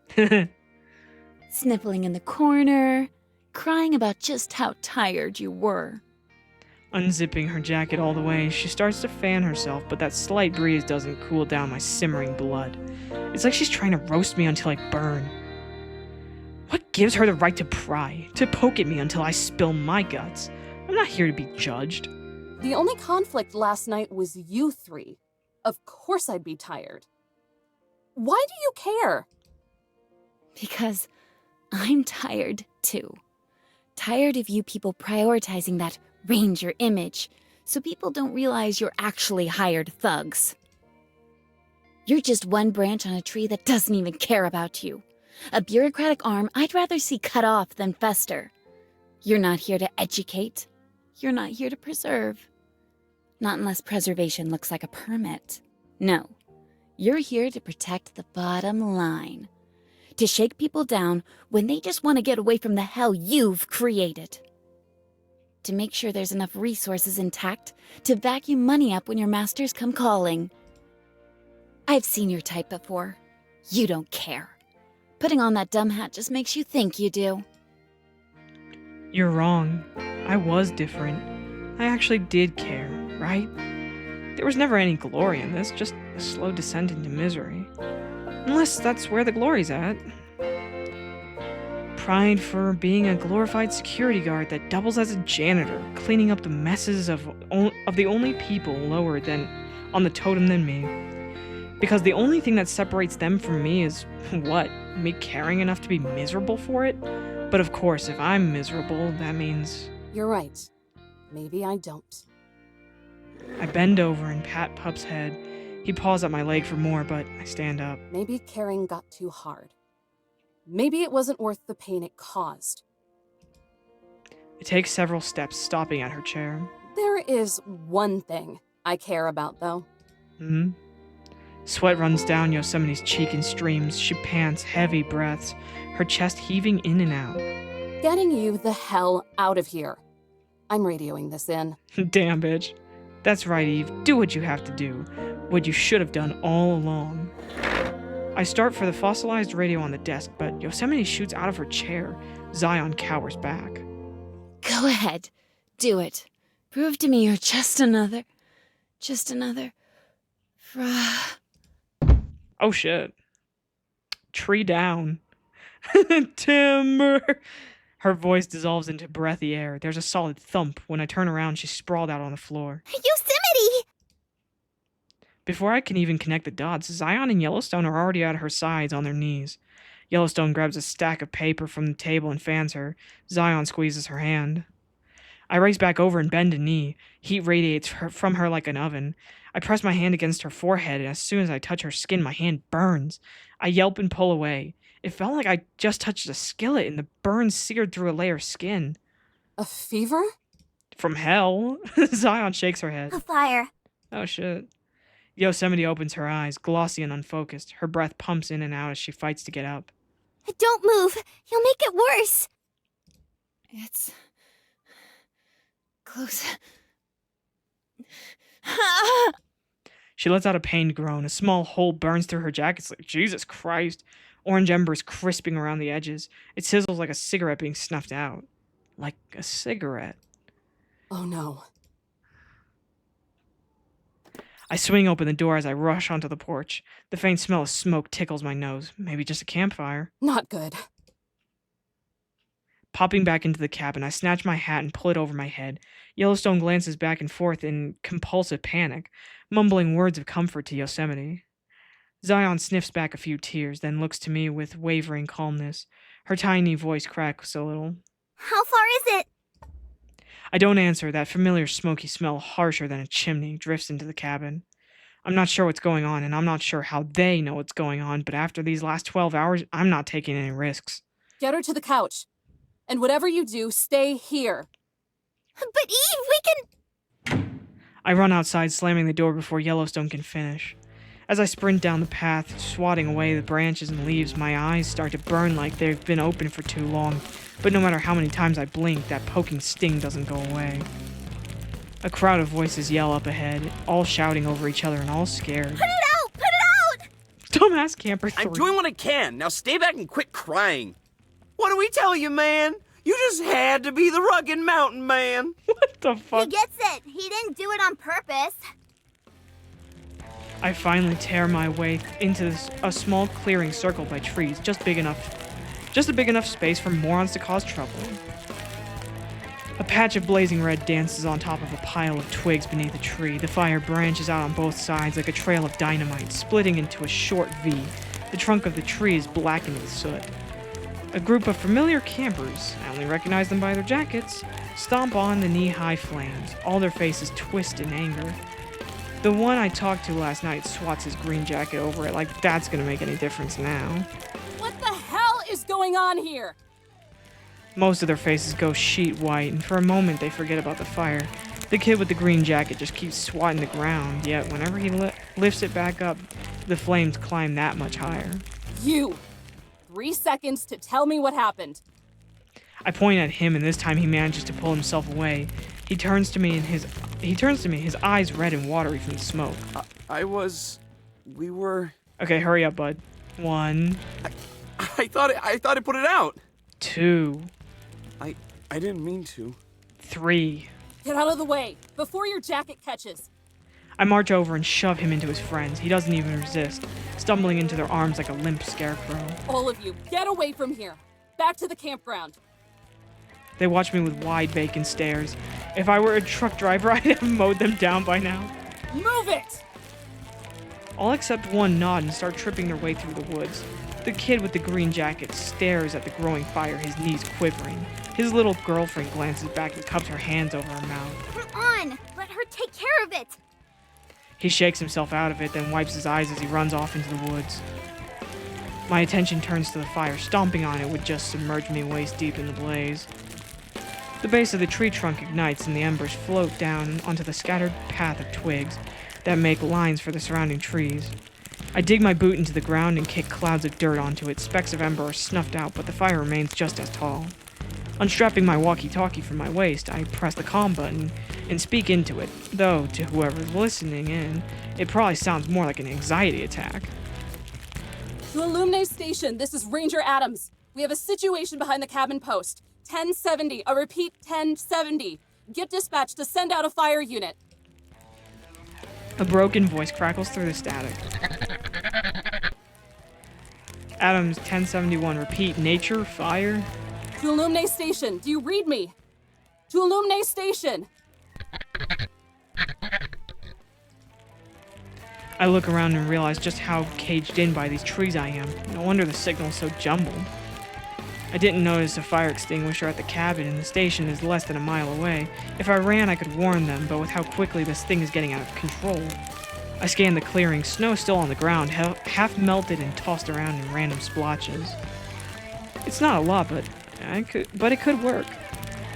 Sniffling in the corner, crying about just how tired you were. Unzipping her jacket all the way, she starts to fan herself, but that slight breeze doesn't cool down my simmering blood. It's like she's trying to roast me until I burn. What gives her the right to pry, to poke at me until I spill my guts? I'm not here to be judged. The only conflict last night was you three. Of course I'd be tired. Why do you care? Because I'm tired, too. Tired of you people prioritizing that Ranger image, so people don't realize you're actually hired thugs. You're just one branch on a tree that doesn't even care about you. A bureaucratic arm I'd rather see cut off than fester. You're not here to educate. You're not here to preserve. Not unless preservation looks like a permit. No, you're here to protect the bottom line. To shake people down when they just want to get away from the hell you've created. To make sure there's enough resources intact to vacuum money up when your masters come calling. I've seen your type before. You don't care. Putting on that dumb hat just makes you think you do. You're wrong. I was different. I actually did care, right? There was never any glory in this, just a slow descent into misery. Unless that's where the glory's at. Pride for being a glorified security guard that doubles as a janitor, cleaning up the messes of the only people lower than on the totem than me. Because the only thing that separates them from me is, what, me caring enough to be miserable for it? But of course, if I'm miserable, that means... You're right. Maybe I don't. I bend over and pat Pup's head. He paws at my leg for more, but I stand up. Maybe caring got too hard. Maybe it wasn't worth the pain it caused. I take several steps, stopping at her chair. There is one thing I care about, though. Hmm? Sweat runs down Yosemite's cheek in streams. She pants heavy breaths, her chest heaving in and out. Getting you the hell out of here. I'm radioing this in. Damn, bitch. That's right, Eve. Do what you have to do. What you should have done all along. I start for the fossilized radio on the desk, but Yosemite shoots out of her chair. Zion cowers back. Go ahead. Do it. Prove to me you're just another... Oh shit. Tree down. Timber. Her voice dissolves into breathy air. There's a solid thump. When I turn around, she's sprawled out on the floor. Yosemite! Before I can even connect the dots, Zion and Yellowstone are already at her sides on their knees. Yellowstone grabs a stack of paper from the table and fans her. Zion squeezes her hand. I race back over and bend a knee. Heat radiates from her like an oven. I press my hand against her forehead, and as soon as I touch her skin, my hand burns. I yelp and pull away. It felt like I just touched a skillet, and the burn seared through a layer of skin. A fever? From hell. Zion shakes her head. A fire. Oh, shit. Yosemite opens her eyes, glossy and unfocused. Her breath pumps in and out as she fights to get up. Don't move. You'll make it worse. It's... close. She lets out a pained groan. A small hole burns through her jacket sleeve. Jesus Christ. Orange embers crisping around the edges. It sizzles like a cigarette being snuffed out. Like a cigarette. Oh no. I swing open the door as I rush onto the porch. The faint smell of smoke tickles my nose. Maybe just a campfire. Not good. Popping back into the cabin, I snatch my hat and pull it over my head. Yellowstone glances back and forth in compulsive panic, mumbling words of comfort to Yosemite. Zion sniffs back a few tears, then looks to me with wavering calmness. Her tiny voice cracks a little. How far is it? I don't answer. That familiar smoky smell, harsher than a chimney, drifts into the cabin. I'm not sure what's going on, and I'm not sure how they know what's going on, but after these last 12 hours, I'm not taking any risks. Get her to the couch. And whatever you do, stay here. But Eve, we can... I run outside, slamming the door before Yellowstone can finish. As I sprint down the path, swatting away the branches and leaves, my eyes start to burn like they've been open for too long. But no matter how many times I blink, that poking sting doesn't go away. A crowd of voices yell up ahead, all shouting over each other and all scared. Put it out! Put it out! Dumbass Camper 3. I'm doing what I can. Now stay back and quit crying. What do we tell you, man? You just had to be the rugged mountain man. What the fuck? He gets it. He didn't do it on purpose. I finally tear my way into a small clearing circled by trees, just a big enough space for morons to cause trouble. A patch of blazing red dances on top of a pile of twigs beneath a tree. The fire branches out on both sides like a trail of dynamite, splitting into a short V. The trunk of the tree is blackened with soot. A group of familiar campers, I only recognize them by their jackets, stomp on the knee-high flames, all their faces twist in anger. The one I talked to last night swats his green jacket over it like that's gonna make any difference now. What the hell is going on here? Most of their faces go sheet white, and for a moment they forget about the fire. The kid with the green jacket just keeps swatting the ground, yet whenever he lifts it back up, the flames climb that much higher. You! 3 seconds to tell me what happened. I point at him, and this time he manages to pull himself away. He turns to me, his eyes red and watery from the smoke. We were... Okay, hurry up, bud. 1, I thought I put it out. 2, I didn't mean to. 3. Get out of the way, before your jacket catches. I march over and shove him into his friends. He doesn't even resist, stumbling into their arms like a limp scarecrow. All of you, get away from here. Back to the campground. They watch me with wide, vacant stares. If I were a truck driver, I'd have mowed them down by now. Move it! All except one nod and start tripping their way through the woods. The kid with the green jacket stares at the growing fire, his knees quivering. His little girlfriend glances back and cups her hands over her mouth. Come on! Let her take care of it! He shakes himself out of it, then wipes his eyes as he runs off into the woods. My attention turns to the fire. Stomping on it would just submerge me waist deep in the blaze. The base of the tree trunk ignites and the embers float down onto the scattered path of twigs that make lines for the surrounding trees. I dig my boot into the ground and kick clouds of dirt onto it. Specks of ember are snuffed out, but the fire remains just as tall. Unstrapping my walkie-talkie from my waist, I press the comm button and speak into it, though to whoever's listening in, it probably sounds more like an anxiety attack. To Illuminae Station, this is Ranger Addams. We have a situation behind the cabin post. 1070, I repeat, 1070. Get dispatched to send out a fire unit. A broken voice crackles through the static. Adams 1071, repeat, nature, fire. To Illuminae Station, do you read me? To Illuminae Station! I look around and realize just how caged in by these trees I am. No wonder the signal's so jumbled. I didn't notice a fire extinguisher at the cabin, and the station is less than a mile away. If I ran, I could warn them, but with how quickly this thing is getting out of control. I scan the clearing, snow still on the ground, half melted and tossed around in random splotches. It's not a lot, but it could work.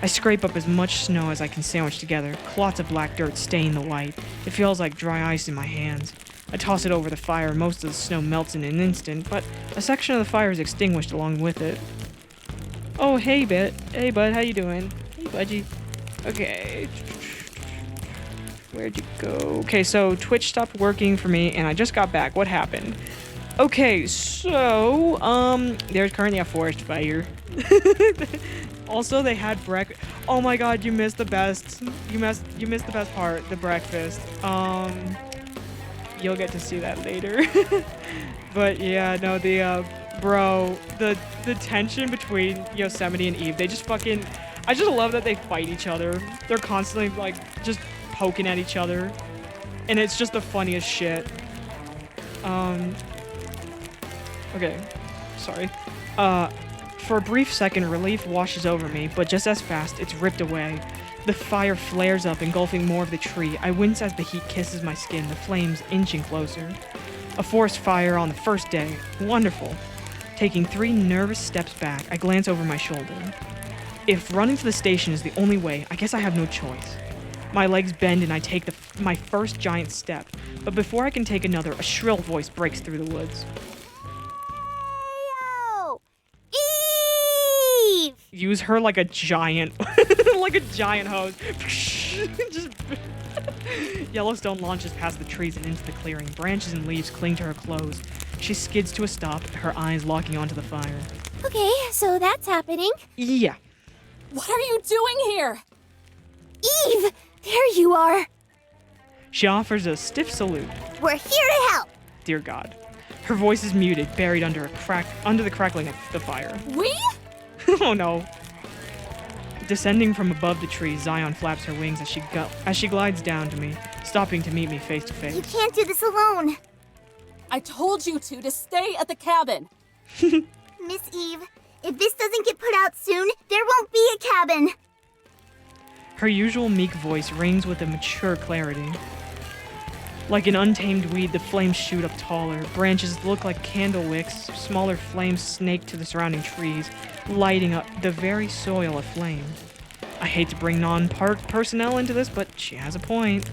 I scrape up as much snow as I can sandwich together. Clots of black dirt stain the white. It feels like dry ice in my hands. I toss it over the fire. Most of the snow melts in an instant, but a section of the fire is extinguished along with it. Oh, hey, Hey, bud, how you doing? Hey, budgie. Okay. Where'd you go? Okay, so Twitch stopped working for me, and I just got back. What happened? Okay, so, there's currently a forest fire. Also, they had breakfast. Oh my god, you missed the best. You missed the best part, the breakfast. You'll get to see that later. But yeah, no, the tension between Yosemite and Eve, they just fucking, I just love that they fight each other. They're constantly like just poking at each other, and it's just the funniest shit. Okay, sorry. For a brief second, relief washes over me, but just as fast, it's ripped away. The fire flares up, engulfing more of the tree. I wince as the heat kisses my skin, the flames inching closer. A forest fire on the first day. Wonderful. Taking 3 nervous steps back, I glance over my shoulder. If running to the station is the only way, I guess I have no choice. My legs bend and I take my first giant step, but before I can take another, a shrill voice breaks through the woods. Use her like a giant, like a giant hose. Just Yellowstone launches past the trees and into the clearing. Branches and leaves cling to her clothes. She skids to a stop, her eyes locking onto the fire. Okay, so that's happening. Yeah. What are you doing here? Eve, there you are. She offers a stiff salute. We're here to help. Dear God. Her voice is muted, buried under the crackling of the fire. We? Oh no. Descending from above the trees, Zion flaps her wings as she glides down to me, stopping to meet me face to You face. can't do this alone. I told you to stay at the cabin. Miss Eve, if this doesn't get put out soon, there won't be a cabin. Her usual meek voice rings with a mature clarity. Like an untamed weed, the flames shoot up taller. Branches look like candle wicks. Smaller flames snake to the surrounding trees, lighting up the very soil aflame. I hate to bring non-park personnel into this, but she has a point.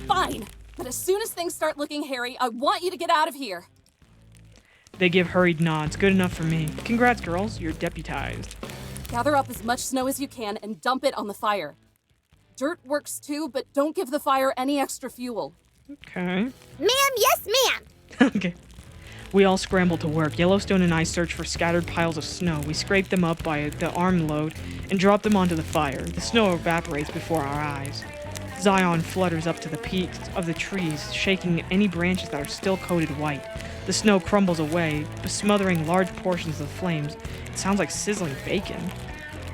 Fine. But as soon as things start looking hairy, I want you to get out of here. They give hurried nods. Good enough for me. Congrats, girls. You're deputized. Gather up as much snow as you can and dump it on the fire. Dirt works too, but don't give the fire any extra fuel. Okay. Ma'am, yes, ma'am. Okay. We all scramble to work. Yellowstone and I search for scattered piles of snow. We scrape them up by the armload and drop them onto the fire. The snow evaporates before our eyes. Zion flutters up to the peaks of the trees, shaking any branches that are still coated white. The snow crumbles away, smothering large portions of the flames. It sounds like sizzling bacon.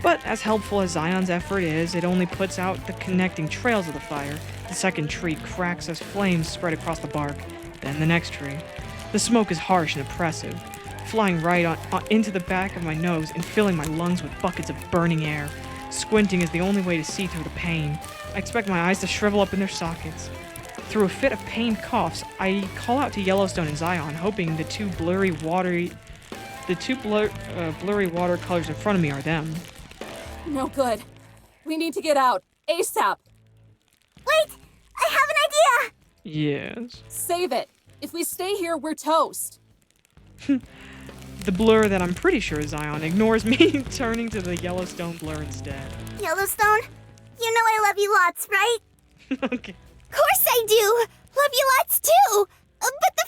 But as helpful as Zion's effort is, it only puts out the connecting trails of the fire. The second tree cracks as flames spread across the bark, then the next tree. The smoke is harsh and oppressive, flying right on into the back of my nose and filling my lungs with buckets of burning air. Squinting is the only way to see through the pain. I expect my eyes to shrivel up in their sockets. Through a fit of pained coughs, I call out to Yellowstone and Zion, hoping the two blurry watercolors in front of me are them. No good. We need to get out. ASAP. Wait, I have an idea. Yes. Save it. If we stay here, we're toast. The blur that I'm pretty sure is Zion ignores me, turning to the Yellowstone blur instead. Yellowstone, you know I love you lots, right? Okay. Of course I do. Love you lots too. But the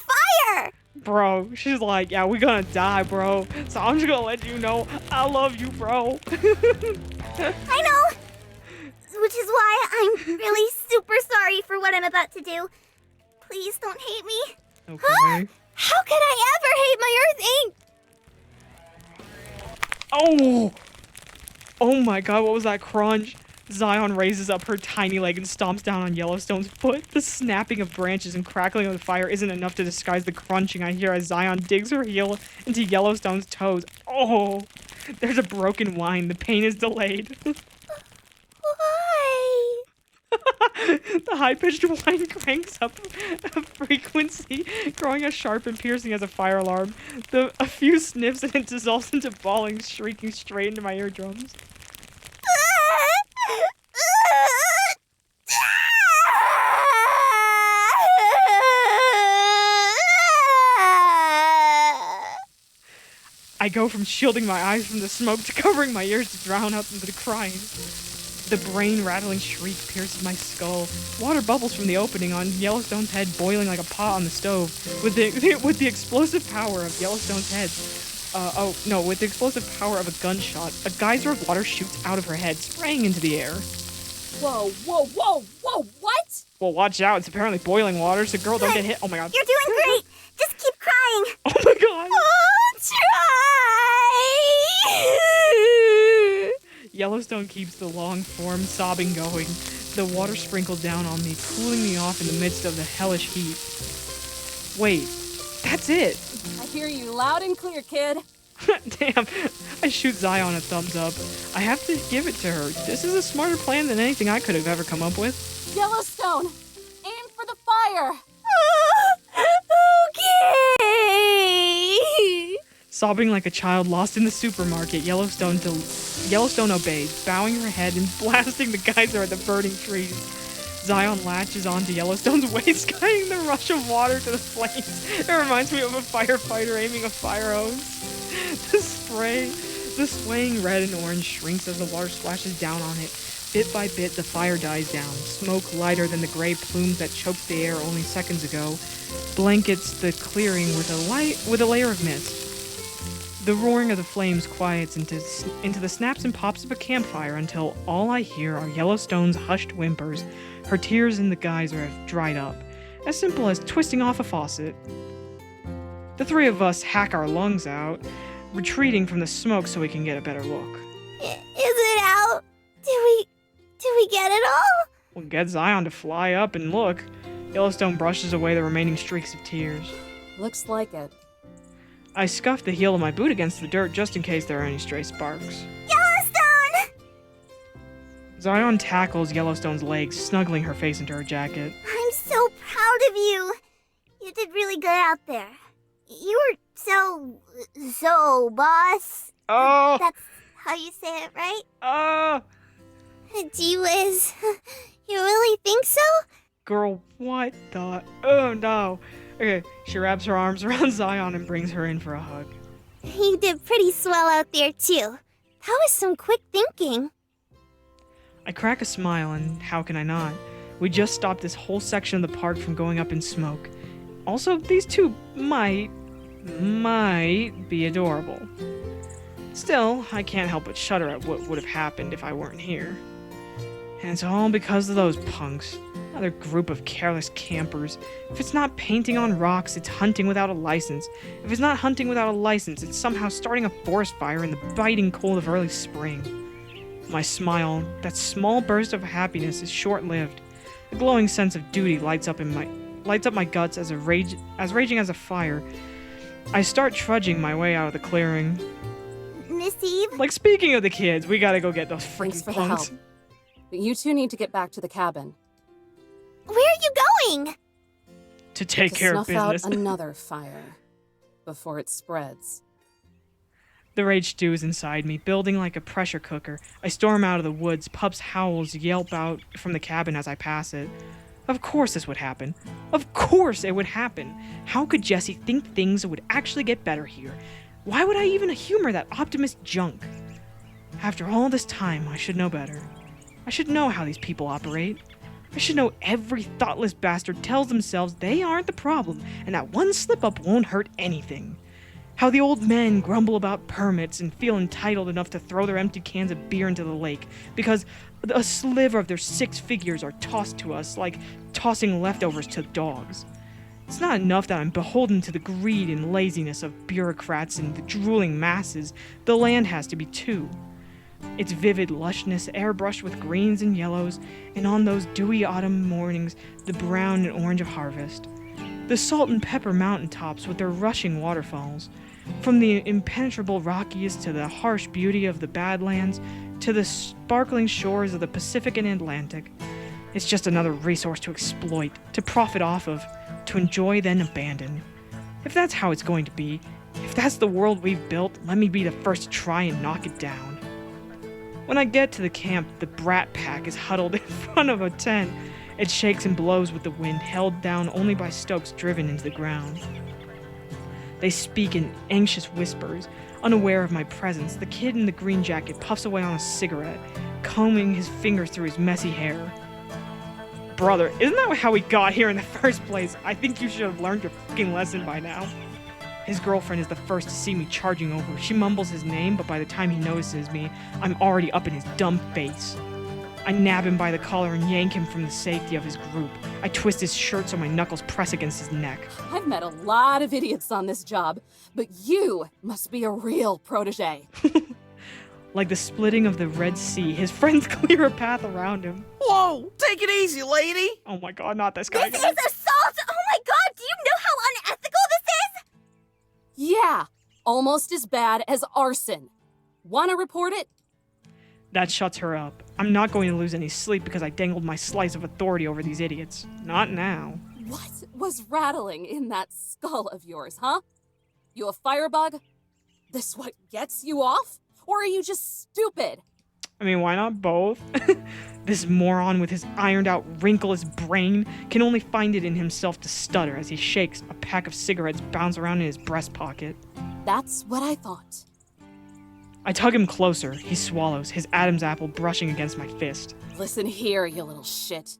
fire. Bro, she's like, yeah, we gonna die, bro. So I'm just gonna let you know I love you, bro. I know. Which is why I'm really super sorry for what I'm about to do. Please don't hate me. Okay. Huh? How could I ever hate my Earth Inc? Oh! Oh my god, what was that crunch? Zion raises up her tiny leg and stomps down on Yellowstone's foot. The snapping of branches and crackling of the fire isn't enough to disguise the crunching I hear as Zion digs her heel into Yellowstone's toes. Oh! There's a broken whine. The pain is delayed. Why? The high-pitched whine cranks up a frequency, growing as sharp and piercing as a fire alarm. A few sniffs and it dissolves into bawling, shrieking straight into my eardrums. I go from shielding my eyes from the smoke to covering my ears to drown out the crying. The brain-rattling shriek pierces my skull. Water bubbles from the opening on Yellowstone's head, boiling like a pot on the stove. With the explosive power of Yellowstone's head, with the explosive power of a gunshot, a geyser of water shoots out of her head, spraying into the air. Whoa, whoa, whoa, whoa, what? Well, watch out. It's apparently boiling water, so girl, don't get hit. Oh my god. You're doing great. Just keep crying. Oh my god. Try. Yellowstone keeps the long form sobbing going. The water sprinkled down on me, cooling me off in the midst of the hellish heat. Wait, that's it. I hear you loud and clear, kid. Damn, I shoot Zion a thumbs up. I have to give it to her. This is a smarter plan than anything I could have ever come up with. Yellowstone, aim for the fire. Okay. Sobbing like a child lost in the supermarket, Yellowstone obeyed, bowing her head and blasting the geyser at the burning trees. Zion latches onto Yellowstone's waist, guiding the rush of water to the flames. It reminds me of a firefighter aiming a fire hose. The spray The swaying red and orange shrinks as the water splashes down on it. Bit by bit, the fire dies down. Smoke lighter than the gray plumes that choked the air only seconds ago blankets the clearing with a layer of mist. The roaring of the flames quiets into the snaps and pops of a campfire until all I hear are Yellowstone's hushed whimpers. Her tears in the geyser have dried up, as simple as twisting off a faucet. The three of us hack our lungs out, retreating from the smoke so we can get a better look. Is it out? Did we get it all? We'll get Zion to fly up and look. Yellowstone brushes away the remaining streaks of tears. Looks like it. I scuff the heel of my boot against the dirt just in case there are any stray sparks. Yellowstone! Zion tackles Yellowstone's legs, snuggling her face into her jacket. I'm so proud of you. You did really good out there. You were so, boss. Oh! That's how you say it, right? Gee whiz. You really think so? Girl, what the? Oh no. Okay, she wraps her arms around Zion and brings her in for a hug. You did pretty swell out there, too. That was some quick thinking. I crack a smile, and how can I not? We just stopped this whole section of the park from going up in smoke. Also, these two might be adorable. Still, I can't help but shudder at what would have happened if I weren't here. And it's all because of those punks. Another group of careless campers. If it's not painting on rocks, it's hunting without a license. If it's not hunting without a license, it's somehow starting a forest fire in the biting cold of early spring. My smile, that small burst of happiness, is short-lived. A glowing sense of duty lights up my guts as raging as a fire. I start trudging my way out of the clearing. Miss Eve? Like, speaking of the kids, we gotta go get those Thanks freaking for punks. the help. But you two need to get back to the cabin. Where are you going? To take To care of snuff business. out another fire before it spreads. The rage stews inside me, building like a pressure cooker. I storm out of the woods. Pup's howls yelp out from the cabin as I pass it. Of course this would happen. Of course it would happen. How could Jesse think things would actually get better here? Why would I even humor that optimist junk? After all this time, I should know better. I should know how these people operate. I should know every thoughtless bastard tells themselves they aren't the problem and that one slip-up won't hurt anything. How the old men grumble about permits and feel entitled enough to throw their empty cans of beer into the lake because a sliver of their six figures are tossed to us like tossing leftovers to dogs. It's not enough that I'm beholden to the greed and laziness of bureaucrats and the drooling masses. The land has to be too. Its vivid lushness airbrushed with greens and yellows, and on those dewy autumn mornings, the brown and orange of harvest. The salt and pepper mountaintops with their rushing waterfalls. From the impenetrable Rockies to the harsh beauty of the Badlands, to the sparkling shores of the Pacific and Atlantic. It's just another resource to exploit, to profit off of, to enjoy then abandon. If that's how it's going to be, if that's the world we've built, let me be the first to try and knock it down. When I get to the camp, the brat pack is huddled in front of a tent. It shakes and blows with the wind, held down only by stakes driven into the ground. They speak in anxious whispers, unaware of my presence. The kid in the green jacket puffs away on a cigarette, combing his fingers through his messy hair. Brother, isn't that how we got here in the first place? I think you should have learned your fucking lesson by now. His girlfriend is the first to see me charging over. She mumbles his name, but by the time he notices me, I'm already up in his dumb face. I nab him by the collar and yank him from the safety of his group. I twist his shirt so my knuckles press against his neck. I've met a lot of idiots on this job, but you must be a real protege. Like the splitting of the Red Sea, his friends clear a path around him. Whoa, take it easy, lady. Oh my god, not this guy. This is assault! Oh my god, do you know how unethical this is? Yeah, almost as bad as arson. Wanna report it? That shuts her up. I'm not going to lose any sleep because I dangled my slice of authority over these idiots. Not now. What was rattling in that skull of yours, huh? You a firebug? This what gets you off? Or are you just stupid? I mean, why not both? This moron with his ironed-out, wrinkleless brain can only find it in himself to stutter as he shakes. A pack of cigarettes bounce around in his breast pocket. That's what I thought. I tug him closer. He swallows, his Adam's apple brushing against my fist. Listen here, you little shit.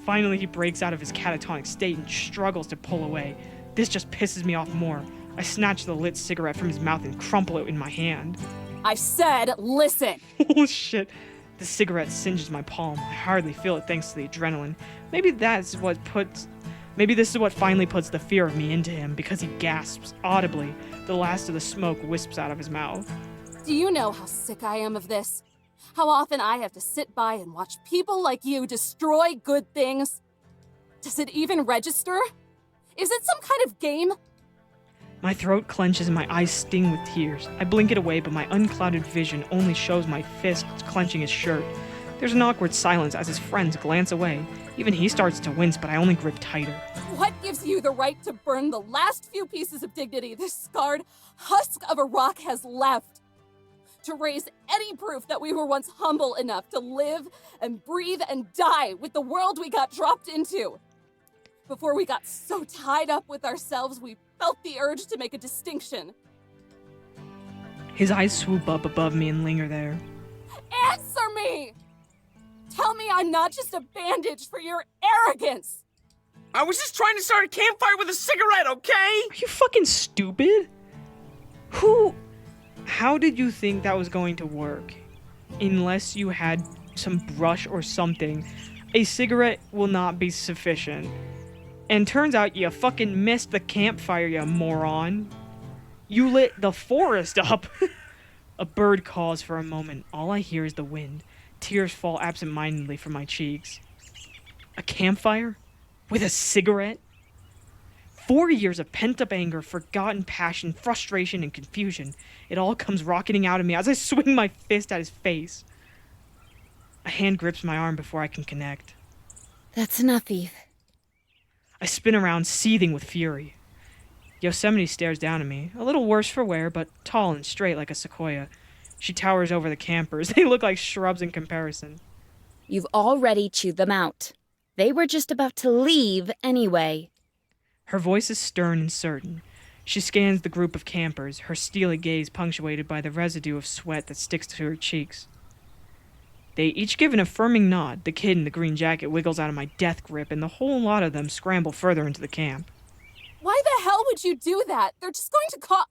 Finally, he breaks out of his catatonic state and struggles to pull away. This just pisses me off more. I snatch the lit cigarette from his mouth and crumple it in my hand. I said, listen! Oh shit. The cigarette singes my palm. I hardly feel it thanks to the adrenaline. Maybe this is what finally puts the fear of me into him, because he gasps audibly. The last of the smoke wisps out of his mouth. Do you know how sick I am of this? How often I have to sit by and watch people like you destroy good things? Does it even register? Is it some kind of game? My throat clenches and my eyes sting with tears. I blink it away, but my unclouded vision only shows my fists clenching his shirt. There's an awkward silence as his friends glance away. Even he starts to wince, but I only grip tighter. What gives you the right to burn the last few pieces of dignity this scarred husk of a rock has left? To raise any proof that we were once humble enough to live and breathe and die with the world we got dropped into? Before we got so tied up with ourselves, we felt the urge to make a distinction. His eyes swoop up above me and linger there. Answer me! Tell me I'm not just a bandage for your arrogance! I was just trying to start a campfire with a cigarette, okay? Are you fucking stupid? How did you think that was going to work? Unless you had some brush or something, a cigarette will not be sufficient. And turns out you fucking missed the campfire, you moron. You lit the forest up. A bird calls for a moment. All I hear is the wind. Tears fall absent-mindedly from my cheeks. A campfire? With a cigarette? 4 years of pent-up anger, forgotten passion, frustration, and confusion. It all comes rocketing out of me as I swing my fist at his face. A hand grips my arm before I can connect. That's enough, Eve. I spin around, seething with fury. Yosemite stares down at me, a little worse for wear, but tall and straight like a sequoia. She towers over the campers. They look like shrubs in comparison. You've already chewed them out. They were just about to leave anyway. Her voice is stern and certain. She scans the group of campers, her steely gaze punctuated by the residue of sweat that sticks to her cheeks. They each give an affirming nod. The kid in the green jacket wiggles out of my death grip, and the whole lot of them scramble further into the camp. Why the hell would you do that? They're just going to call...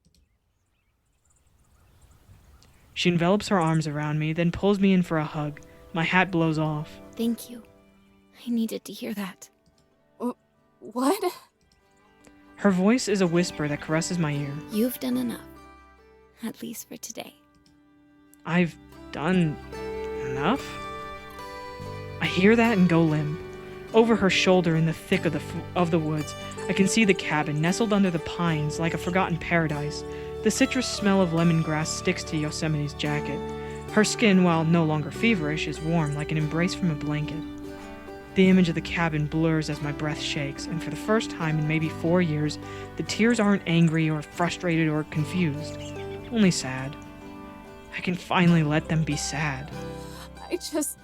She envelops her arms around me, then pulls me in for a hug. My hat blows off. Thank you. I needed to hear that. What? Her voice is a whisper that caresses my ear. You've done enough. At least for today. I've done enough? I hear that and go limp. Over her shoulder in the thick of the woods, I can see the cabin nestled under the pines like a forgotten paradise. The citrus smell of lemongrass sticks to Yosemite's jacket. Her skin, while no longer feverish, is warm like an embrace from a blanket. The image of the cabin blurs as my breath shakes, and for the first time in maybe 4 years, the tears aren't angry or frustrated or confused. Only sad. I can finally let them be sad. I just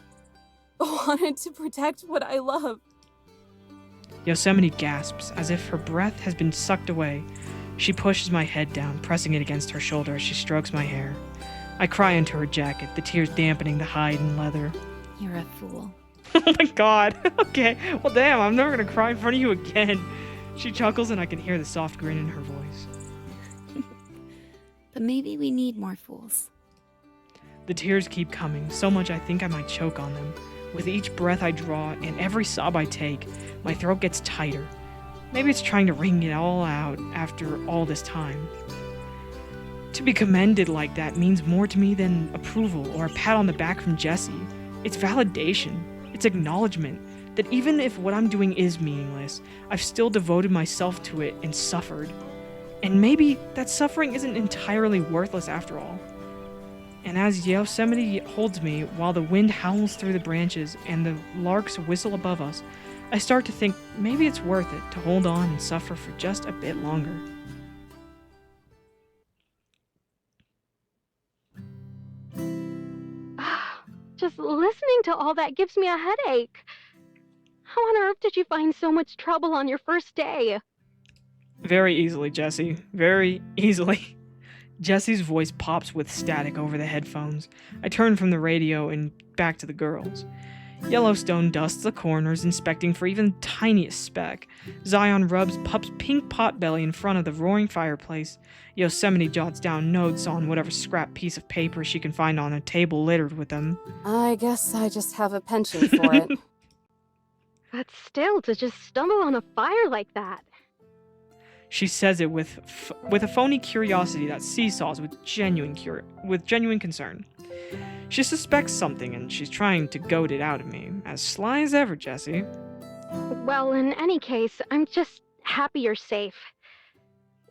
wanted to protect what I love. Yosemite gasps, as if her breath has been sucked away. She pushes my head down, pressing it against her shoulder as she strokes my hair. I cry into her jacket, the tears dampening the hide and leather. You're a fool. Oh my god. Okay. Well, damn, I'm never gonna cry in front of you again. She chuckles and I can hear the soft grin in her voice. But maybe we need more fools. The tears keep coming, so much I think I might choke on them. With each breath I draw and every sob I take, my throat gets tighter. Maybe it's trying to wring it all out after all this time. To be commended like that means more to me than approval or a pat on the back from Jesse. It's validation. It's acknowledgement that even if what I'm doing is meaningless, I've still devoted myself to it and suffered. And maybe that suffering isn't entirely worthless after all. And as Yosemite holds me while the wind howls through the branches and the larks whistle above us, I start to think maybe it's worth it to hold on and suffer for just a bit longer. Just listening to all that gives me a headache. How on earth did you find so much trouble on your first day? Very easily, Jesse. Very easily. Jesse's voice pops with static over the headphones. I turn from the radio and back to the girls. Yellowstone dusts the corners, inspecting for even the tiniest speck. Zion rubs Pup's pink potbelly in front of the roaring fireplace. Yosemite jots down notes on whatever scrap piece of paper she can find on a table littered with them. I guess I just have a penchant for it. But still, to just stumble on a fire like that. She says it with a phony curiosity that seesaws with genuine concern. She suspects something, and she's trying to goad it out of me. As sly as ever, Jessie. Well, in any case, I'm just happy you're safe.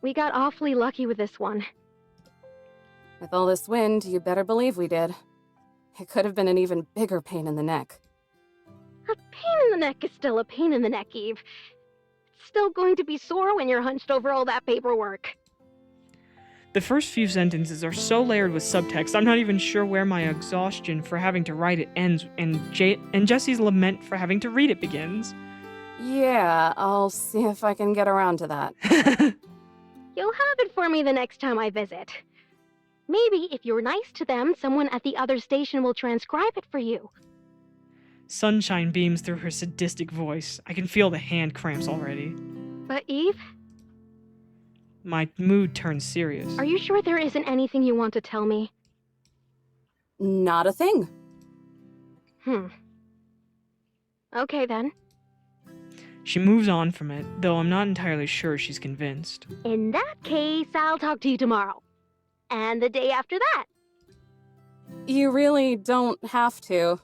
We got awfully lucky with this one. With all this wind, you better believe we did. It could have been an even bigger pain in the neck. A pain in the neck is still a pain in the neck, Eve. It's still going to be sore when you're hunched over all that paperwork. The first few sentences are so layered with subtext, I'm not even sure where my exhaustion for having to write it ends and Jessie's lament for having to read it begins. Yeah, I'll see if I can get around to that. You'll have it for me the next time I visit. Maybe if you're nice to them, someone at the other station will transcribe it for you. Sunshine beams through her sadistic voice. I can feel the hand cramps already. But Eve? My mood turns serious. Are you sure there isn't anything you want to tell me? Not a thing. Okay then. She moves on from it, though I'm not entirely sure she's convinced. In that case, I'll talk to you tomorrow. And the day after that. You really don't have to.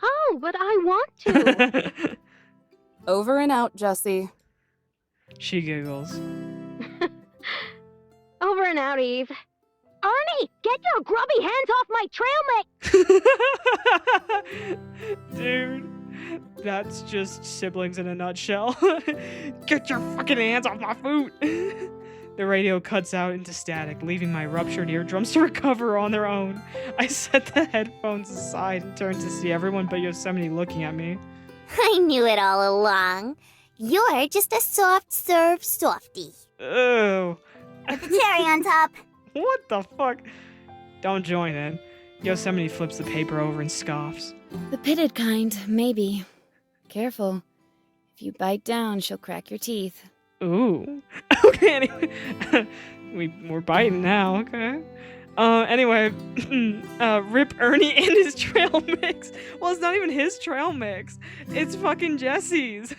Oh, but I want to. Over and out, Jessie. She giggles. Over and out, Eve. Arnie, get your grubby hands off my trail mix! Dude, that's just siblings in a nutshell. Get your fucking hands off my food! The radio cuts out into static, leaving my ruptured eardrums to recover on their own. I set the headphones aside and turned to see everyone but Yosemite looking at me. I knew it all along. You're just a soft-serve softie. Ew. With the cherry on top. What the fuck? Don't join in. Yosemite flips the paper over and scoffs. The pitted kind, maybe. Careful. If you bite down, she'll crack your teeth. Ooh. Okay, anyway. We're biting now, okay. Anyway, rip Ernie and his trail mix. Well, it's not even his trail mix. It's fucking Jesse's.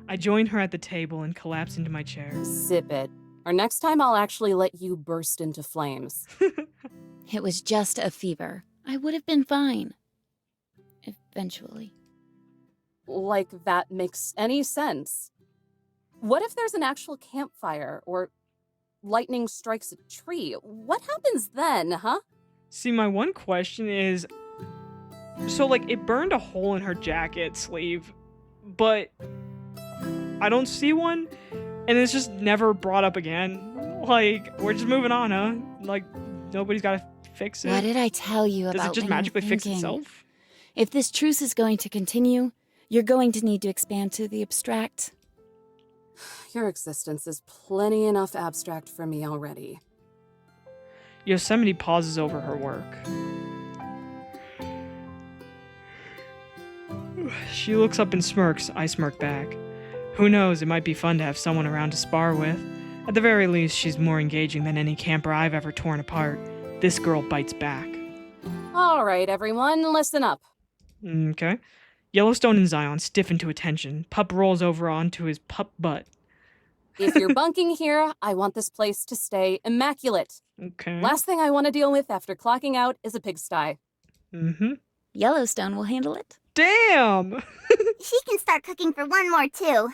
I join her at the table and collapse into my chair. Zip it. Or next time I'll actually let you burst into flames. It was just a fever. I would have been fine. Eventually. Like that makes any sense. What if there's an actual campfire, or lightning strikes a tree? What happens then, huh? See, my one question is, so like it burned a hole in her jacket sleeve, but I don't see one, and it's just never brought up again. Like, we're just moving on, huh? Like, nobody's gotta fix it. What did I tell you about Does it just linear magically fix thinking? itself? If this truce is going to continue, you're going to need to expand to the abstract. Your existence is plenty enough abstract for me already. Yosemite pauses over her work. She looks up and smirks. I smirk back. Who knows, it might be fun to have someone around to spar with. At the very least, she's more engaging than any camper I've ever torn apart. This girl bites back. All right, everyone, listen up. Okay. Yellowstone and Zion stiffen to attention. Pup rolls over onto his pup butt. If you're bunking here, I want this place to stay immaculate. Okay. Last thing I want to deal with after clocking out is a pigsty. Mm-hmm. Yellowstone will handle it. Damn! She can start cooking for one more, too.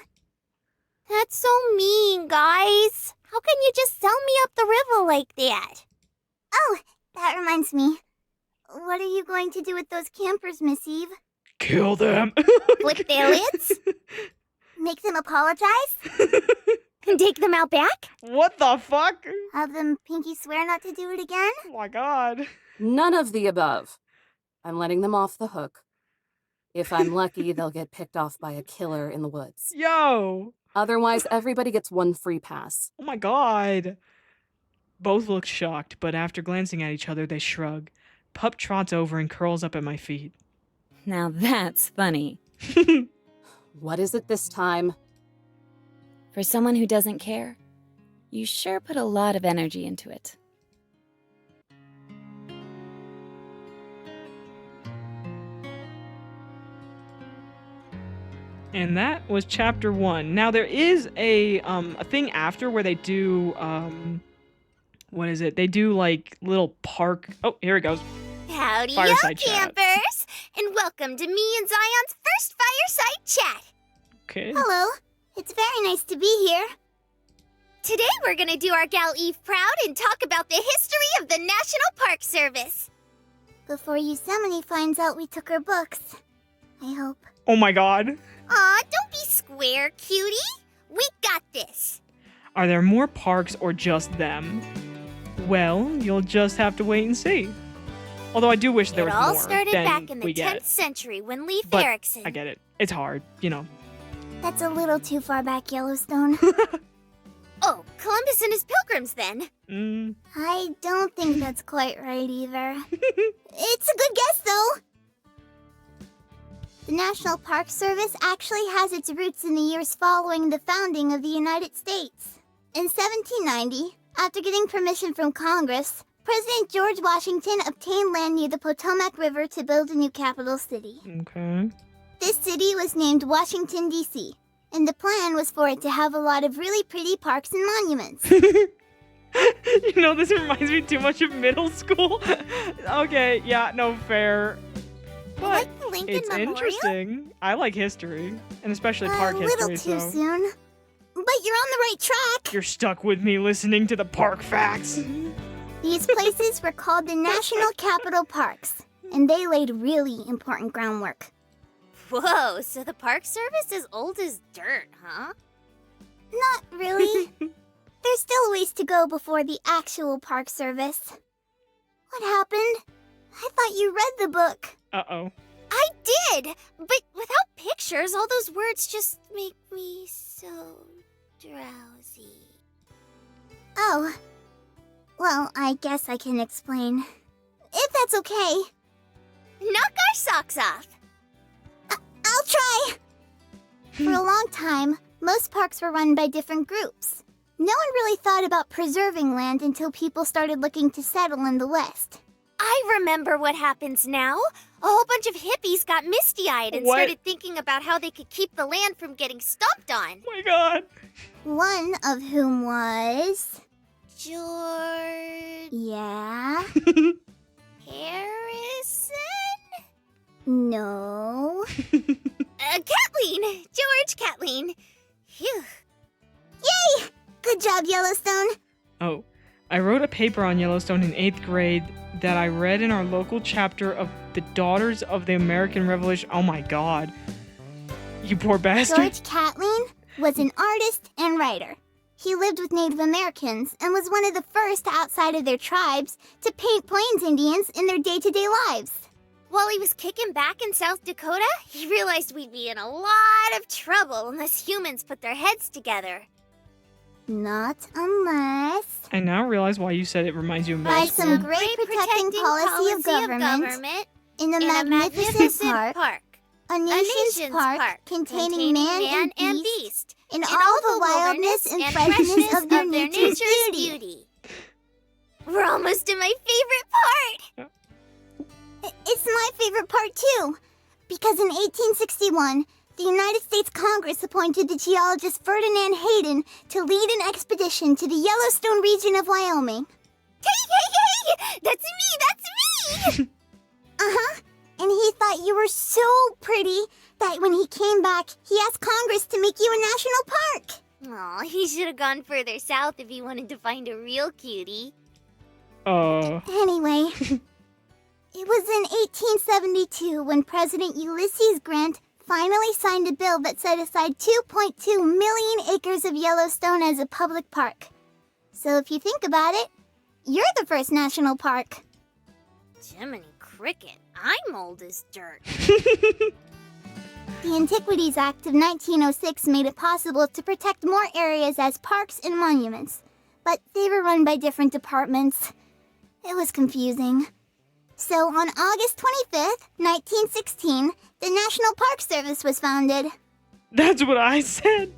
That's so mean, guys. How can you just sell me up the river like that? Oh, that reminds me. What are you going to do with those campers, Miss Eve? Kill them! Flick their lids? Make them apologize? And take them out back? What the fuck? Have them pinky swear not to do it again? Oh my god. None of the above. I'm letting them off the hook. If I'm lucky, they'll get picked off by a killer in the woods. Yo! Otherwise, everybody gets one free pass. Oh my god. Both look shocked, but after glancing at each other, they shrug. Pup trots over and curls up at my feet. Now that's funny. What is it this time? For someone who doesn't care, you sure put a lot of energy into it. And that was chapter 1. Now there is a thing after where they do what is it? They do like little park. Oh, here it goes. Howdy, Fireside yo, chat. campers! And welcome to me and Zion's first fireside chat. Okay. Hello. It's very nice to be here. Today we're gonna do our gal Eve proud and talk about the history of the National Park Service. Before Yosemite finds out we took her books. I hope. Oh my god. Aw, don't be square, cutie. We got this. Are there more parks or just them? Well, you'll just have to wait and see. Although I do wish there It was all more started than back in the we 10th get. century when Leif But Erikson. I get it. It's hard, you know. That's a little too far back, Yellowstone. Oh, Columbus and his pilgrims then. I don't think that's quite right either. It's a good guess, though. The National Park Service actually has its roots in the years following the founding of the United States. In 1790, after getting permission from Congress, President George Washington obtained land near the Potomac River to build a new capital city. Okay. This city was named Washington, D.C., and the plan was for it to have a lot of really pretty parks and monuments. You know, this reminds me too much of middle school. Okay, yeah, no, fair. But Like the Lincoln it's Memorial? interesting. I like history, and especially park A little history, too so soon. But you're on the right track. you're stuck with me listening to the park facts. These places were called the National Capital Parks, and they laid really important groundwork. Whoa, so the Park Service is old as dirt, huh? Not really. There's still a ways to go before the actual Park Service. What happened? I thought you read the book. Uh-oh. I did, but without pictures, all those words just make me so drowsy. Oh. Well, I guess I can explain. If that's okay. Knock our socks off. I'll try. For a long time, most parks were run by different groups. No one really thought about preserving land until people started looking to settle in the West. I remember what happens now. A whole bunch of hippies got misty-eyed and What? started thinking about how they could keep the land from getting stomped on. Oh my god. One of whom was... George... Yeah? Harrison? No. Kathleen! George Kathleen. Phew. Yay! Good job, Yellowstone. Oh, I wrote a paper on Yellowstone in 8th grade that I read in our local chapter of the Daughters of the American Revolution. Oh my god. You poor bastard. George Catlin was an artist and writer. He lived with Native Americans and was one of the first outside of their tribes to paint Plains Indians in their day-to-day lives. While he was kicking back in South Dakota, he realized we'd be in a lot of trouble unless humans put their heads together. Not unless... I now realize why you said it reminds you of By middle some school. great protecting policy of government in a magnificent park. A nation's park containing man and beast, in all the wildness and freshness of their nature's beauty. We're almost to my favorite part! It's my favorite part too, because in 1861, the United States Congress appointed the geologist Ferdinand Hayden to lead an expedition to the Yellowstone region of Wyoming. Hey! That's me! Uh-huh. And he thought you were so pretty that when he came back, he asked Congress to make you a national park. Aw, he should have gone further south if he wanted to find a real cutie. Anyway, it was in 1872 when President Ulysses Grant finally signed a bill that set aside 2.2 million acres of Yellowstone as a public park. So if you think about it, you're the first national park. Jiminy Cricket, I'm old as dirt. The Antiquities Act of 1906 made it possible to protect more areas as parks and monuments, but they were run by different departments. It was confusing. So on August 25th, 1916, the National Park Service was founded. That's what I said.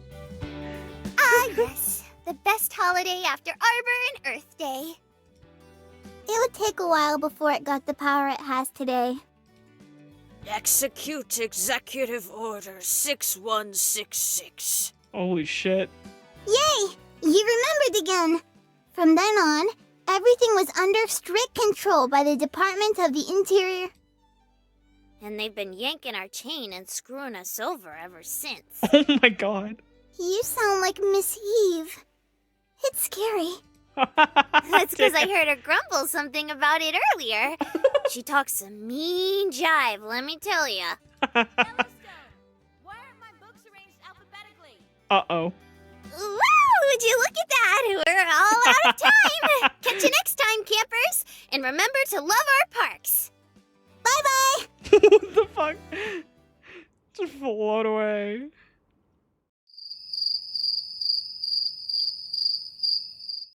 Ah, yes. The best holiday after Arbor and Earth Day. It would take a while before it got the power it has today. Execute Executive Order 6166. Holy shit. Yay! You remembered again! From then on, everything was under strict control by the Department of the Interior. And they've been yanking our chain and screwing us over ever since. Oh my god. You sound like Miss Eve. It's scary. That's because I heard her grumble something about it earlier. She talks some mean jive, let me tell ya. Yellowstone, why aren't my books arranged alphabetically? Uh-oh. Woo! Would you look at that? We're all out of time. Catch you next time, campers. And remember to love our parks. Bye-bye! What the fuck? Just float away.